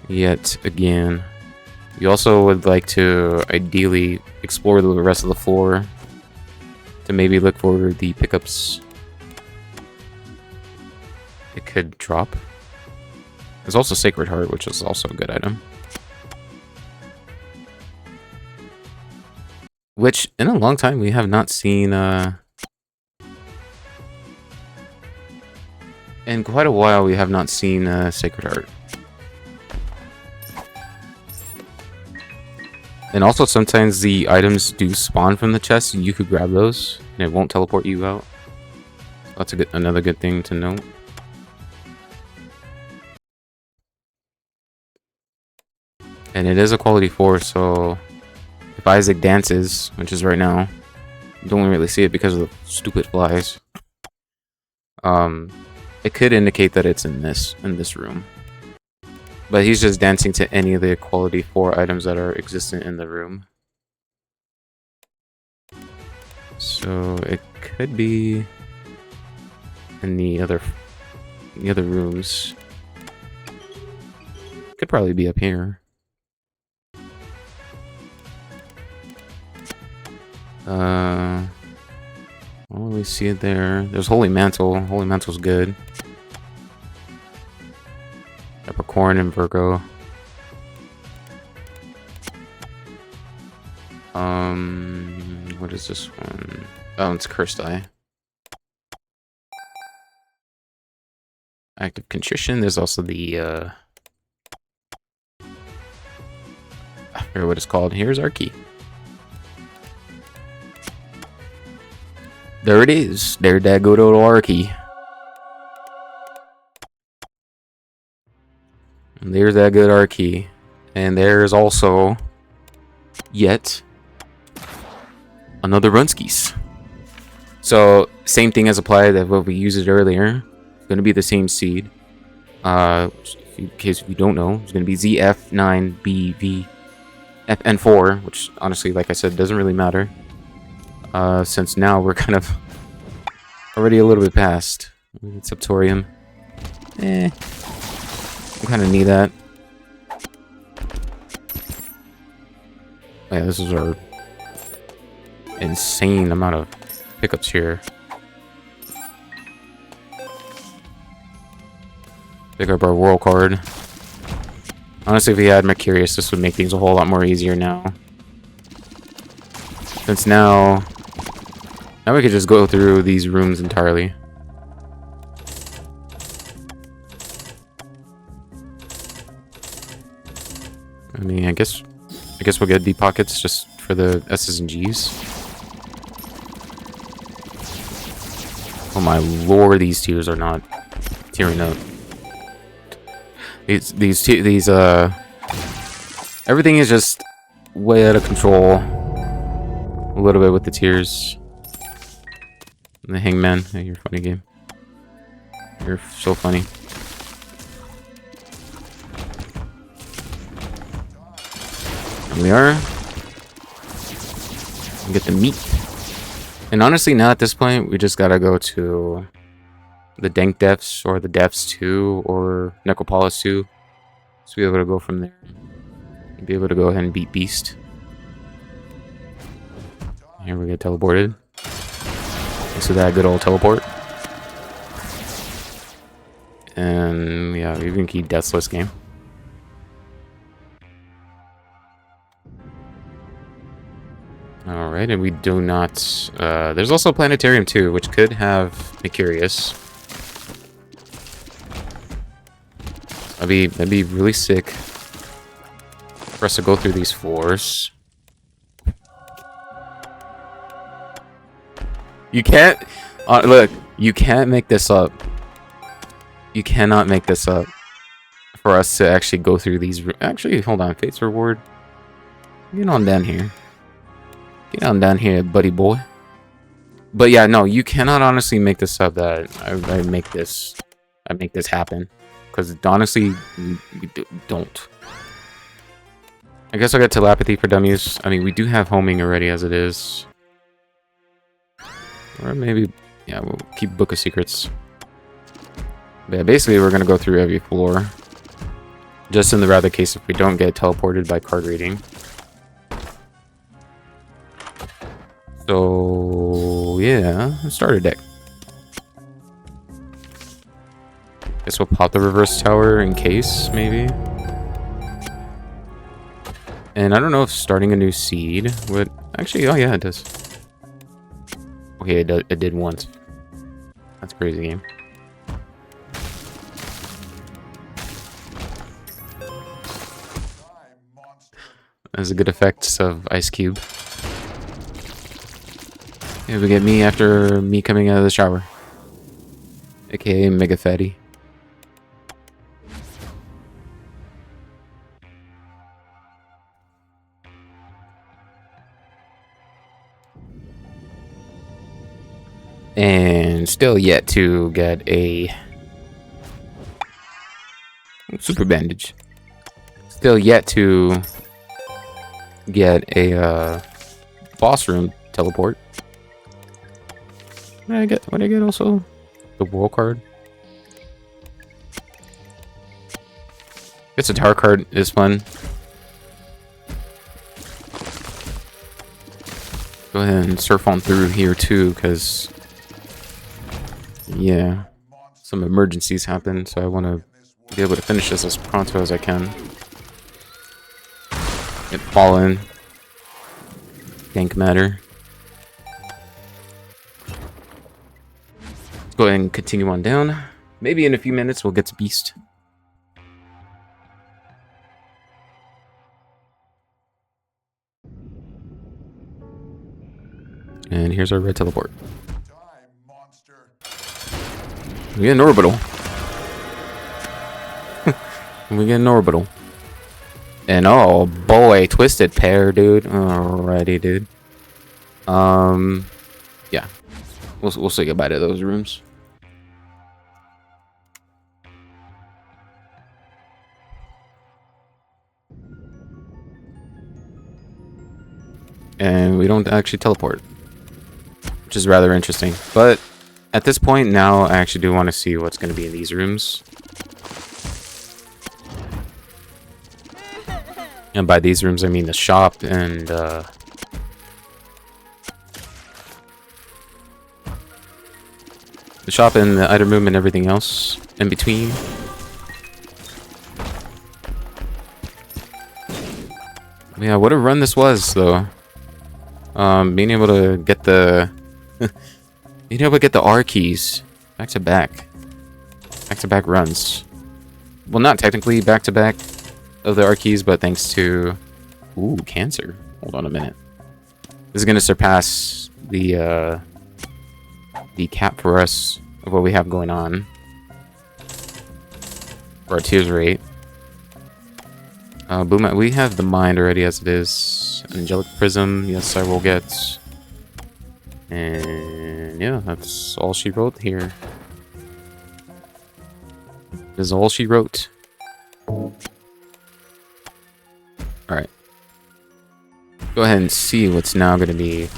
Yet again. You also would like to ideally explore the rest of the floor to maybe look for the pickups it could drop. There's also Sacred Heart, which is also a good item. Which, in a long time, we have not seen... in quite a while, we have not seen Sacred Heart. And also, sometimes the items do spawn from the chest, and you could grab those, and it won't teleport you out. That's another good thing to note. And it is a quality 4, so if Isaac dances, which is right now, you don't really see it because of the stupid flies. It could indicate that it's in this room. But he's just dancing to any of the quality 4 items that are existent in the room. So it could be in the other rooms. Could probably be up here. Well, we see it there. There's Holy Mantle. Holy Mantle's good. Capricorn and Virgo. What is this one? Oh, it's Cursed Eye. Act of Contrition. There's also the I forget what it's called. Here's Arky. There it is. There's that good old Arky. And there's that good Arky. And there's also yet another Runskis. So same thing as applied that what we used earlier. It's gonna be the same seed. In case you don't know, it's gonna be ZF9BVFN4, which honestly, like I said, doesn't really matter. Since now we're kind of already a little bit past. It's Septorium. I kind of need that. Yeah, this is our insane amount of pickups here. Pick up our world card. Honestly, if we had Mercurius, this would make things a whole lot more easier now. Since now we could just go through these rooms entirely. I mean, I guess we'll get deep pockets just for the S's and G's. Oh my lord, these tiers are not tearing up. These everything is just way out of control. A little bit with the tiers. The Hangman, hey, you're a funny game. You're so funny. Here we are. We get the meat. And honestly, now at this point, we just gotta go to the Dank Depths or the Depths 2 or Necropolis 2. So be able to go from there. And be able to go ahead and beat Beast. Here we get teleported. So that good old teleport. And yeah, we can keep Deathless game. Alright, and we do not... there's also Planetarium 2, which could have Mercurius. That'd be really sick for us to go through these floors. You can't... look, You can't make this up. You cannot make this up. For us to actually go through these... Actually, hold on. Fate's Reward. Get on down here. Get on down here, buddy boy. But yeah, no, you cannot honestly make this up that I make this happen. Because honestly, you don't. I guess I'll get Telepathy for Dummies. I mean, we do have homing already as it is. Or maybe, yeah, we'll keep Book of Secrets. But yeah, basically, we're going to go through every floor. Just in the rather case if we don't get teleported by card reading. So, yeah, starter deck. Guess we'll pop the reverse tower in case, maybe. And I don't know if starting a new seed would... Actually, oh yeah, it does. Okay, it did once. That's a crazy game. That's a good effect of Ice Cube. Here we get me after me coming out of the shower. AKA Mega Fatty. And still yet to get a super bandage. Still yet to get a boss room teleport. What did I get also? The world card. It's a tower card is fun. Go ahead and surf on through here too, because yeah, some emergencies happen, so I want to be able to finish this as pronto as I can. Get Fallen. Gank Matter. Let's go ahead and continue on down. Maybe in a few minutes we'll get to Beast. And here's our red teleport. We get an orbital. We get an orbital. And oh boy, Twisted Pair, dude. Alrighty, dude. Yeah. We'll say goodbye to those rooms. And we don't actually teleport, which is rather interesting. But at this point now, I actually do want to see what's going to be in these rooms. And by these rooms, I mean the shop and the shop and the item room and everything else in between. Yeah, what a run this was, though. Being able to get the being able to get the R keys back to back runs. Well, not technically back to back of the R keys, but thanks to Cancer. Hold on a minute. This is gonna surpass the cap for us of what we have going on for our tears rate. Boom, we have the mind already as it is. Angelic Prism, yes, I will get. And yeah, that's all she wrote here. This is all she wrote. Alright. Go ahead and see what's now going to be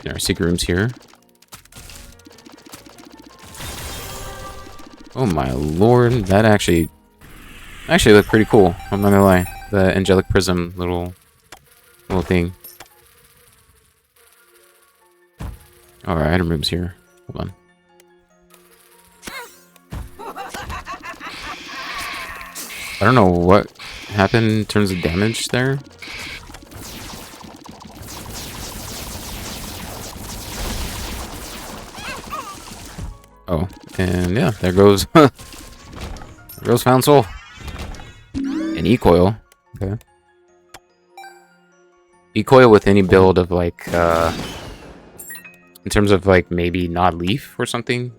in our secret rooms here. Oh my lord, that actually looked pretty cool. I'm not gonna lie. The Angelic Prism little thing. Alright, item rooms here. Hold on. I don't know what happened in terms of damage there. Oh, and yeah, there goes there goes Found Soul. An E-coil. Okay. E-coil with any build of like In terms of like maybe Nod Leaf or something.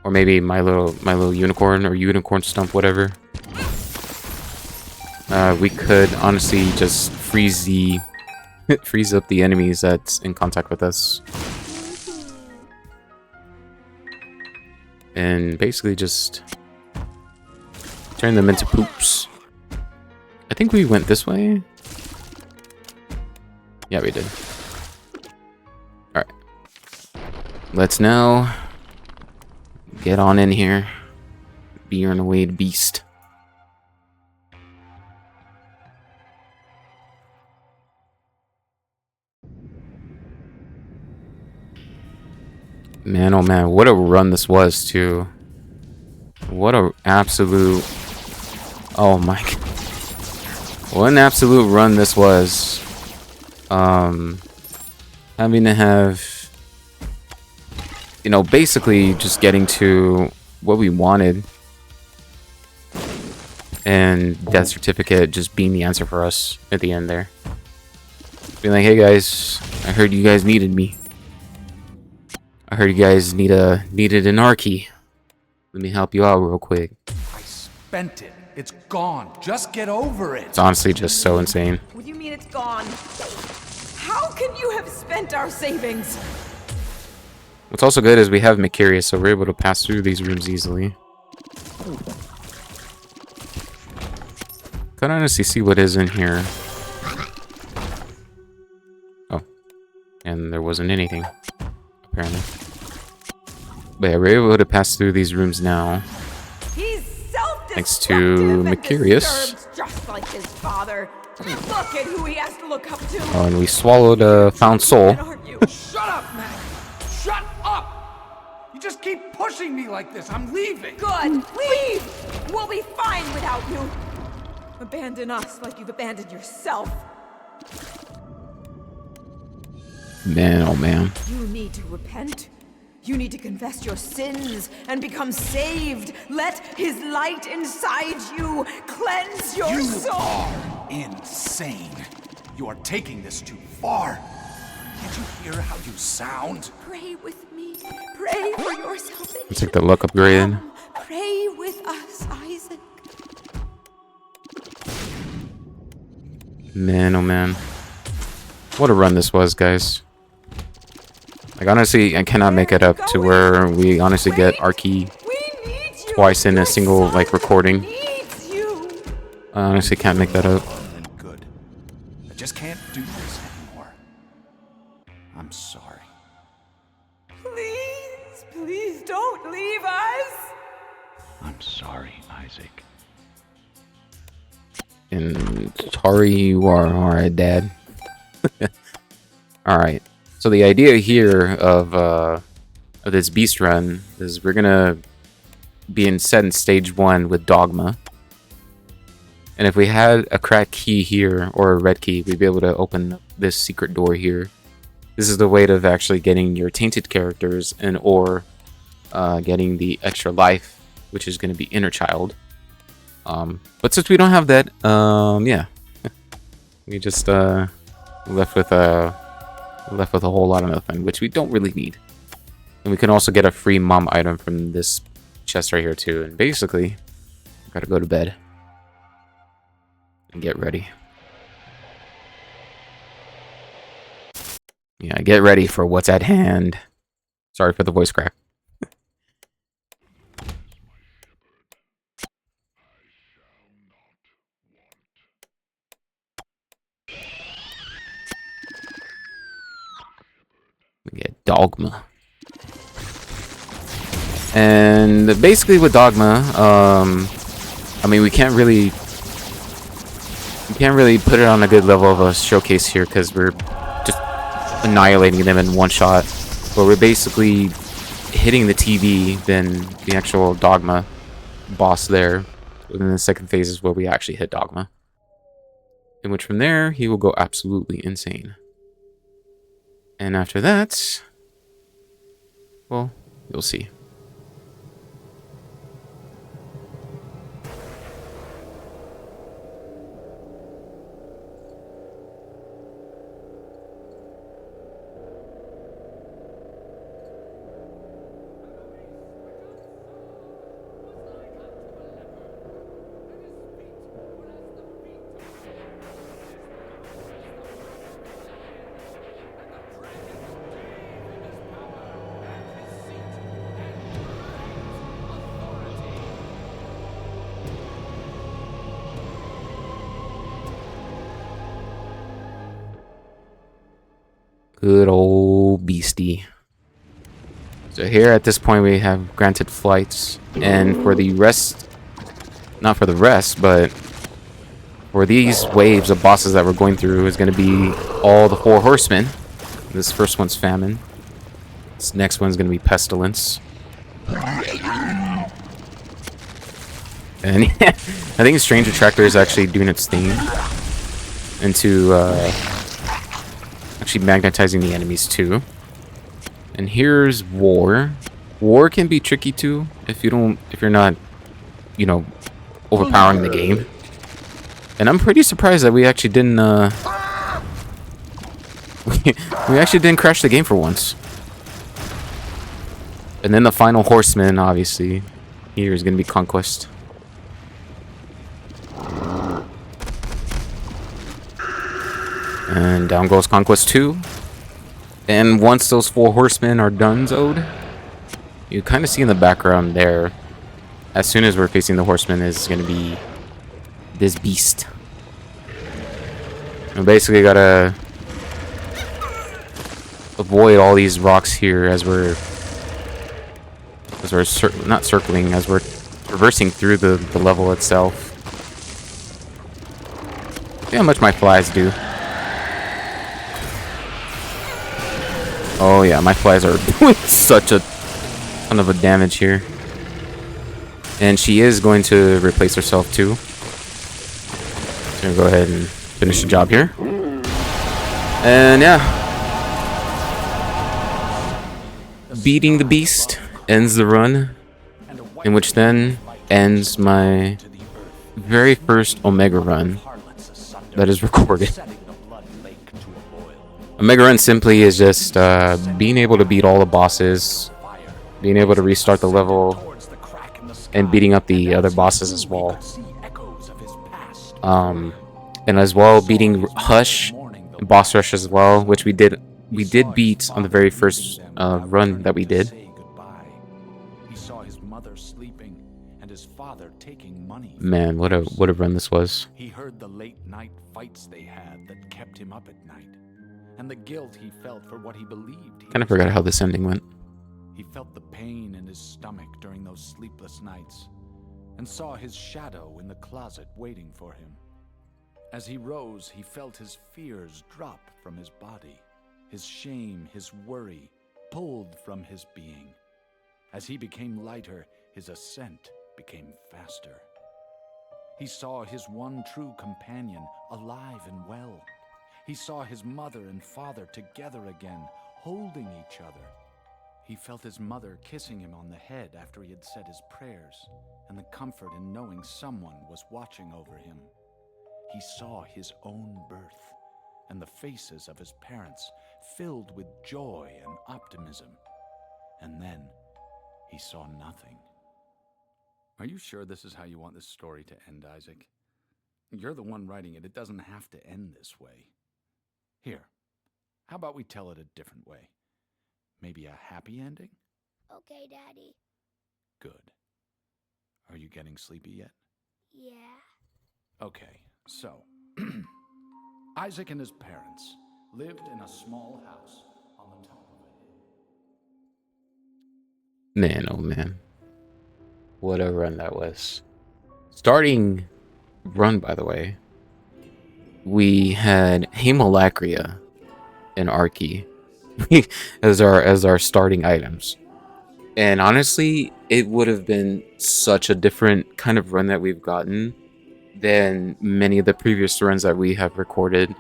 Or maybe my little unicorn or unicorn stump, whatever. We could honestly just freeze the freeze up the enemies that's in contact with us. And basically just turn them into poops. I think we went this way. Yeah, we did. Alright. Let's now get on in here. Be on the way to beast. Man, oh man, what a run this was, too. What a absolute... Oh my... What an absolute run this was. Having to have... You know, basically just getting to what we wanted. And Death Certificate just being the answer for us at the end there. Being like, hey guys, I heard you guys needed me. I heard you guys needed an Arky. Let me help you out real quick. I spent it. It's gone. Just get over it. It's honestly just so insane. What do you mean it's gone? How can you have spent our savings? What's also good is we have Mercurius, so we're able to pass through these rooms easily. Can honestly see what is in here. Oh. And there wasn't anything, apparently. But yeah, we're able to pass through these rooms now. He's Thanks to self-destructive and Mercurius. disturbed, just like his father. Look at who he has to look up to. Oh, and we swallowed a found soul. Aren't you? Shut up, Mac. Shut up. You just keep pushing me like this. I'm leaving. Good. Leave. We'll be fine without you. Abandon us like you've abandoned yourself. Man, oh man. You need to repent. You need to confess your sins and become saved. Let his light inside you cleanse your You soul. are insane. You are taking this too far. Can't you hear how you sound? Pray with me. Pray for your salvation. Let's take the luck upgrade. Come, pray with us, Isaac. Man, oh man. What a run this was, guys. Like, honestly, I cannot make it up to where we honestly get Arky We need you. twice in a Your single, soul like, recording. needs you. I honestly can't make that up. And good. I just can't do this anymore. I'm sorry. Please, please don't leave us. I'm sorry, Isaac. And sorry you are. Alright, Dad. Alright. So the idea here of this beast run is we're gonna be set in stage 1 with Dogma. And if we had a cracked key here, or a red key, we'd be able to open this secret door here. This is the way of actually getting your tainted characters and or getting the extra life, which is going to be Inner Child. But since we don't have that, yeah. We just left with a whole lot of nothing, which we don't really need. And we can also get a free mom item from this chest right here too. And basically, gotta go to bed and get ready. Yeah, get ready for what's at hand. Sorry for the voice crack. We get Dogma. And basically with Dogma, I mean, we can't really put it on a good level of a showcase here because we're just annihilating them in one shot. But we're basically hitting the TV, then the actual Dogma boss there. And then the second phase is where we actually hit Dogma. In which from there, he will go absolutely insane. And after that, well, you'll see. Good old beastie. So here at this point we have granted flights, and for the rest, not for the rest, but for these waves of bosses that we're going through is going to be all the 4 horsemen. This first one's famine. This next one's going to be pestilence. And yeah, I think Strange Attractor is actually doing its thing into actually magnetizing the enemies too. And here's War. War can be tricky too if you're not, you know, overpowering the game. And I'm pretty surprised that we actually didn't we actually didn't crash the game for once. And then the final horseman, obviously, here is gonna be Conquest. And down goes Conquest 2. And once those 4 horsemen are donezoed, you kind of see in the background there, as soon as we're facing the horsemen, is going to be this beast. And basically gotta avoid all these rocks here as we're not circling, as we're traversing through the level itself. See how much my flies do. Oh yeah, my flies are doing such a ton of a damage here. And she is going to replace herself too. So I'm gonna go ahead and finish the job here. And yeah. Beating the beast ends the run. In which then ends my very first Omega run that is recorded. Omega run simply is just being able to beat all the bosses, being able to restart the level, and beating up the other bosses as well. And as well beating Hush, Boss Rush as well, which we did beat on the very first run that we did. He saw his mother sleeping and his father taking money. Man, what a run this was. He heard the late night fights they had that kept him up at night, and the guilt he felt for what he believed. Kind of forgot how this ending went. He felt the pain in his stomach during those sleepless nights, and saw his shadow in the closet waiting for him. As he rose, he felt his fears drop from his body, his shame, his worry pulled from his being. As he became lighter, his ascent became faster. He saw his one true companion alive and well. He saw his mother and father together again, holding each other. He felt his mother kissing him on the head after he had said his prayers, and the comfort in knowing someone was watching over him. He saw his own birth, and the faces of his parents filled with joy and optimism. And then he saw nothing. Are you sure this is how you want this story to end, Isaac? You're the one writing it. It doesn't have to end this way. Here, how about we tell it a different way? Maybe a happy ending? Okay, Daddy. Good. Are you getting sleepy yet? Yeah. Okay, so Isaac and his parents lived in a small house on the top of a hill. Man, oh man. What a run that was. Starting run, by the way, we had Hemolacria and Archie as our starting items. And honestly, it would have been such a different kind of run that we've gotten than many of the previous runs that we have recorded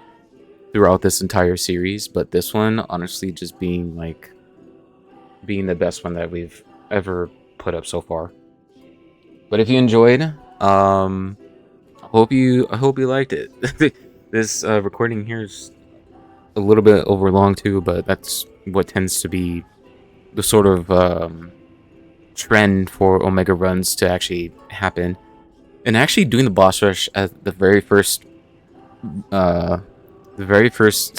throughout this entire series. But this one, honestly, just being the best one that we've ever put up so far. But if you enjoyed, I hope you liked it. This recording here is a little bit over long too, but that's what tends to be the sort of trend for Omega runs to actually happen. And actually doing the boss rush at the very first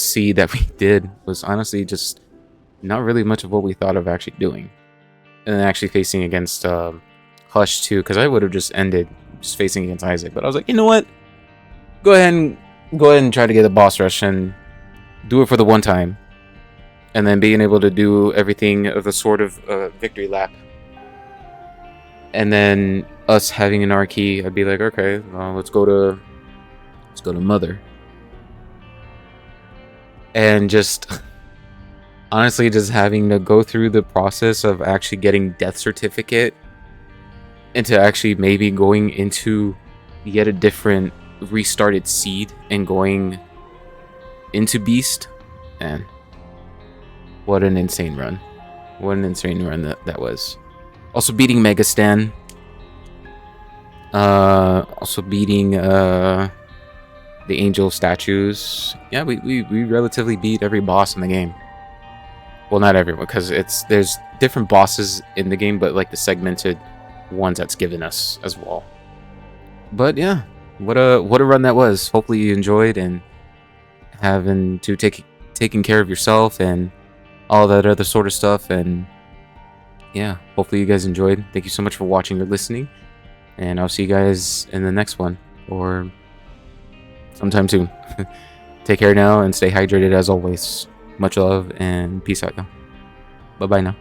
seed that we did was honestly just not really much of what we thought of actually doing. And then actually facing against Hush too, because I would have just ended just facing against Isaac. But I was like, you know what? Go ahead and try to get the boss rush and do it for the one time. and then being able to do everything of the sort of victory lap, and then us having an R key, I'd be like, okay, well, let's go to Mother, and just honestly just having to go through the process of actually getting death certificate into actually maybe going into yet a different restarted seed and going into Beast. And what an insane run. What an insane run that was. Also beating Megastan. Also beating the Angel statues. Yeah, we relatively beat every boss in the game. Well, not everyone, because there's different bosses in the game, but like the segmented ones that's given us as well. But yeah, what a run that was. Hopefully you enjoyed, and having to taking care of yourself and all that other sort of stuff. And yeah, hopefully you guys enjoyed. Thank you so much for watching or listening, and I'll see you guys in the next one or sometime soon. Take care now and stay hydrated as always. Much love and peace out, y'all. Bye bye now.